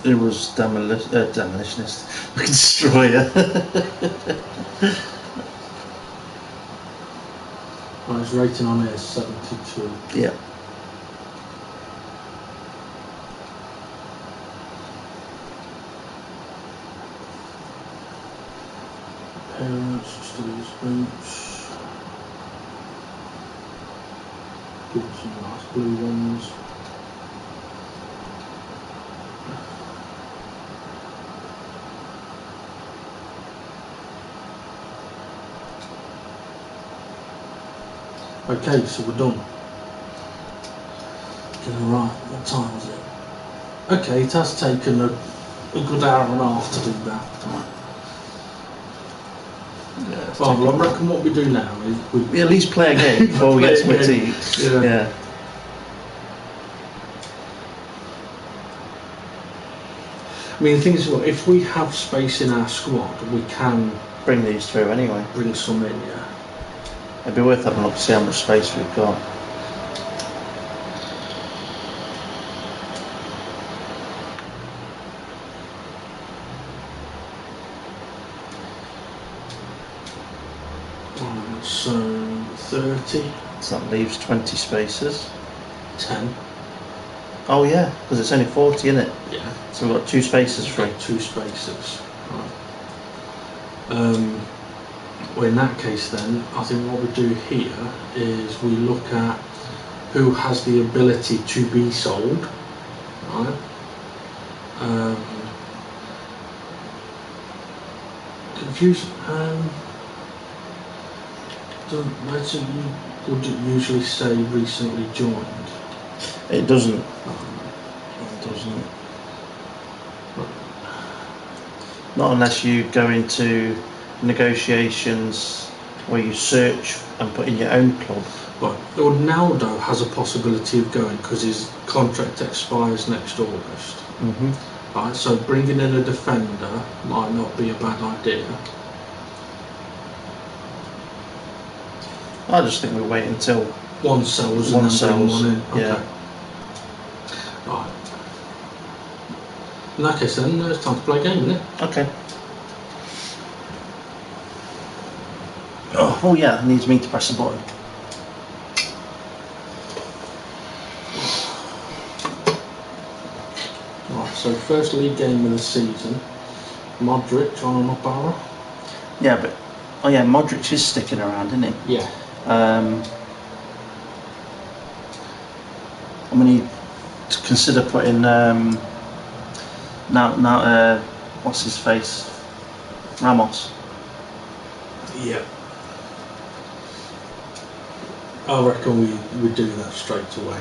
Speaker 2: It was demolitionist, destroyer.
Speaker 1: Right, his rating on it is 72.
Speaker 2: Yeah.
Speaker 1: Parents, just do his boots. Give him some nice blue ones. Okay, so we're done. Right, what time was it? Okay, it has taken a good hour and a half to do that.
Speaker 2: Yeah,
Speaker 1: Well, I reckon what we do now is
Speaker 2: we at least play a game before we get some tea. Yeah.
Speaker 1: I mean, the thing is, if we have space in our squad, we can
Speaker 2: bring these through anyway.
Speaker 1: Bring some in, yeah.
Speaker 2: It'd be worth having a look to see how much space we've got.
Speaker 1: So 30.
Speaker 2: So that leaves 20 spaces.
Speaker 1: 10.
Speaker 2: Oh yeah, because it's only 40 in it.
Speaker 1: Yeah.
Speaker 2: So we've got 2 spaces free.
Speaker 1: 2 spaces. Right. Well, in that case then, I think what we do here is we look at who has the ability to be sold. Right. Confused. Would it usually say recently joined?
Speaker 2: It doesn't. It doesn't. Not unless you go into negotiations where you search and put in your own club.
Speaker 1: Right. Ronaldo has a possibility of going because his contract expires next August. Right. So bringing in a defender might not be a bad idea.
Speaker 2: I just think we wait until
Speaker 1: one sells and then bring one in. Okay.
Speaker 2: Yeah.
Speaker 1: Right. In that case then, it's time to play a game, isn't it?
Speaker 2: Okay. Oh yeah, it needs me to press a button.
Speaker 1: Right, so first league game of the season. Modric on an up arrow.
Speaker 2: Yeah, but oh yeah, Modric is sticking around, isn't he?
Speaker 1: Yeah.
Speaker 2: I'm going to consider putting Now, what's his face? Ramos.
Speaker 1: Yeah. I reckon we do that straight away.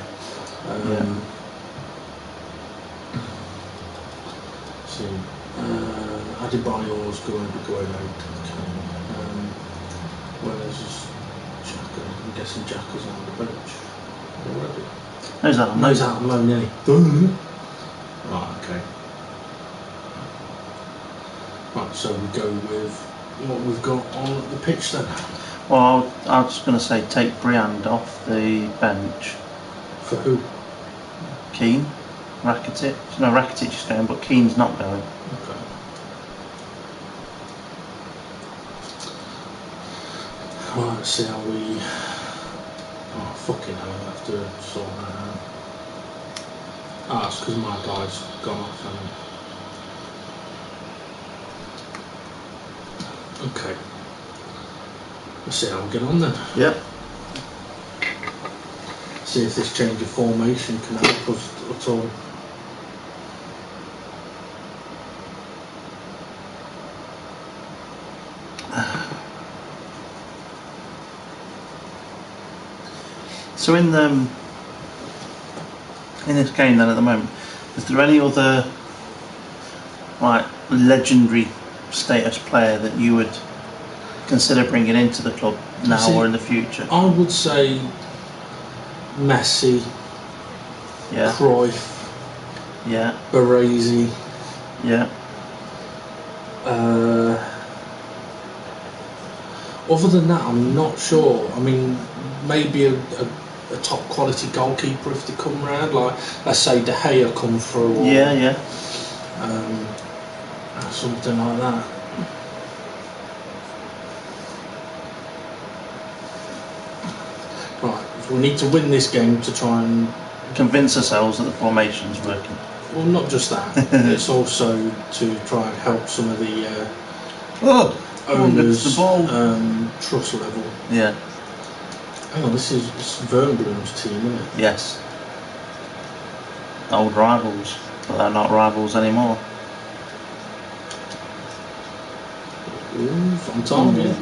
Speaker 1: See, Adebayor's going to be going out. Where's Xhaka? I'm guessing Xhaka's on the bench already.
Speaker 2: Who's that?
Speaker 1: No, he's out on loan, isn't he? Right, okay. Right, so we go with what we've got on the pitch then.
Speaker 2: Well, I was going to say take Briand off the bench.
Speaker 1: For who?
Speaker 2: Keane, Rakitic. No, Rakitic is going, but Keane's not going.
Speaker 1: Okay. Right, let's see how we. Oh, fucking hell, I'll have to sort that out. Ah, it's because my guy's gone off, hasn't he? Okay. Let's see how we get on then.
Speaker 2: Yep.
Speaker 1: See if this change of formation can help us at all.
Speaker 2: So in this game then at the moment, is there any other legendary status player that you would consider bringing into the club now or in the future?
Speaker 1: I would say Messi,
Speaker 2: yeah,
Speaker 1: Cruyff,
Speaker 2: yeah,
Speaker 1: Baresi,
Speaker 2: yeah.
Speaker 1: Other than that, I'm not sure. I mean, maybe a top quality goalkeeper if they come round, like let's say De Gea come through, or something like that. Right, we need to win this game to try and
Speaker 2: convince ourselves that the formation's working.
Speaker 1: Well, not just that. It's also to try and help some of the owners' trust level.
Speaker 2: Yeah.
Speaker 1: Hang on, this is Vernbloom's team, isn't it?
Speaker 2: Yes. Old rivals, but they're not rivals anymore.
Speaker 1: Ooh, on target.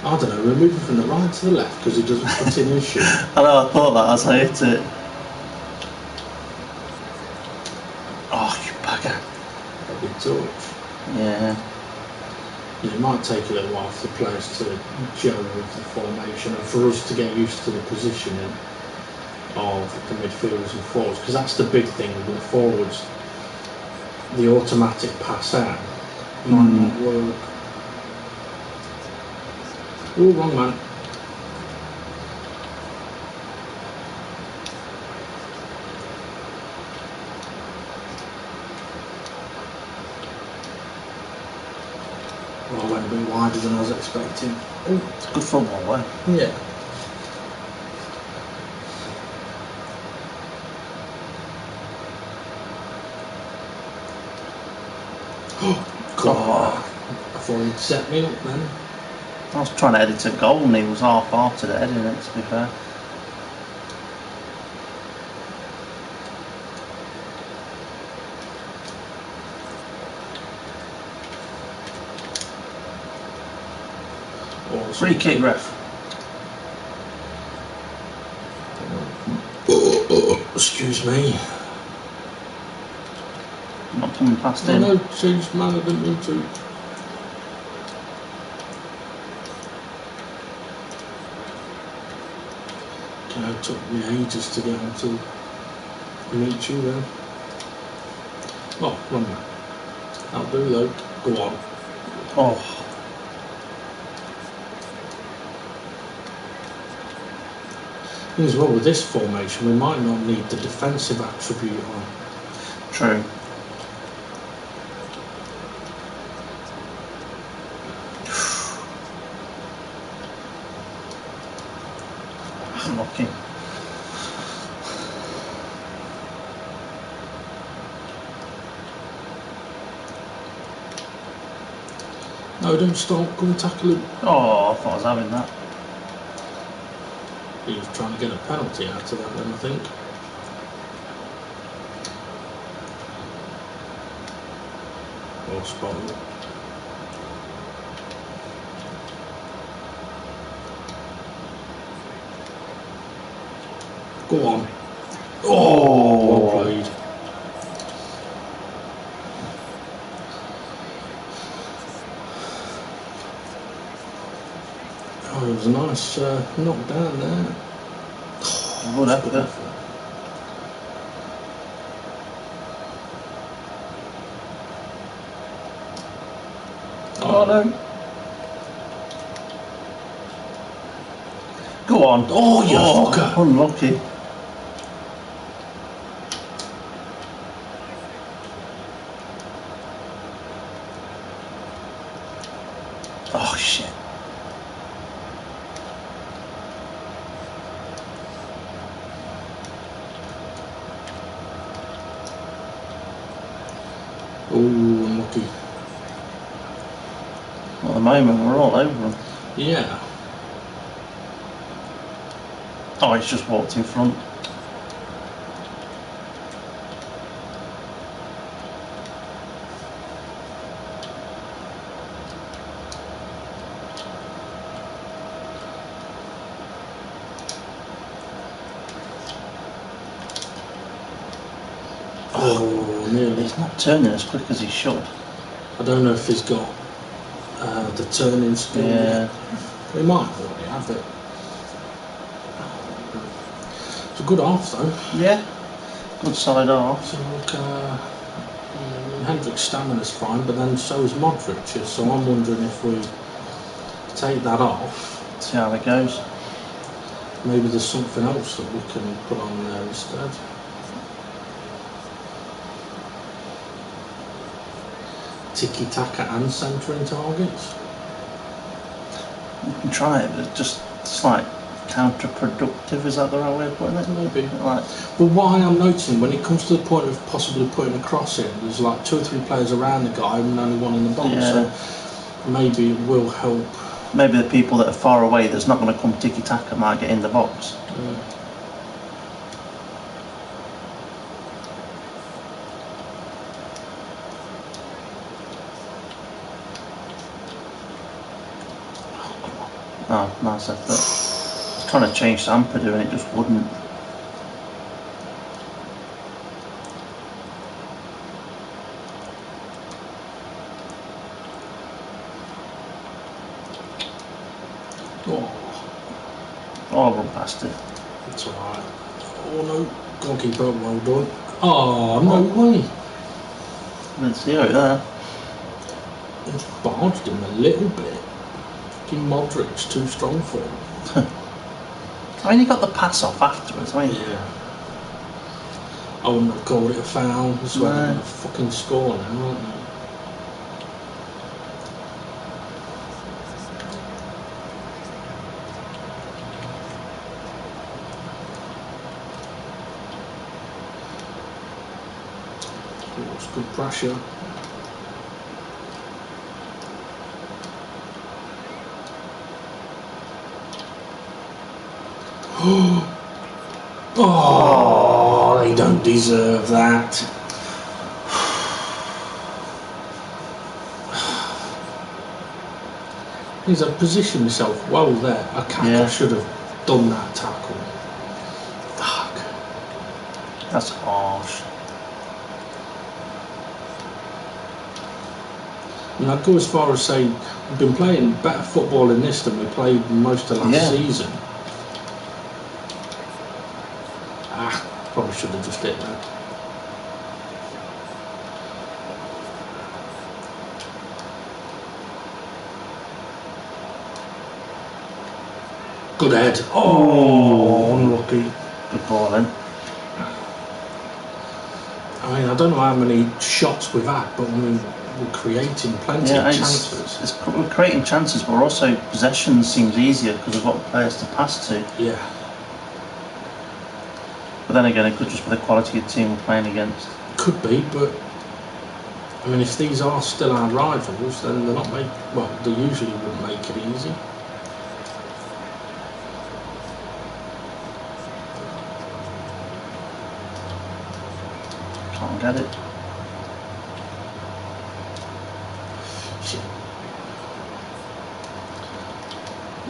Speaker 1: I don't know, we're moving from the right to the left because he doesn't put in his shit.
Speaker 2: I know, I thought that as I hit it. Oh, you bugger.
Speaker 1: A big touch.
Speaker 2: Yeah.
Speaker 1: It might take a little while for the players to gel with the formation and for us to get used to the positioning of the midfielders and forwards, because that's the big thing with the forwards. The automatic pass out might not work. Oh, wrong man. Well, I went a bit wider than I was expecting.
Speaker 2: Oh, it's good football, eh?
Speaker 1: Yeah. Oh, God. I thought he'd set me up then.
Speaker 2: I was trying to edit a goal and he was half-hearted at editing it, to be fair.
Speaker 1: Awesome.
Speaker 2: Free kick, ref.
Speaker 1: Excuse me.
Speaker 2: Not coming past him.
Speaker 1: No, changed man, I didn't mean to. It took me ages to get onto meet you then. Oh, wrong man. That'll do though. Go on.
Speaker 2: Oh.
Speaker 1: As well, with this formation, we might not need the defensive attribute on.
Speaker 2: True. Unlucky.
Speaker 1: No, don't stop. Go and tackle him.
Speaker 2: Oh, I thought I was having that.
Speaker 1: He was trying to get a penalty out of that then, I think. Well spotted. Go on. Oh, well played. Oh, it was a nice knockdown there.
Speaker 2: Good effort. Oh no. Go on.
Speaker 1: Oh, you fucker.
Speaker 2: Unlucky. Oh shit.
Speaker 1: Oh, unlucky.
Speaker 2: At the moment, we're all over him.
Speaker 1: Yeah.
Speaker 2: Oh, he's just walked in front.
Speaker 1: Oh, nearly.
Speaker 2: He's not turning as quick as he should.
Speaker 1: I don't know if he's got the turning skill yet. He might already have it. It's a good half though.
Speaker 2: Yeah. Good side half.
Speaker 1: So look, Hendrick's stamina's fine, but then so is Modric's. So I'm wondering if we take that off.
Speaker 2: See how it goes.
Speaker 1: Maybe there's something else that we can put on there instead. Tiki-taka and centering targets.
Speaker 2: You can try it, but it's like counterproductive. Is that the right way of putting it?
Speaker 1: Maybe.
Speaker 2: Like,
Speaker 1: But what I am noticing, when it comes to the point of possibly putting a cross in, there's like 2 or 3 players around the guy and only one in the box.
Speaker 2: Yeah.
Speaker 1: So maybe it will help.
Speaker 2: maybe the people that are far away that's not going to come tiki-taka might get in the box. Oh, nice effort. I was trying to change Sampadu and it just wouldn't. Oh, I run past it.
Speaker 1: It's alright. Oh no, goalkeeper, well done. Oh, no way.
Speaker 2: Didn't see it there.
Speaker 1: It's barged him a little bit. Fucking Modric's too strong for him.
Speaker 2: I mean, he got the pass off afterwards, I mean.
Speaker 1: Yeah. I wouldn't have called it a foul. That's why they're going to fucking score now, aren't they? It's good pressure. Oh, they don't deserve that. He's positioned himself well there. Akaka should have done that tackle. Fuck.
Speaker 2: That's harsh.
Speaker 1: And I'd go as far as saying we've been playing better football in this than we played most of last season. Probably should have just hit that. Good head. Oh, unlucky.
Speaker 2: Good ball then.
Speaker 1: I mean, I don't know how many shots we've had, but I mean, we're creating plenty of chances.
Speaker 2: We're creating chances, but also possession seems easier because we've got players to pass to.
Speaker 1: Yeah.
Speaker 2: But then again, it could just be the quality of the team we're playing against.
Speaker 1: Could be, but I mean, if these are still our rivals, then they're not they usually wouldn't make it easy.
Speaker 2: Can't get it.
Speaker 1: Shit.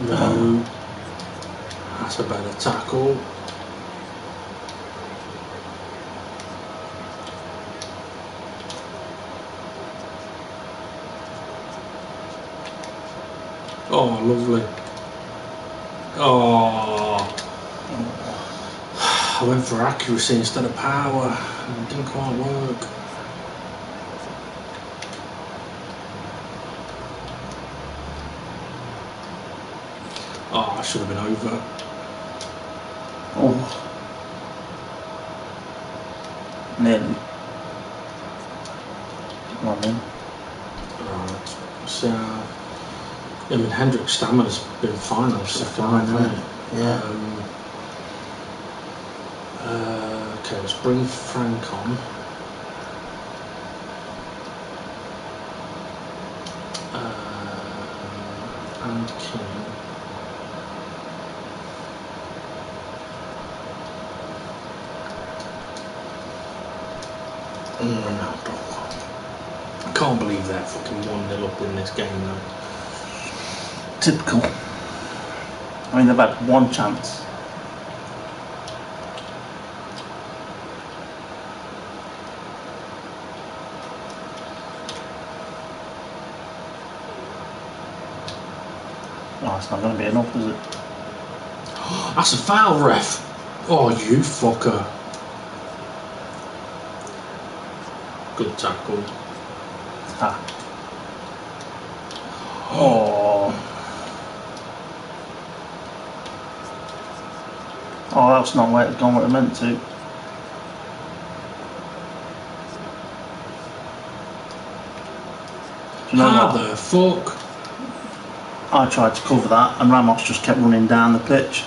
Speaker 1: No. That's a better tackle. Oh, lovely. Oh. I went for accuracy instead of power. It didn't quite work. Oh, I should have been over.
Speaker 2: Oh. Nearly. Come on then.
Speaker 1: Right. So, I mean, Hendrick's stamina's been fine on the second half, hasn't it?
Speaker 2: Yeah.
Speaker 1: Okay, let's bring Frank on. And King. Ronaldo. I can't believe they're fucking 1-0 up in this game though.
Speaker 2: Typical. I mean, they've had one chance. Oh, it's not going to be enough, is it?
Speaker 1: That's a foul, ref. Oh, you fucker. Good tackle.
Speaker 2: Ah. Oh. Oh, that's not where it's gone what it meant to. Do you know
Speaker 1: How
Speaker 2: what?
Speaker 1: the fuck?
Speaker 2: I tried to cover that and Ramos just kept running down the pitch.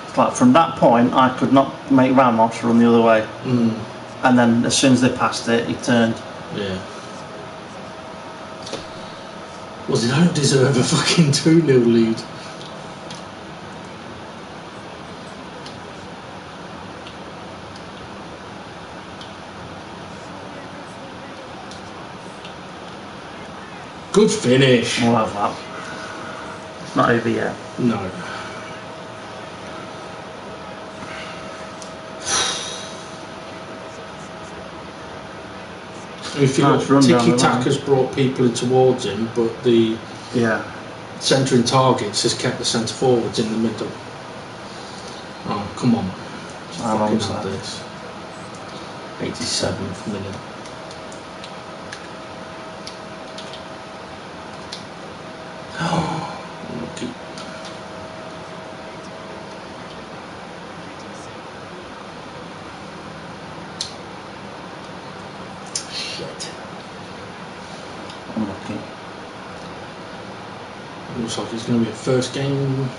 Speaker 2: It's like from that point I could not make Ramos run the other way. And then as soon as they passed it, he turned.
Speaker 1: Yeah. Well, they don't deserve a fucking 2-0 lead. Good finish.
Speaker 2: We'll have that. It's not over yet.
Speaker 1: No. If you
Speaker 2: Nice
Speaker 1: look,
Speaker 2: run down the
Speaker 1: Tiki Taka's brought people in towards him, but the centering targets has kept the centre forwards in the middle. Oh, come on.
Speaker 2: How long's
Speaker 1: Fucking
Speaker 2: that?
Speaker 1: this. 87th minute. Oh, lucky. Shit.
Speaker 2: Unlucky.
Speaker 1: Looks like it's going to be a first game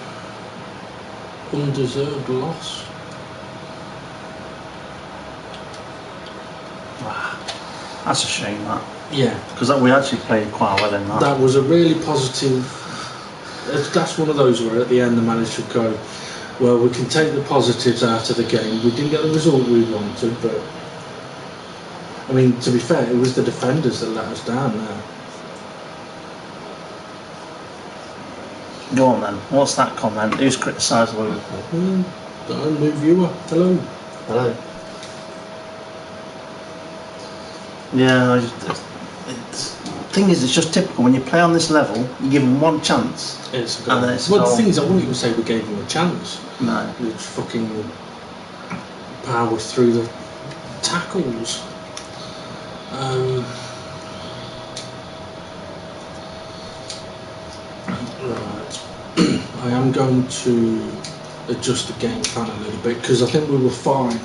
Speaker 1: undeserved loss.
Speaker 2: That's a shame, that.
Speaker 1: Yeah.
Speaker 2: Because we actually played quite well in that.
Speaker 1: That was a really positive. That's one of those where at the end the manager would go, well, we can take the positives out of the game. We didn't get the result we wanted, but I mean, to be fair, it was the defenders that let us down there.
Speaker 2: Go on then. What's that comment? Who's criticised Liverpool?
Speaker 1: New viewer. Hello.
Speaker 2: Hello. Yeah, thing is, it's just typical. When you play on this level, you give them one chance.
Speaker 1: It's
Speaker 2: and then it's
Speaker 1: well, the thing is, I wouldn't even say we gave them a chance.
Speaker 2: No.
Speaker 1: We just fucking powered through the tackles. Right. I am going to adjust the game plan a little bit because I think we were fine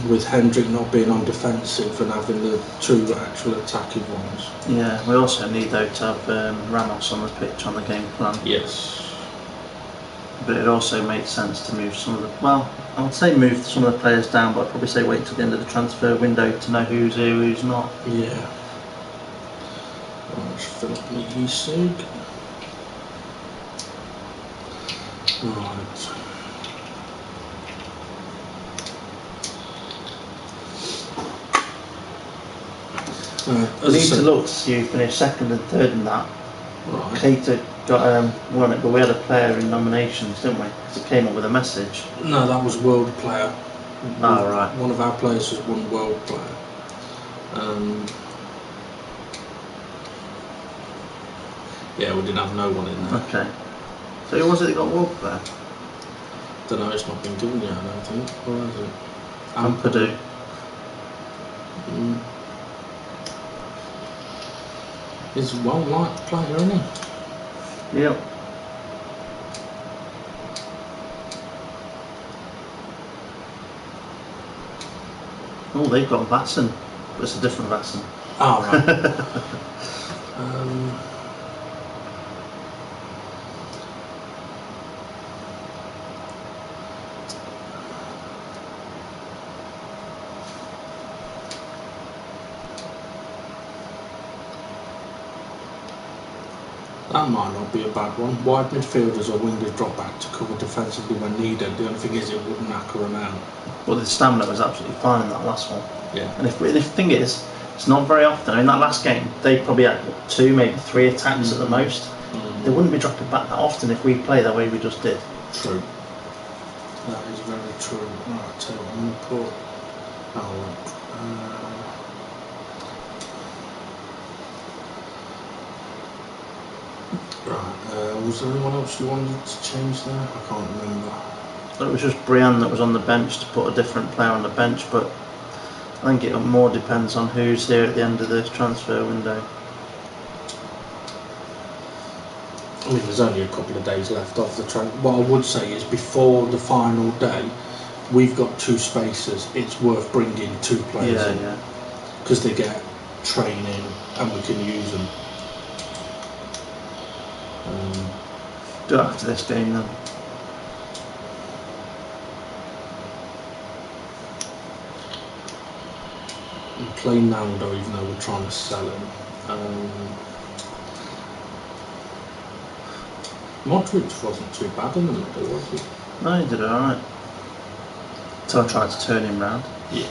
Speaker 1: with Hendrick not being on defensive and having the two actual attacking ones.
Speaker 2: Yeah, we also need though to have Ramos on the pitch on the game plan.
Speaker 1: Yes.
Speaker 2: But it also makes sense to move some of the, well, I would say move some of the players down, but I'd probably say wait till the end of the transfer window to know who's here, who's not.
Speaker 1: Yeah. Let's fill up my e-sig. Right. So,
Speaker 2: We
Speaker 1: as I
Speaker 2: need to
Speaker 1: said,
Speaker 2: look to see who finished second and third in that.
Speaker 1: right.
Speaker 2: Cater got won it, but we had a player in nominations, didn't we? Because it came up with a message.
Speaker 1: No, that was world player.
Speaker 2: Oh, right.
Speaker 1: One of our players has won world player. Yeah, we didn't have no one in there.
Speaker 2: Okay. So who was it that got world player?
Speaker 1: Don't know, it's not been given yet, I don't think. Or has it?
Speaker 2: Ampadu.
Speaker 1: He's a well-liked player, isn't he?
Speaker 2: Yep. Oh, they've got Vasson. But it's a different Vasson.
Speaker 1: Ah, right. That might not be a bad one. Wide midfielders or wingers drop back to cover defensively when needed. The only thing is it wouldn't knacker them out.
Speaker 2: Well, the stamina was absolutely fine in that last one.
Speaker 1: Yeah.
Speaker 2: And if the thing is, it's not very often. In that last game, they probably had 2, maybe 3 attacks at the most. They wouldn't be dropping back that often if we play the way we just did.
Speaker 1: True. That is very true. Right, so I'm going to put... Oh, look. Right, was there anyone else you wanted to change there? I can't remember.
Speaker 2: It was just Brian that was on the bench to put a different player on the bench, but I think it more depends on who's here at the end of the transfer window.
Speaker 1: I mean, there's only a couple of days left of the transfer. What I would say is before the final day, we've got 2 spaces. It's worth bringing 2 players in.
Speaker 2: Yeah.
Speaker 1: Because they get training and we can use them.
Speaker 2: Do it after this game then.
Speaker 1: We play Naldo even though we're trying to sell him. Modric wasn't too bad in the middle, was he?
Speaker 2: No, he did alright. So I tried to turn him round.
Speaker 1: Yeah.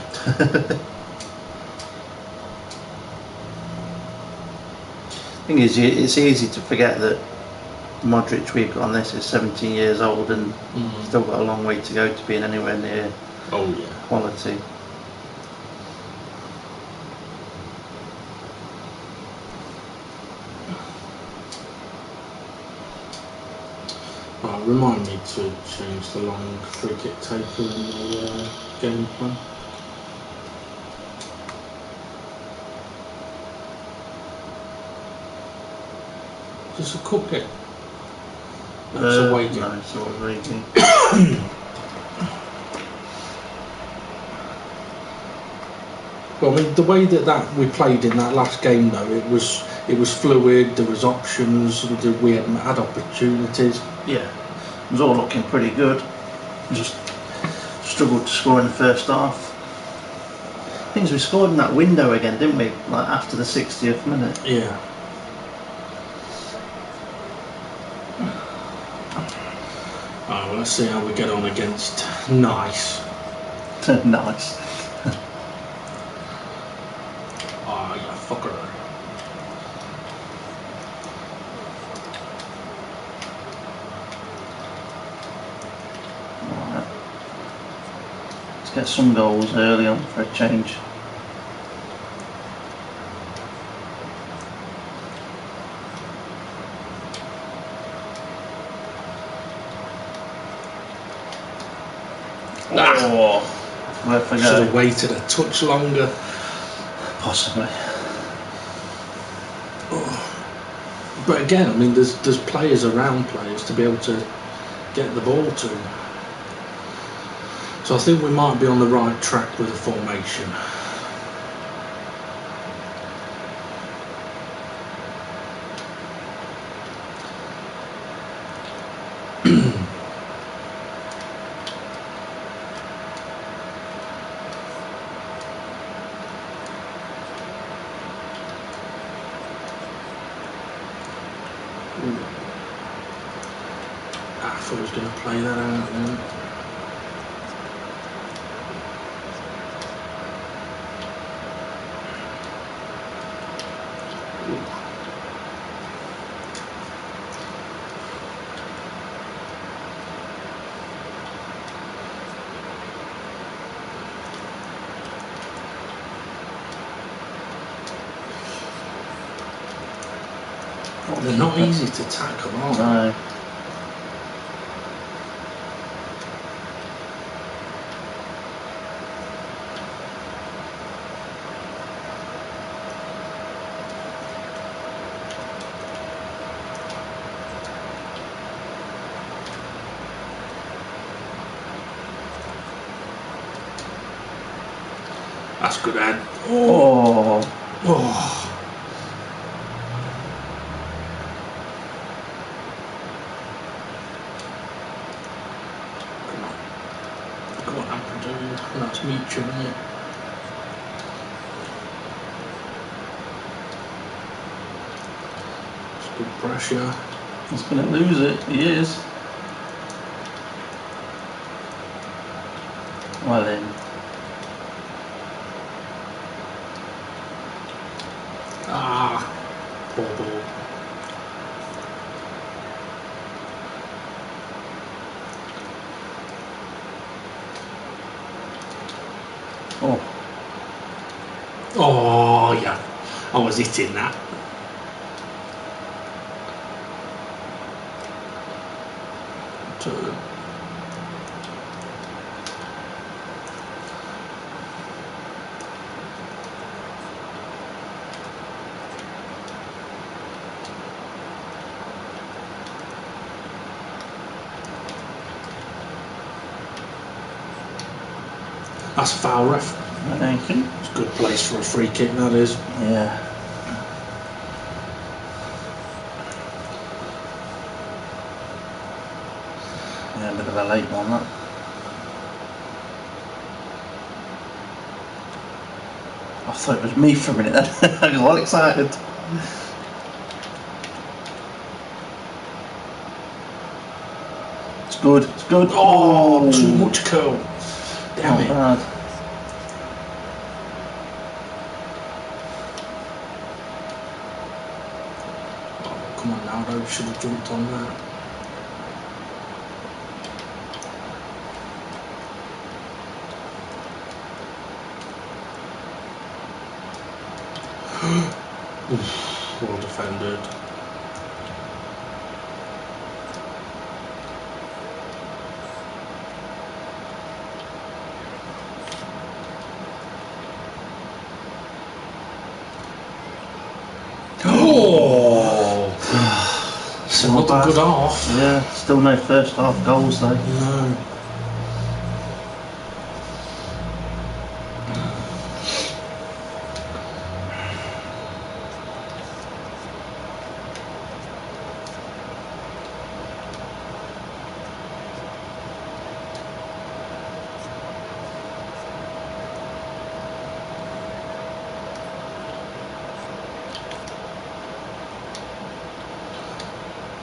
Speaker 2: Thing is, it's easy to forget that Modric we've got on this is 17 years old and still got a long way to go to being anywhere near quality.
Speaker 1: Right, remind me to change the long free kick taker in the game plan. Just a cup game. That's a away game.
Speaker 2: No, it's not a away game.
Speaker 1: Well, I mean, the way that we played in that last game, though, it was fluid. There was options. We had opportunities.
Speaker 2: Yeah, it was all looking pretty good. Just struggled to score in the first half. Things we scored in that window again, didn't we? Like after the 60th minute.
Speaker 1: Yeah. Alright, well, let's see how we get on against Nice.
Speaker 2: Nice.
Speaker 1: Oh, you fucker.
Speaker 2: Right. Let's get some goals early on for a change. Oh, worth a go.
Speaker 1: Should have waited a touch longer.
Speaker 2: Possibly.
Speaker 1: But again, I mean, there's players around players to be able to get the ball to. So I think we might be on the right track with the formation. I thought I was going to play that out then. They're not easy to tackle, are they?
Speaker 2: No.
Speaker 1: That's good, Ed.
Speaker 2: Oh.
Speaker 1: Oh. Come on, Amplitude. That's Mutual, isn't it? It's good pressure.
Speaker 2: He's going to lose it. He is. Well then.
Speaker 1: Ah, poor ball.
Speaker 2: Oh.
Speaker 1: Oh, yeah. I was hitting that. Turn. That's a foul, ref.
Speaker 2: Thank you.
Speaker 1: It's a good place for a free kick, that is.
Speaker 2: Yeah. Yeah, a bit of a late one, that. I thought it was me for a minute then. I was all excited. It's good, it's good.
Speaker 1: Oh, too much curl. Damn
Speaker 2: Not
Speaker 1: it.
Speaker 2: bad.
Speaker 1: Oh, come on now, though. Should have jumped on that. Oof, well defended. Oh! It's another good half.
Speaker 2: Yeah, still no first half goals though.
Speaker 1: No.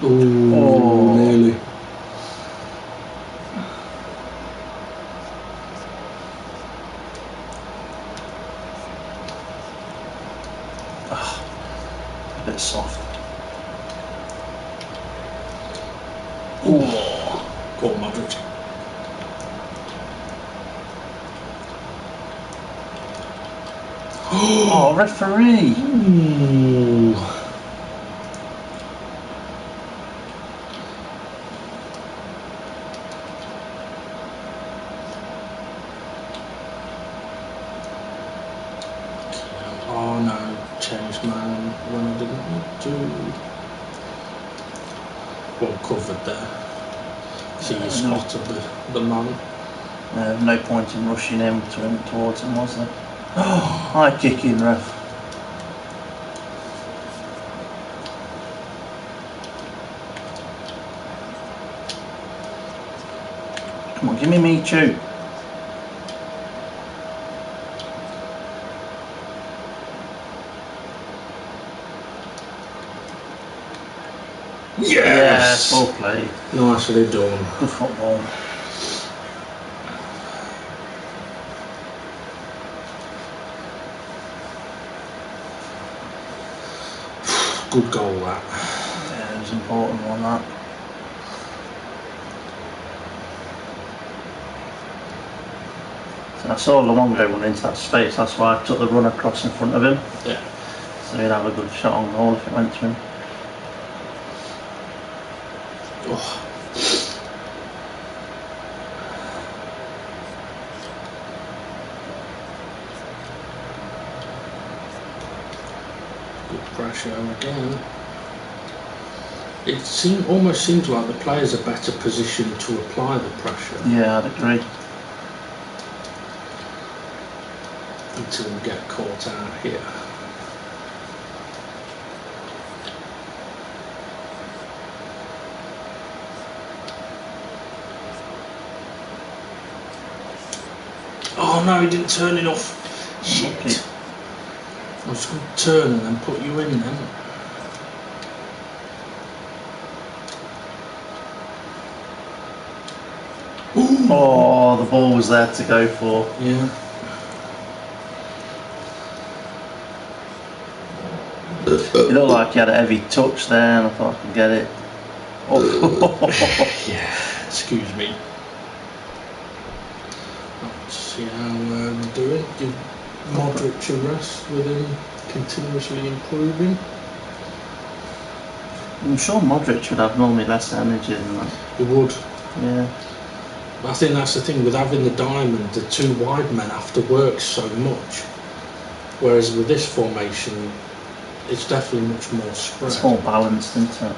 Speaker 1: Ooh,
Speaker 2: Oh.
Speaker 1: nearly.
Speaker 2: A bit soft.
Speaker 1: Ooh. Poor Modric.
Speaker 2: Oh, referee!
Speaker 1: Ooh. Oh no, changed man when I didn't want to. Well covered there. So you spotted the man.
Speaker 2: No point in rushing him towards him, was there? Oh, high kicking, ref. Come on, give me Michu.
Speaker 1: Yes!
Speaker 2: Well played.
Speaker 1: Nicely done.
Speaker 2: Good football.
Speaker 1: Good goal that.
Speaker 2: Yeah, it was an important one, that. So I saw Luongo run into that space, that's why I took the run across in front of him.
Speaker 1: Yeah.
Speaker 2: So he'd have a good shot on goal if it went to him.
Speaker 1: Oh. Good pressure again. It almost seems like the players are better positioned to apply the pressure.
Speaker 2: Yeah, I'd agree.
Speaker 1: Until we get caught out here. Oh no, he didn't turn enough. Shit.
Speaker 2: Okay.
Speaker 1: I was going to turn and then put you in then. Ooh.
Speaker 2: Oh, the ball was there to go for.
Speaker 1: Yeah.
Speaker 2: It looked like he had a heavy touch there, and I thought I could get it. Oh.
Speaker 1: Yeah, excuse me. Let's see how we're doing. Give Modric a rest with him continuously improving.
Speaker 2: I'm sure Modric would have normally less energy than that.
Speaker 1: He would.
Speaker 2: Yeah.
Speaker 1: I think that's the thing with having the diamond, the two wide men have to work so much. Whereas with this formation, it's definitely much more spread.
Speaker 2: It's more balanced, isn't it?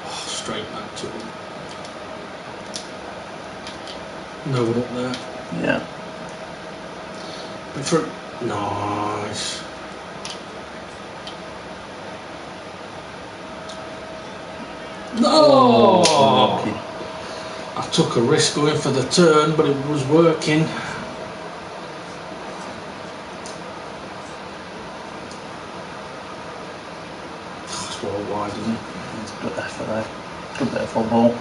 Speaker 1: Straight back to him. No one up there.
Speaker 2: Yeah.
Speaker 1: Nice. No!
Speaker 2: Lucky.
Speaker 1: I took a risk going for the turn, but it was working. That's well wide, isn't it?
Speaker 2: It's a good effort there. Good bit of football.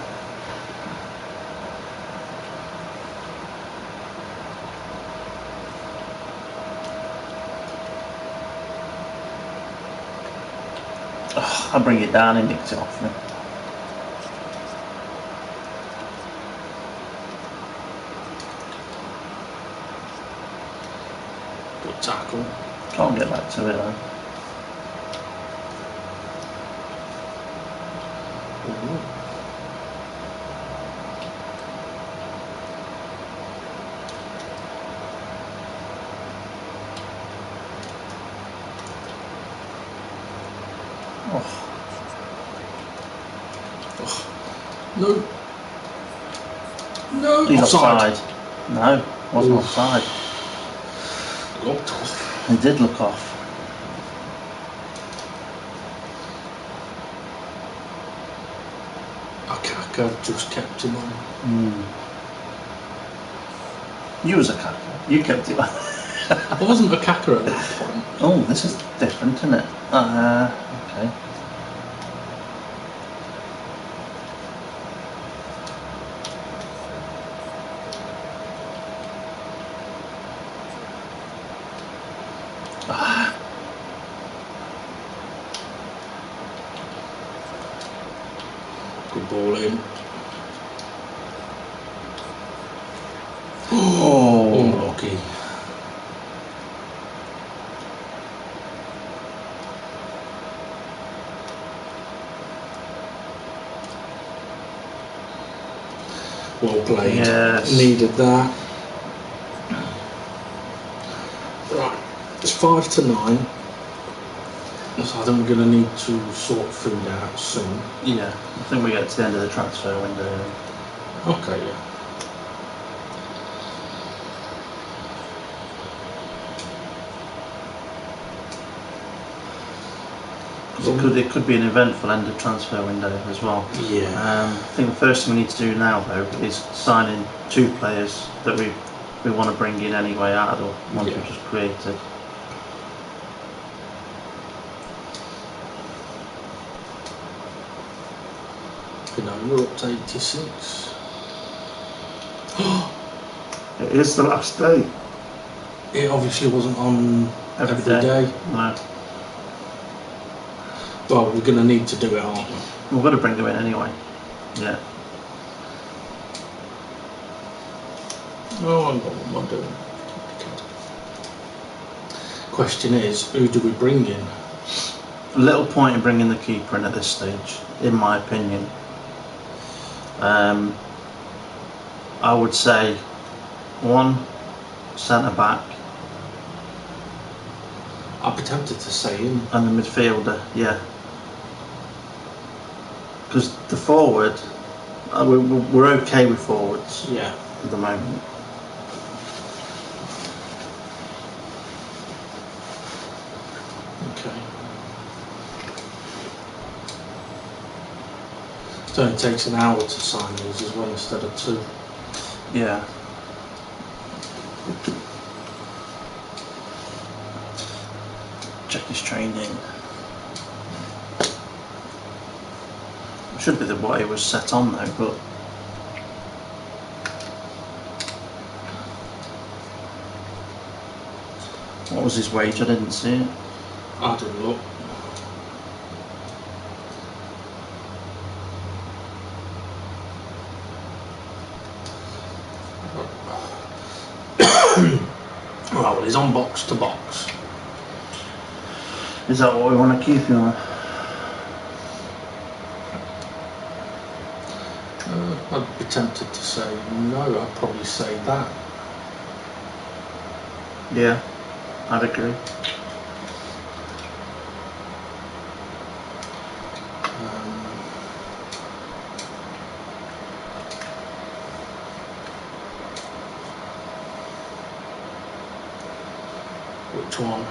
Speaker 2: Oh, I bring it down and nicked it off me.
Speaker 1: Good tackle.
Speaker 2: Can't get back to it though.
Speaker 1: Ooh.
Speaker 2: Oh.
Speaker 1: No. No.
Speaker 2: He's
Speaker 1: Offside.
Speaker 2: offside. No, wasn't
Speaker 1: Ooh.
Speaker 2: offside.
Speaker 1: Looked off.
Speaker 2: He did look off.
Speaker 1: Akaka just kept him on.
Speaker 2: You was a cacker. You kept it on.
Speaker 1: I wasn't Akaka at that point.
Speaker 2: Oh, this is different, isn't it? Okay.
Speaker 1: Good ball in.
Speaker 2: Oh.
Speaker 1: Unlucky. Well played.
Speaker 2: Yes.
Speaker 1: Needed that. Right. It's 5-9. So I think we're going to need to sort food out soon.
Speaker 2: Yeah, I think we get to the end of the transfer window.
Speaker 1: Okay, yeah.
Speaker 2: It could be an eventful end of transfer window as well.
Speaker 1: Yeah.
Speaker 2: I think the first thing we need to do now though is sign in 2 players that we want to bring in anyway out of the ones we've just created.
Speaker 1: You know, we're up to 86.
Speaker 2: it is the last day.
Speaker 1: It obviously wasn't on every day.
Speaker 2: No.
Speaker 1: Well, we're going to need to do it, aren't we?
Speaker 2: We've got to bring them in anyway. Yeah.
Speaker 1: Oh, hang on, what am I doing? Question is, who do we bring in?
Speaker 2: Little point in bringing the keeper in at this stage, in my opinion. I would say one centre back.
Speaker 1: I'd be tempted to say him.
Speaker 2: And the midfielder, yeah. Because the forward, we're okay with forwards.
Speaker 1: Yeah.
Speaker 2: At the moment.
Speaker 1: Okay. So it takes an hour to sign these as well instead of 2.
Speaker 2: Yeah. Check his training. Should be the way it was set on though, but what was his wage? I didn't see it.
Speaker 1: I didn't look. Right, well, he's on box to box.
Speaker 2: Is that what we want to keep him on?
Speaker 1: I'd be tempted to say no, I'd probably say that.
Speaker 2: Yeah, I'd agree.
Speaker 1: Which one?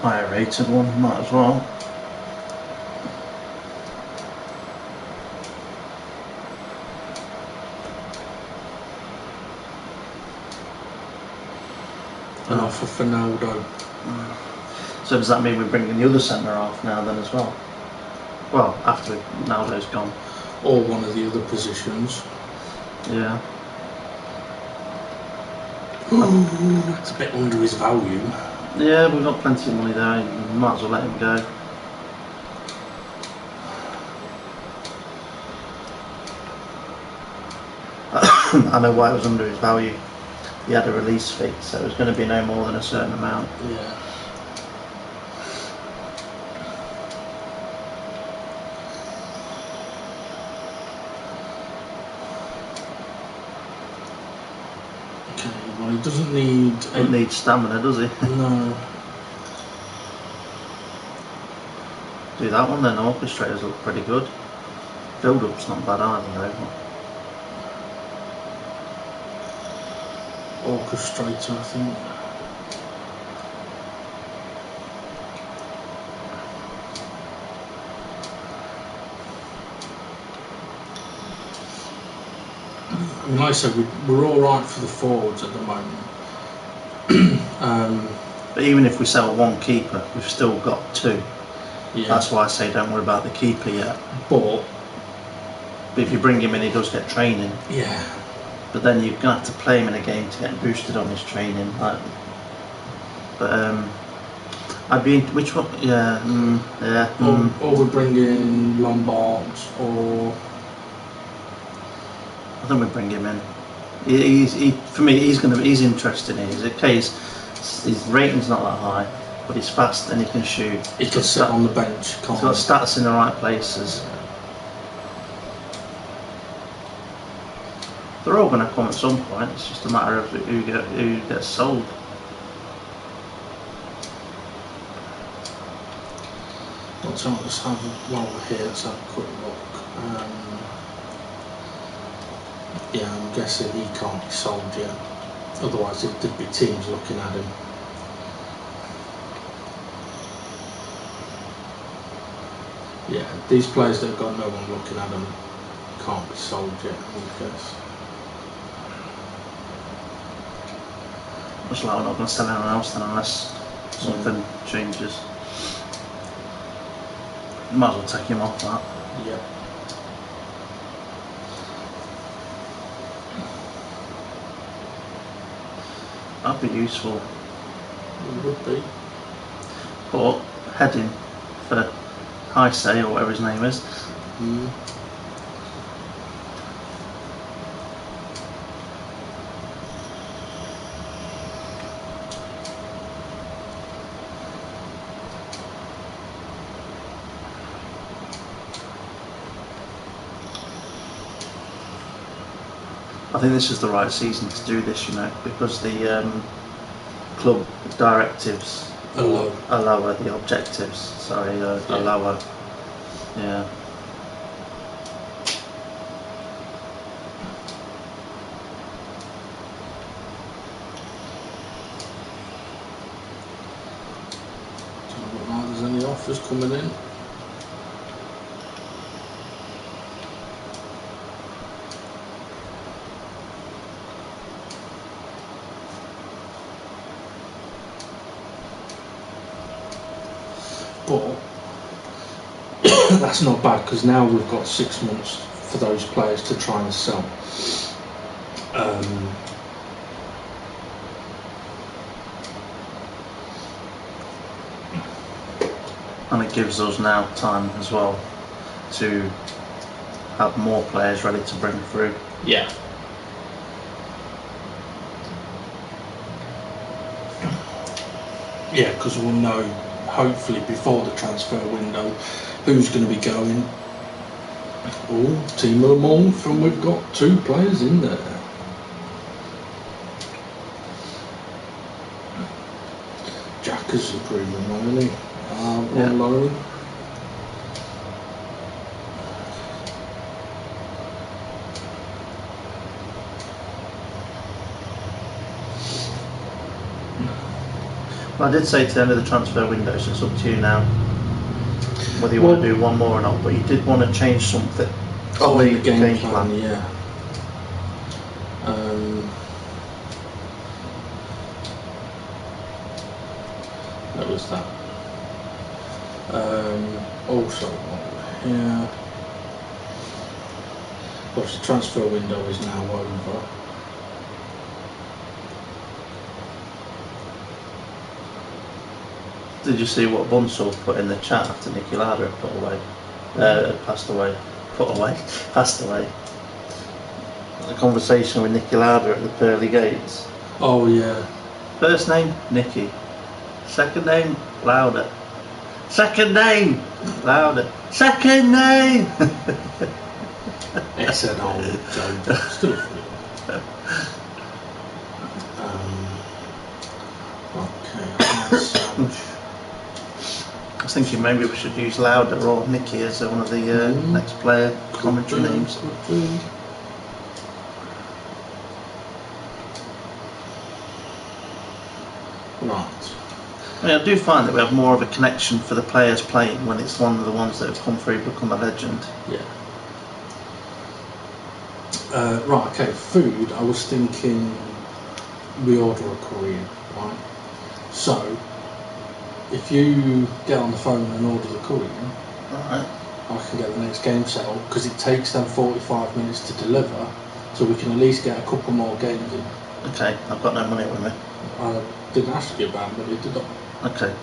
Speaker 2: Higher rated one, might as well.
Speaker 1: An offer for Naldo.
Speaker 2: So does that mean we're bringing the other centre half now then as well? Well, after Naldo's gone.
Speaker 1: Or one of the other positions.
Speaker 2: Yeah.
Speaker 1: It's a bit under his value.
Speaker 2: Yeah, we've got plenty of money there, you might as well let him go. I know why it was under his value. He had a release fee, so it was going to be no more than a certain amount.
Speaker 1: Yeah. Okay, well he doesn't need...
Speaker 2: He needs stamina, does he?
Speaker 1: No.
Speaker 2: Do that one then, orchestrators look pretty good. Build-up's not bad either though.
Speaker 1: Orchestrator, I think. I mean, like I said, we're all right for the forwards at the moment.
Speaker 2: But even if we sell one keeper, we've still got 2.
Speaker 1: Yeah.
Speaker 2: That's why I say don't worry about the keeper yet.
Speaker 1: But
Speaker 2: if you bring him in, he does get training.
Speaker 1: yeah.
Speaker 2: But then you're gonna have to play him in a game to get boosted on his training. Like, but I'd be which one? Yeah, yeah.
Speaker 1: Or we bring in Lombard, or
Speaker 2: I think we bring him in. For me, he's interesting. He's okay. His rating's not that high, but he's fast and he can shoot.
Speaker 1: he can sit on the bench.
Speaker 2: He's got stats in the right places. They're all going to come at some point. It's just a matter of who gets sold.
Speaker 1: Let's have, while we're here, let's have a quick look. Yeah, I'm guessing he can't be sold yet. Otherwise, there'd be teams looking at him. Yeah, these players that have got no one looking at them can't be sold yet, I guess.
Speaker 2: Looks like we're not going to sell anyone else then unless something changes. Might as well take him off that.
Speaker 1: Yeah.
Speaker 2: be useful.
Speaker 1: It would be.
Speaker 2: But heading for Heisey or whatever his name is. I think this is the right season to do this, you know, because the club directives
Speaker 1: Are
Speaker 2: lower, the objectives, sorry, are lower. Yeah.
Speaker 1: Doesn't look like there's any offers coming in. But that's not bad because now we've got 6 months for those players to try and sell.
Speaker 2: And it gives us now time as well to have more players ready to bring through.
Speaker 1: Yeah. Yeah, because we'll know hopefully before the transfer window who's going to be going. Oh, team of the month, and we've got 2 players in there. Jack is improving, isn't he? On loan.
Speaker 2: Well, I did say to the end of the transfer window, so it's up to you now whether you want to do one more or not, but you did want to change something.
Speaker 1: Oh, the game plan, yeah. That was that. Also, yeah. Of course, the transfer window is now over.
Speaker 2: Did you see what Bunsell put in the chat after Nicky Lauda had passed away? A conversation with Nicky Lauda at the pearly gates.
Speaker 1: Oh yeah.
Speaker 2: First name, Nicky. Second name, Lauda. Second name, Lauda. Second name!
Speaker 1: It's an old joke. Still funny. Okay.
Speaker 2: I was thinking maybe we should use Lauda or Nicky as one of the next player commentary names.
Speaker 1: Right.
Speaker 2: I mean, I do find that we have more of a connection for the players playing when it's one of the ones that have come through and become a legend.
Speaker 1: Yeah. Right, okay, food, I was thinking we order a Korean, right? So, if you get on the phone and order the Korean,
Speaker 2: Right.
Speaker 1: I can get the next game set up because it takes them 45 minutes to deliver, so we can at least get a couple more games in.
Speaker 2: Okay, I've got no money with me.
Speaker 1: I didn't ask you about money, did I?
Speaker 2: Okay.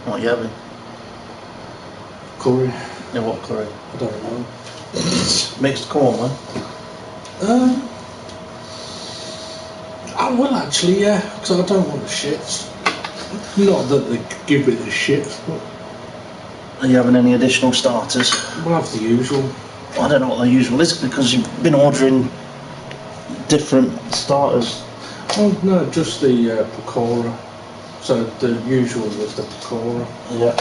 Speaker 2: What are you having?
Speaker 1: Curry?
Speaker 2: Yeah, what curry?
Speaker 1: I don't know.
Speaker 2: Mixed corn, man.
Speaker 1: I will actually, yeah, because I don't want the shits. Not that they give it the shits, but
Speaker 2: Are you having any additional starters?
Speaker 1: we'll have the usual.
Speaker 2: I don't know what the usual is because you've been ordering different starters.
Speaker 1: Oh no, just the pakora. So the usual was the pakora.
Speaker 2: Yeah.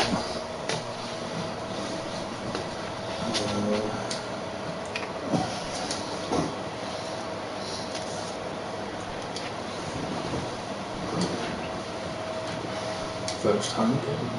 Speaker 1: First home game.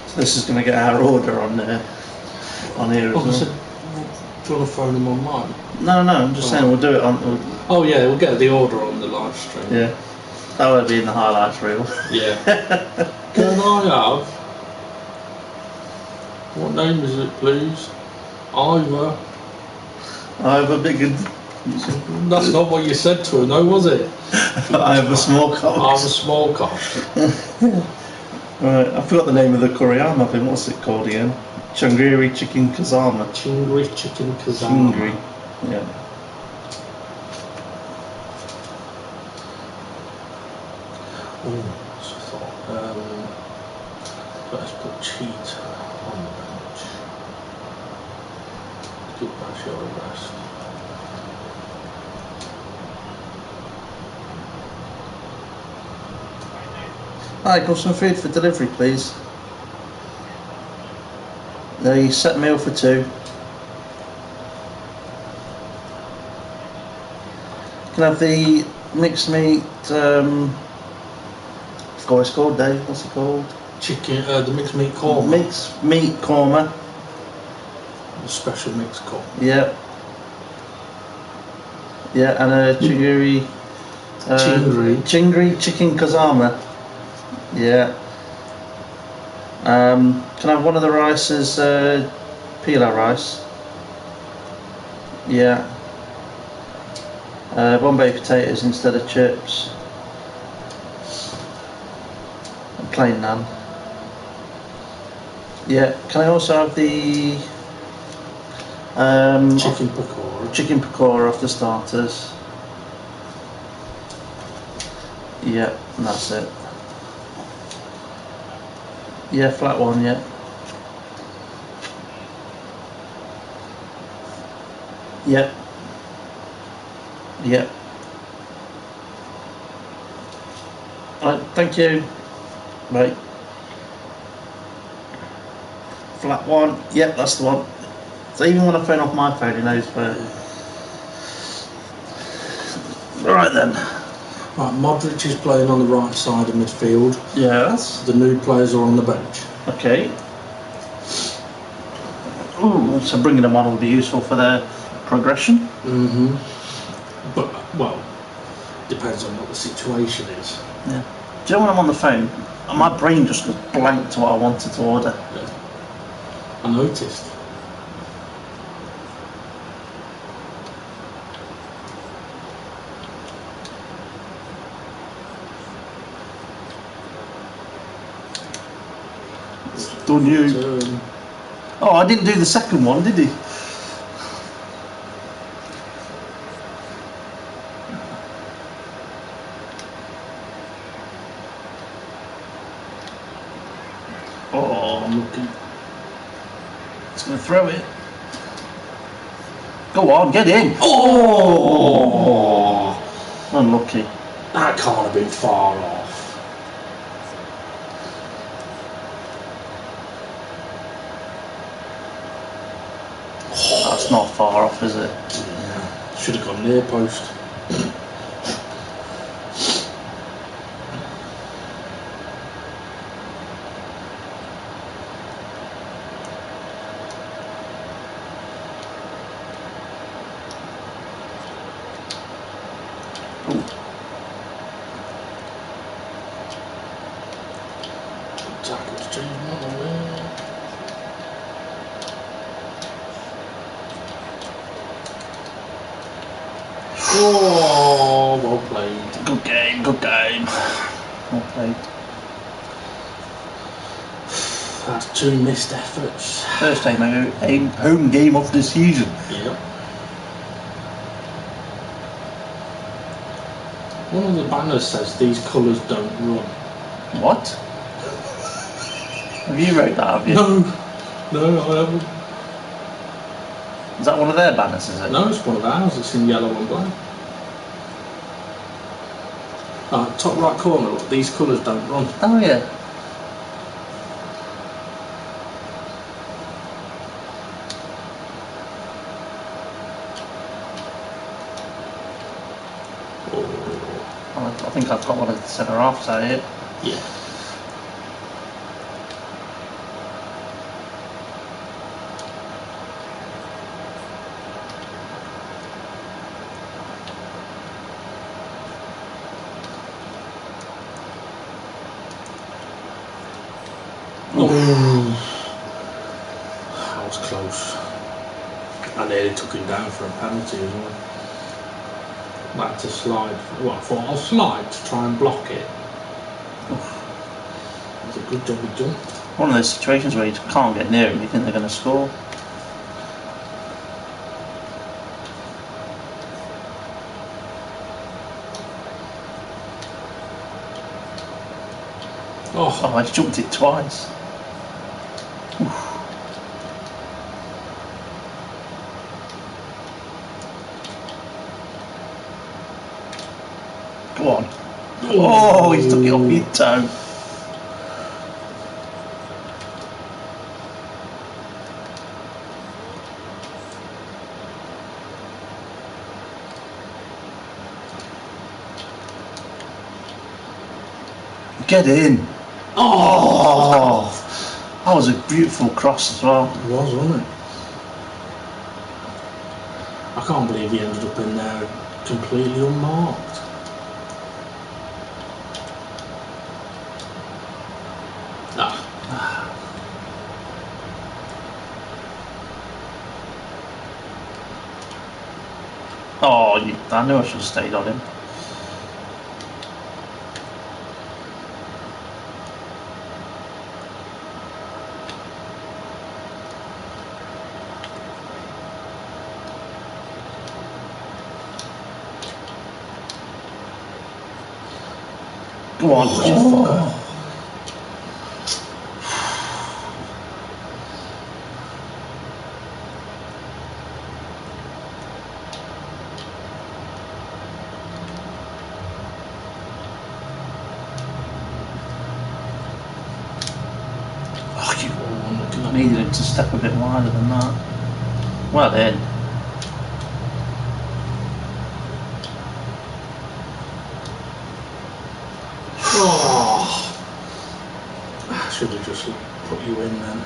Speaker 2: So this is going to get our order on here as well.
Speaker 1: So, do you want to phone them on mine?
Speaker 2: No, I'm just saying we'll do it on.
Speaker 1: Oh yeah, we'll get the order on the live stream.
Speaker 2: Yeah. That would be in the highlights reel.
Speaker 1: Yeah. Can I have? What name is it, please? Ivor.
Speaker 2: I have a big.
Speaker 1: That's not what you said to her, no, was it?
Speaker 2: I have a small cock.
Speaker 1: I have a small cock.
Speaker 2: Right, I forgot the name of the curry I'm having. What's it called again? Changiri chicken kazama.
Speaker 1: Chingri chicken kazama.
Speaker 2: Chingri. Yeah.
Speaker 1: Oh, so I thought, let's put Cheetah on the bench. Give Basho a rest.
Speaker 2: Hi, got some food for delivery, please. The set meal for 2. Can I have the mixed meat? Forgot what it's called, Dave. What's it called?
Speaker 1: Chicken, the mixed meat korma.
Speaker 2: Mixed meat korma.
Speaker 1: The special mixed korma.
Speaker 2: Yeah. Yeah, and a chingiri. Chingri chicken kazama. Yeah. Can I have one of the rices, pilau rice? Yeah. Bombay potatoes instead of chips. A plain naan. Yeah. Can I also have the
Speaker 1: Chicken pakora.
Speaker 2: chicken pakora off the starters? Yeah, and that's it. Yeah, flat one, yeah. Yep. Yep. Right, thank you. Right. Flat one, yep, that's the one. So even when I phone off my phone, he knows where. Right then.
Speaker 1: Right, Modric is playing on the right side of midfield.
Speaker 2: Yes.
Speaker 1: The new players are on the bench.
Speaker 2: Okay. Ooh, so bringing them on will be useful for their progression.
Speaker 1: But, well, depends on what the situation is.
Speaker 2: Yeah. Do you know when I'm on the phone, my brain just goes blank to what I wanted to order.
Speaker 1: Yeah. I noticed.
Speaker 2: Done you. Oh, I didn't do the second one, did he? Oh, I'm looking. It's going to throw it. Go on, get in. Oh! Unlucky.
Speaker 1: That can't have been far off.
Speaker 2: That's not far off, is it?
Speaker 1: Yeah. Should have gone near post. Tackles change not away. Oh, well played.
Speaker 2: Good game, good game. Well played.
Speaker 1: That's 2 missed efforts.
Speaker 2: First home game of the season.
Speaker 1: Yep. One of the banners says these colours don't run.
Speaker 2: What? Have you wrote that, have you?
Speaker 1: No, I haven't.
Speaker 2: Is that one of their banners, is it?
Speaker 1: No, it's one of ours. It's in yellow and black. Top right corner, look, these colours don't run.
Speaker 2: Oh, yeah. I think I've got one of the centre halves out here.
Speaker 1: Yeah. Oh, that was close. I nearly took him down for a penalty as well. I had to slide. Well, I thought I'll slide to try and block it. It's a good job we jumped.
Speaker 2: One of those situations where you can't get near them, you think they're going to score. Oh, I jumped it twice. Oof. Go on. Oh, he took it off your toe. Get in. Oh, that was a beautiful cross as well.
Speaker 1: It was, wasn't it? I can't believe he ended up in there completely unmarked.
Speaker 2: Oh, I knew I should have stayed on him. Go on,
Speaker 1: Oh.
Speaker 2: I needed him to step a bit wider than that. Well then.
Speaker 1: Oh, I should have just put you in then.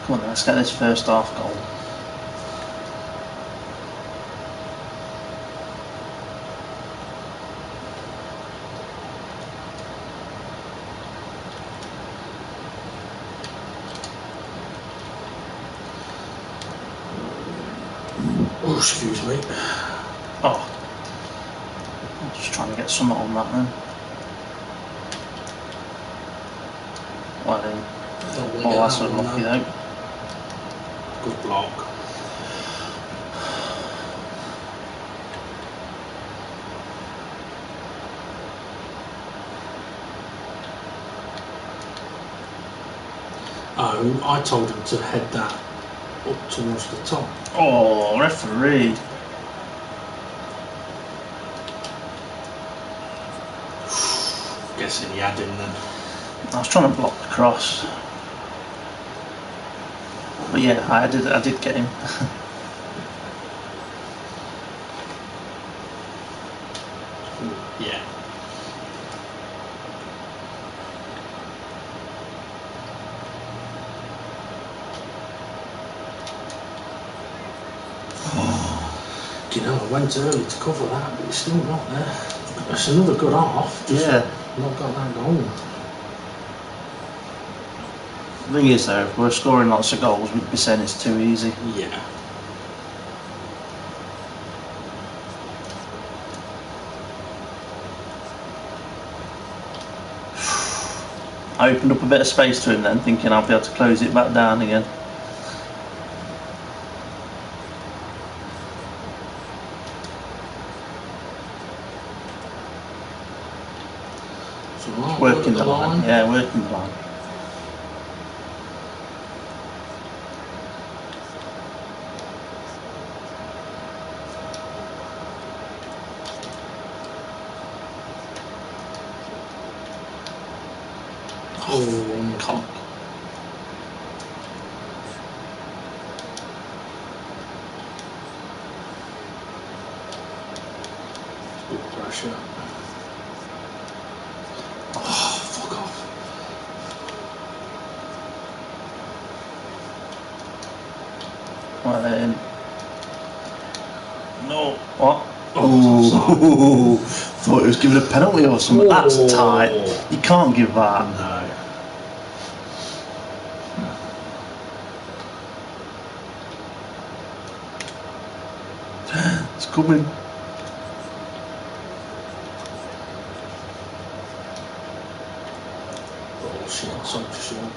Speaker 2: Come on then, let's get this first half goal.
Speaker 1: Oh, excuse me.
Speaker 2: Oh, I'm just trying to get something on that then. Well then. Oh, that's unlucky though.
Speaker 1: Good block. Oh, I told him to head that up towards the top.
Speaker 2: Oh, referee.
Speaker 1: Guessing he had him then.
Speaker 2: I was trying to block the cross. But yeah, I did get him.
Speaker 1: Yeah. You know, I went early to cover that, but it's still not there. That's another good half.
Speaker 2: Yeah.
Speaker 1: Not got that goal.
Speaker 2: The thing is though, if we're scoring lots of goals, we'd be saying it's too easy.
Speaker 1: Yeah.
Speaker 2: I opened up a bit of space to him then, thinking I'll be able to close it back down again.
Speaker 1: So
Speaker 2: Working the line. Yeah, working the line.
Speaker 1: Oh,
Speaker 2: Cock.
Speaker 1: Good pressure. Oh, fuck off.
Speaker 2: Well then. No. What?
Speaker 1: Oh,
Speaker 2: Ooh. thought he was giving a penalty or something. That's
Speaker 1: Oh.
Speaker 2: tight. You can't give that.
Speaker 1: No.
Speaker 2: It's coming.
Speaker 1: Oh shit, so short.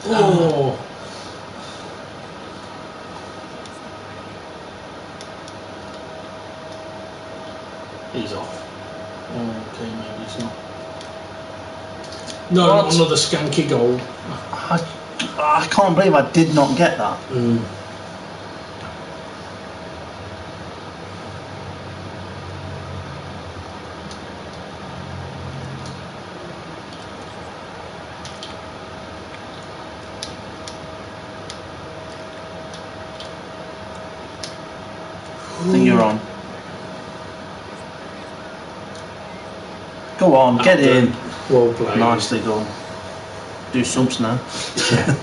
Speaker 1: Oh. He's off. Okay, maybe he's not. No,
Speaker 2: What?
Speaker 1: not another skanky goal.
Speaker 2: I can't believe I did not get that.
Speaker 1: Mm.
Speaker 2: I think you're on. Go on, get in.
Speaker 1: Well played.
Speaker 2: Nicely done. Do something now.
Speaker 1: Yeah.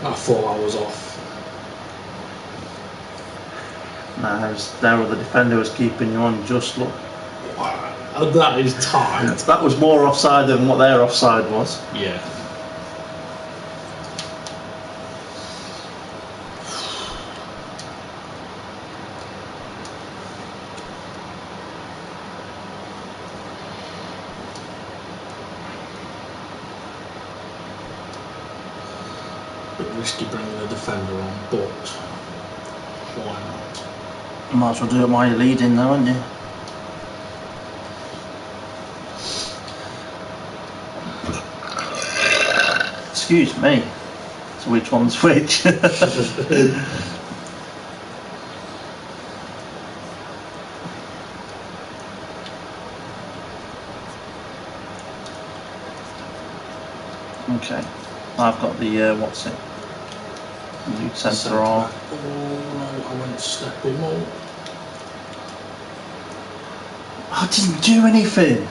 Speaker 1: I thought I was off.
Speaker 2: No, there were the defender was keeping you on. Just look.
Speaker 1: Wow, that is tight.
Speaker 2: That was more offside than what their offside was.
Speaker 1: Yeah. Bit risky bringing the defender on, but why not?
Speaker 2: You might as well do it while you're leading, though, aren't you? Excuse me. So which one's which? Okay. I've got the what's it? New centre half.
Speaker 1: Oh no, I went to step him up.
Speaker 2: I didn't do anything.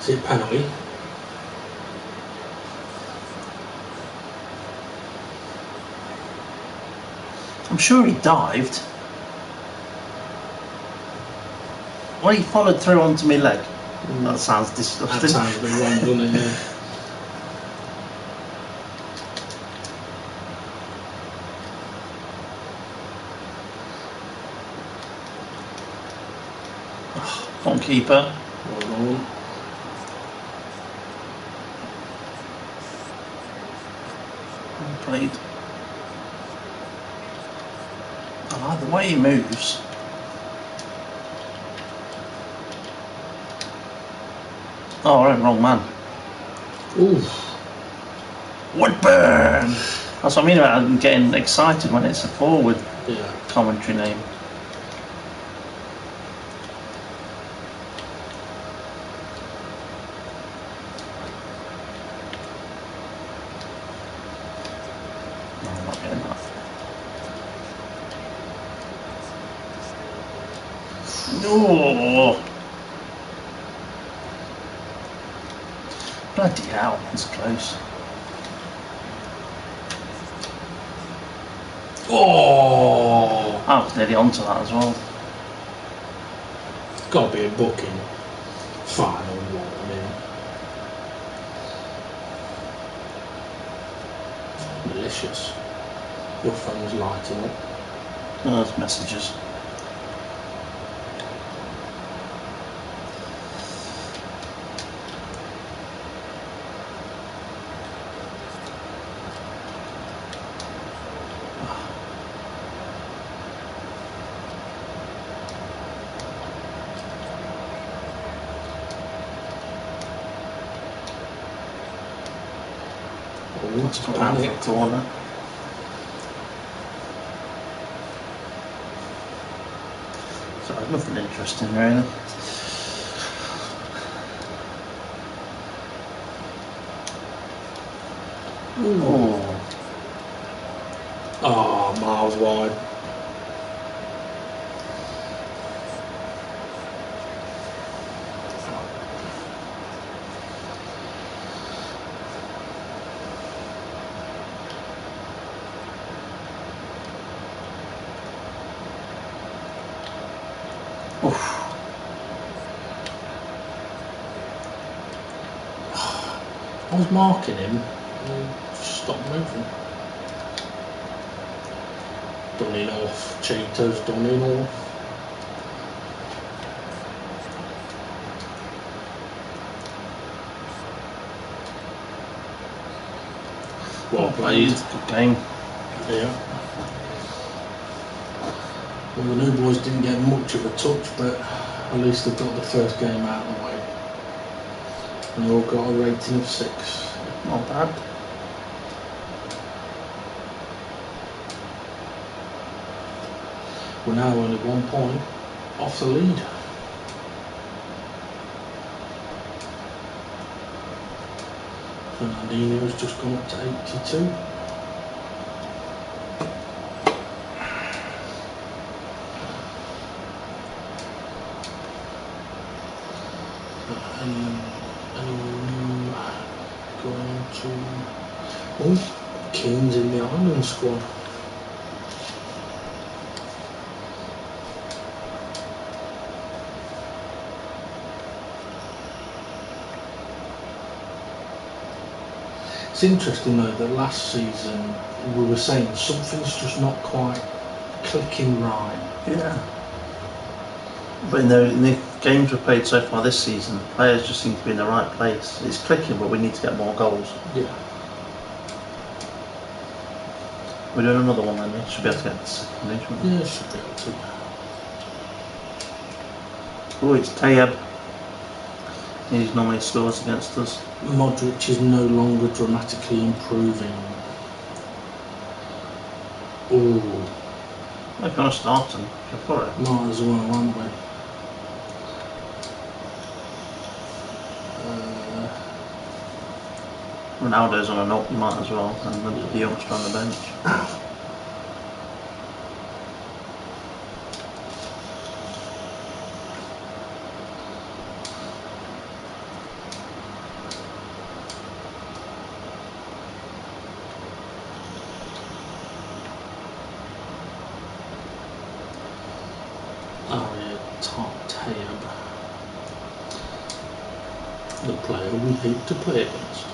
Speaker 1: Is it a penalty?
Speaker 2: I'm sure he dived. Well, he followed through onto my leg. That sounds
Speaker 1: That
Speaker 2: disgusting.
Speaker 1: sounds a bit wrong, doesn't it? Yeah.
Speaker 2: Come on, keeper.
Speaker 1: Well done.
Speaker 2: Well played. I like the way he moves. Oh, I went wrong man.
Speaker 1: Ooh.
Speaker 2: Woodburn! That's what I mean about getting excited when it's a forward
Speaker 1: Yeah.
Speaker 2: commentary name. No, I'm not getting that. No! Bloody hell, it's close.
Speaker 1: Oh,
Speaker 2: I was nearly onto that as well.
Speaker 1: got to be a booking. Final warning. Delicious. Your phone's lighting up.
Speaker 2: Oh, those messages.
Speaker 1: Oh,
Speaker 2: Let's put that in the
Speaker 1: panicked.
Speaker 2: corner. So nothing interesting really. Oh,
Speaker 1: Oh, miles wide. I was marking him and he just stopped moving. Done enough. Cheetah's done enough. Well played.
Speaker 2: Good game.
Speaker 1: Yeah. Well, the new boys didn't get much of a touch, but at least they've got the first game out of the way. And they all got a rating of 6.
Speaker 2: Not bad.
Speaker 1: We're now only 1 point off the lead. Fernandinho's just gone up to 82. Anyone new going to... Oh, Keane's in the Ireland squad. It's interesting though that last season we were saying something's just not quite clicking right.
Speaker 2: Yeah. But in the games we've played so far this season, the players just seem to be in the right place. It's clicking, but we need to get more goals.
Speaker 1: Yeah.
Speaker 2: We're doing another one then, we should be able to get the second each one.
Speaker 1: Yeah, should be able to.
Speaker 2: Oh, it's Tayeb. He normally scores against us.
Speaker 1: Modric is no longer dramatically improving. Oh,
Speaker 2: We're going to start him for it.
Speaker 1: might as well, aren't we?
Speaker 2: Ronaldo's on an up, you might as well, and then the youngster on the bench.
Speaker 1: Oh yeah, top Tayeb. The player we hate to play against.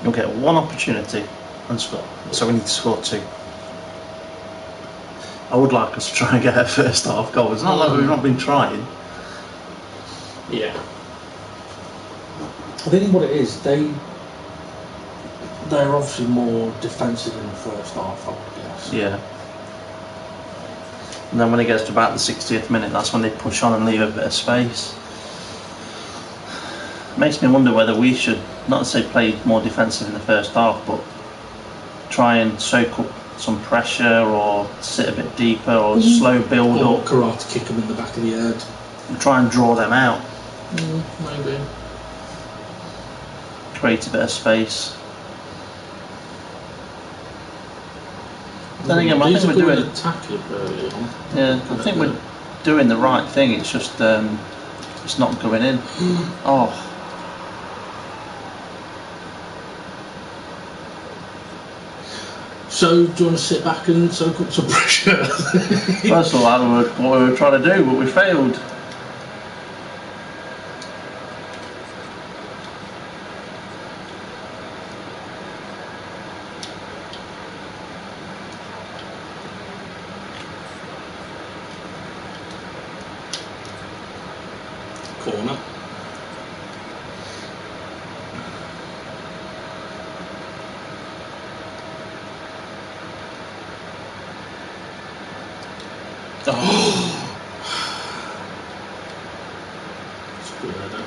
Speaker 2: You'll get one opportunity and score. So we need to score 2. I would like us to try and get a first half goal. It's not like we've not been trying.
Speaker 1: Yeah. I think what it is, they're obviously more defensive in the first half, I would guess.
Speaker 2: Yeah. And then when it gets to about the 60th minute, that's when they push on and leave a bit of space. Makes me wonder whether we should, not to say play more defensive in the first half, but try and soak up some pressure or sit a bit deeper or slow build
Speaker 1: Or
Speaker 2: up.
Speaker 1: karate kick them in the back of the head.
Speaker 2: And try and draw them out.
Speaker 1: Maybe.
Speaker 2: Create a bit of space. Then again, I think we're doing.
Speaker 1: Attack it early on.
Speaker 2: Yeah, I think we're doing the right thing. It's just it's not going in. Oh.
Speaker 1: So, do you want to sit back and soak up some pressure?
Speaker 2: That's what we were trying to do, but we failed.
Speaker 1: Corner. Oh, it's a good header.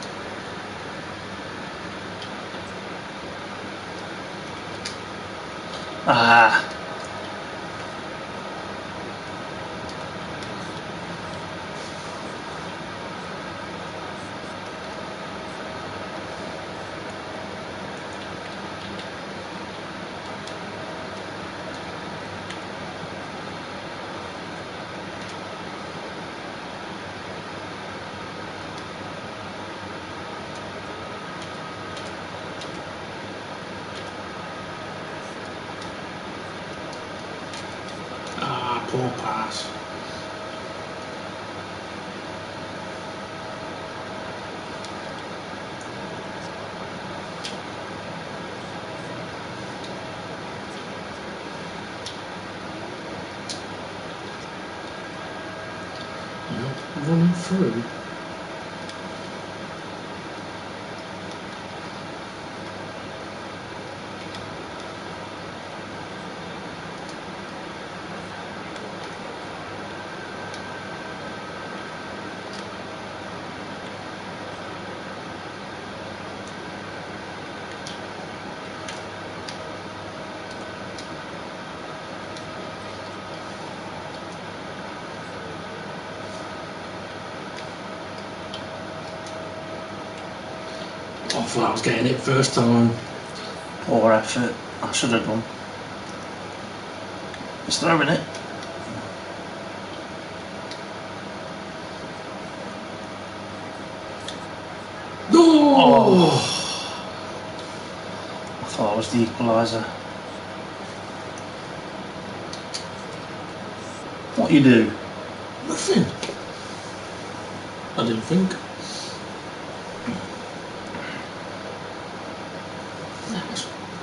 Speaker 2: Ah.
Speaker 1: Poor pass. running through. I thought I was getting it first time.
Speaker 2: Poor effort. I should have done. Just throwing it.
Speaker 1: Oh!
Speaker 2: I thought I was the equaliser. What you do?
Speaker 1: Nothing. I didn't think.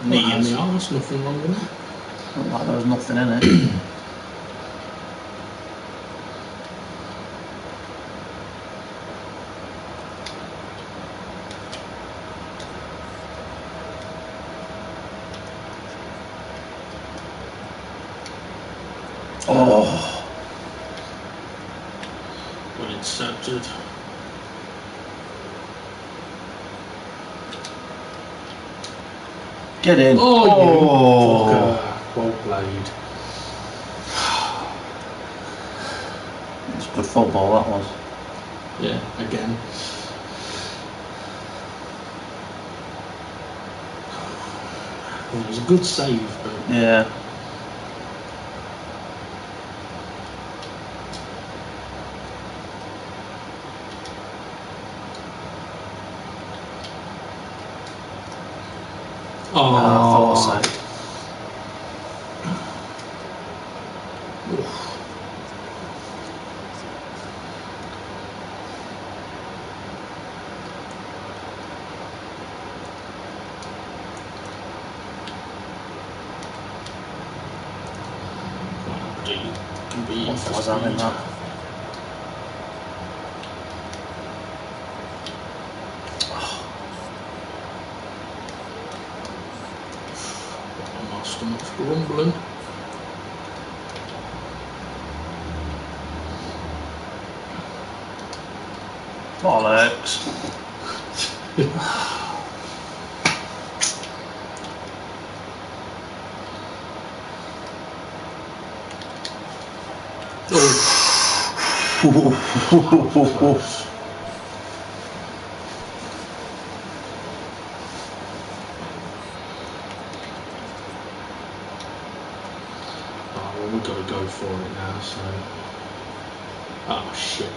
Speaker 2: Neat.
Speaker 1: Not in the arse, nothing wrong with that.
Speaker 2: Looked like there was nothing in it. Oh,
Speaker 1: Well intercepted.
Speaker 2: get in.
Speaker 1: Oh, you fucker. Well played.
Speaker 2: It's good football, that was.
Speaker 1: Yeah, again. Well, it was a good save, but
Speaker 2: Yeah.
Speaker 1: oh,
Speaker 2: I thought so.
Speaker 1: Can be
Speaker 2: What was that in that?
Speaker 1: My stomach's grumbling.
Speaker 2: Bollocks.
Speaker 1: Oh, well, we've got to go for it now, so. Oh, shit.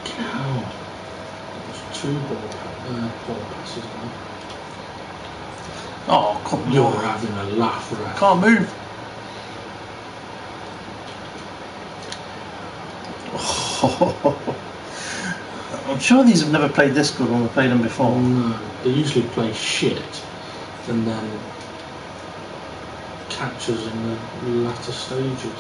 Speaker 1: Cow. There's two ball passes now.
Speaker 2: Oh, come
Speaker 1: You're
Speaker 2: on.
Speaker 1: having a laugh, right?
Speaker 2: Can't move. I'm sure these have never played this good when we played them before.
Speaker 1: No, they usually play shit and then catch us in the latter stages.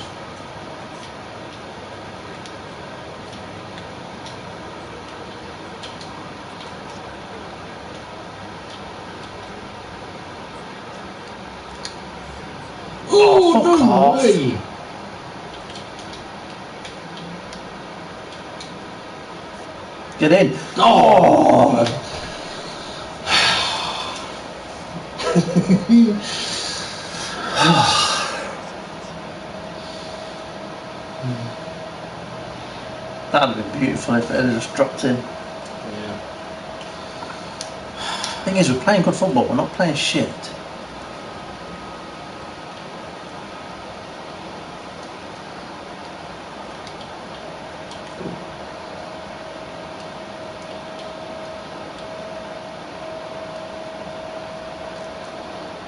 Speaker 1: Oh,
Speaker 2: fuck
Speaker 1: no
Speaker 2: off.
Speaker 1: way!
Speaker 2: Get in.
Speaker 1: Oh!
Speaker 2: That'd have been beautiful if it had just dropped in.
Speaker 1: Yeah.
Speaker 2: Thing is, we're playing good football, we're not playing shit.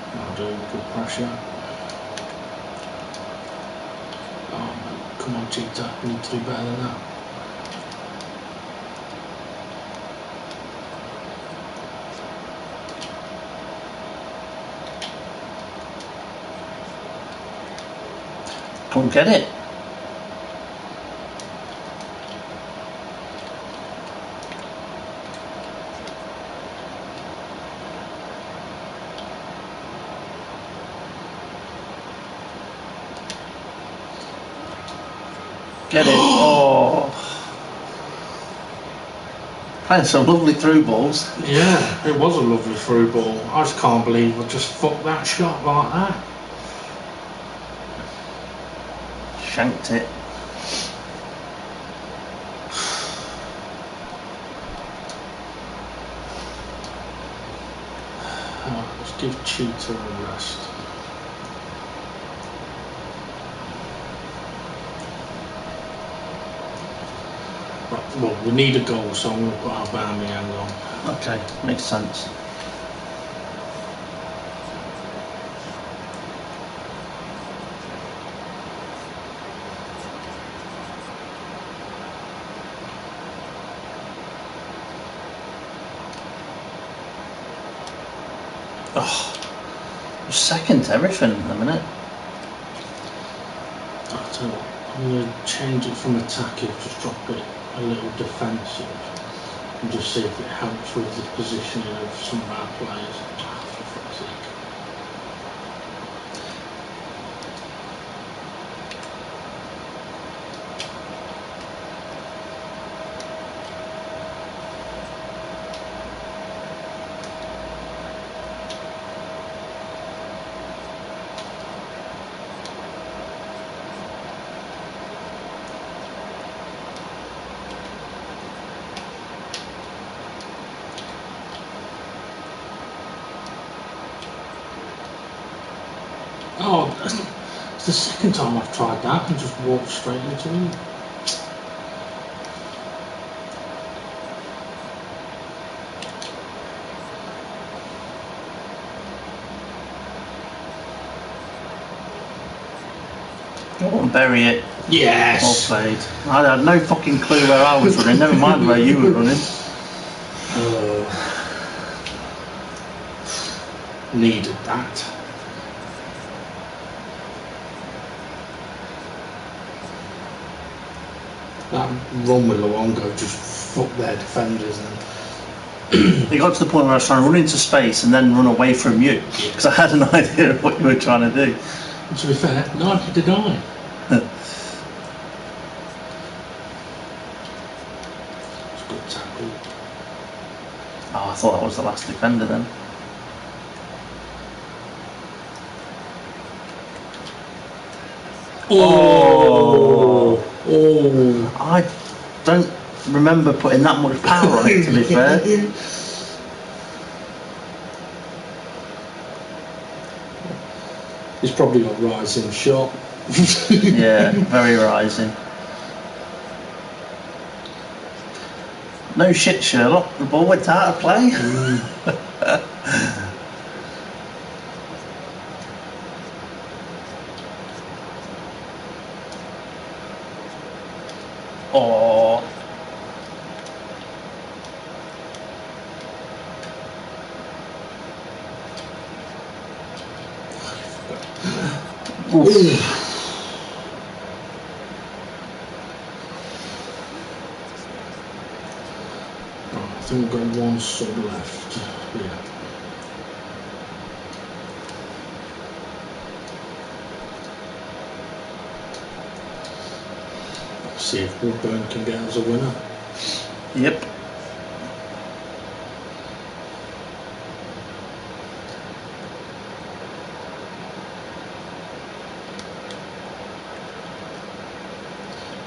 Speaker 1: I'll do good pressure. Oh no, come on Cheetah, we need to do better than that.
Speaker 2: Couldn't get it. Get it. Oh. Playing some lovely through balls.
Speaker 1: Yeah, it was a lovely through ball. I just can't believe I just fucked that shot like that.
Speaker 2: Shanked it.
Speaker 1: Oh, let's give Cheetah a rest. Right, well, we need a goal, so I'm going to put Aubameyang on.
Speaker 2: Okay, makes sense. Oh, you're second to everything in a minute.
Speaker 1: I'll tell you what, I'm going to change it from attacking, just drop it a little defensive, and just see if it helps with the positioning of some of our players. Oh, for fuck's sake. Oh, it's the second time I've tried that and just walked straight into it.
Speaker 2: Oh, and bury it.
Speaker 1: Yes!
Speaker 2: Well played. I had no fucking clue where I was running, never mind where you were running.
Speaker 1: Needed that. That run with Luongo just fucked their defenders and
Speaker 2: It got to the point where I was trying to run into space and then run away from you because I had an idea of what you were trying to do.
Speaker 1: to be fair, neither did I. It's a good tackle.
Speaker 2: Oh, I thought that was the last defender then.
Speaker 1: Oh! Oh!
Speaker 2: I don't remember putting that much power on it, to be fair.
Speaker 1: He's probably got rising shot.
Speaker 2: Yeah, very rising. No shit, Sherlock. The ball went out of play. Oh. Oof.
Speaker 1: I think we've got one sub left. Yeah. Let's see if Woodburn can get us a winner.
Speaker 2: Yep.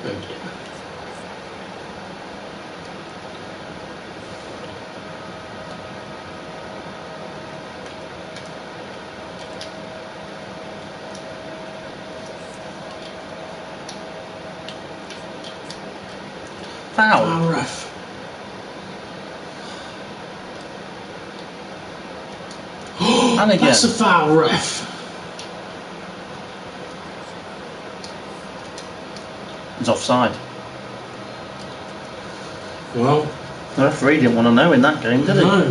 Speaker 1: Oh dear.
Speaker 2: Foul.
Speaker 1: Foul ref.
Speaker 2: And again.
Speaker 1: That's a foul ref.
Speaker 2: It's offside.
Speaker 1: Well,
Speaker 2: The referee didn't want to know in that game, did he?
Speaker 1: no.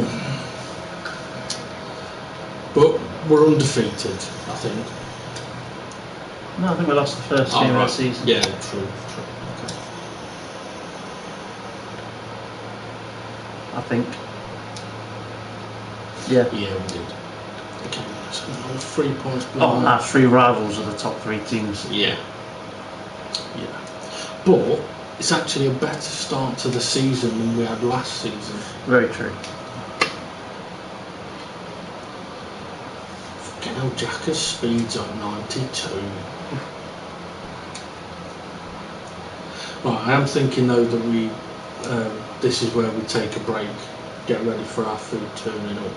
Speaker 1: But we're undefeated, I think.
Speaker 2: No, I think we lost the first game of the season.
Speaker 1: Yeah, true. Okay.
Speaker 2: I think. Yeah.
Speaker 1: Yeah, we did. Okay, so that was 3 points
Speaker 2: Oh,
Speaker 1: behind.
Speaker 2: and our 3 rivals are the top 3 teams.
Speaker 1: Yeah. But it's actually a better start to the season than we had last season.
Speaker 2: Very true.
Speaker 1: Fucking hell, Jacka's speed's at 92. Right, I am thinking though that we, this is where we take a break, get ready for our food turning up.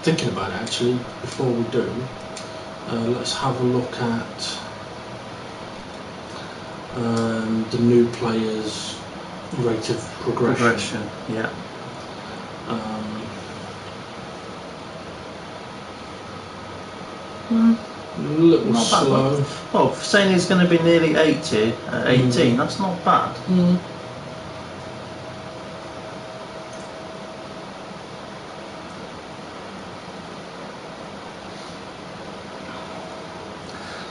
Speaker 1: Thinking about it actually, before we do, let's have a look at the new players' rate of progression.
Speaker 2: Yeah.
Speaker 1: A little
Speaker 2: Not bad,
Speaker 1: slow.
Speaker 2: Well, saying he's going to be nearly 80 at 18, that's not bad.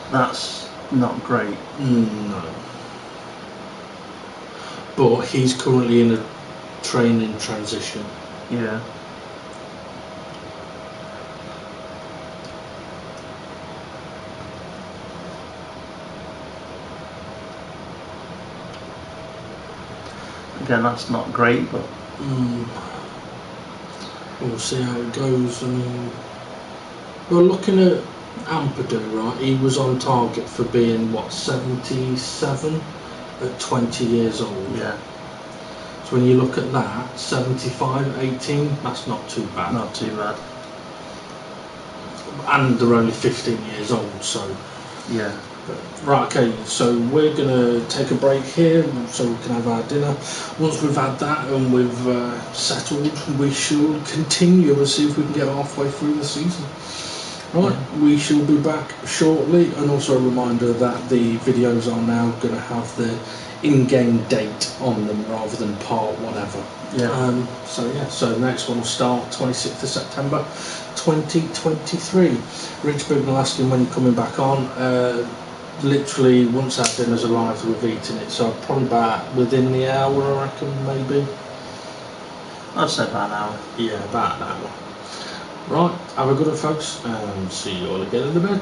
Speaker 2: That's not great.
Speaker 1: No. But he's currently in a training transition.
Speaker 2: Yeah. Again, that's not great, but
Speaker 1: we'll see how it goes. I mean, we're looking at Ampadu, right? He was on target for being, what, 77 at 20 years old.
Speaker 2: yeah,
Speaker 1: So when you look at that, 75 at 18, that's not too bad.
Speaker 2: not too bad.
Speaker 1: And they're only 15 years old, so...
Speaker 2: Yeah.
Speaker 1: Right, okay, so we're going to take a break here so we can have our dinner. Once we've had that and we've settled, we shall continue and see if we can get halfway through the season. Right, we shall be back shortly, and also a reminder that the videos are now going to have the in-game date on them rather than part whatever.
Speaker 2: Yeah.
Speaker 1: So the next one will start 26th of September 2023. Rich Big asking when you're coming back on. Literally once that dinner's arrived we've eaten it, so probably about within the hour I reckon, maybe.
Speaker 2: I'd say about an hour.
Speaker 1: Yeah, about an hour. Right, have a good one folks, and see you all again in a bit.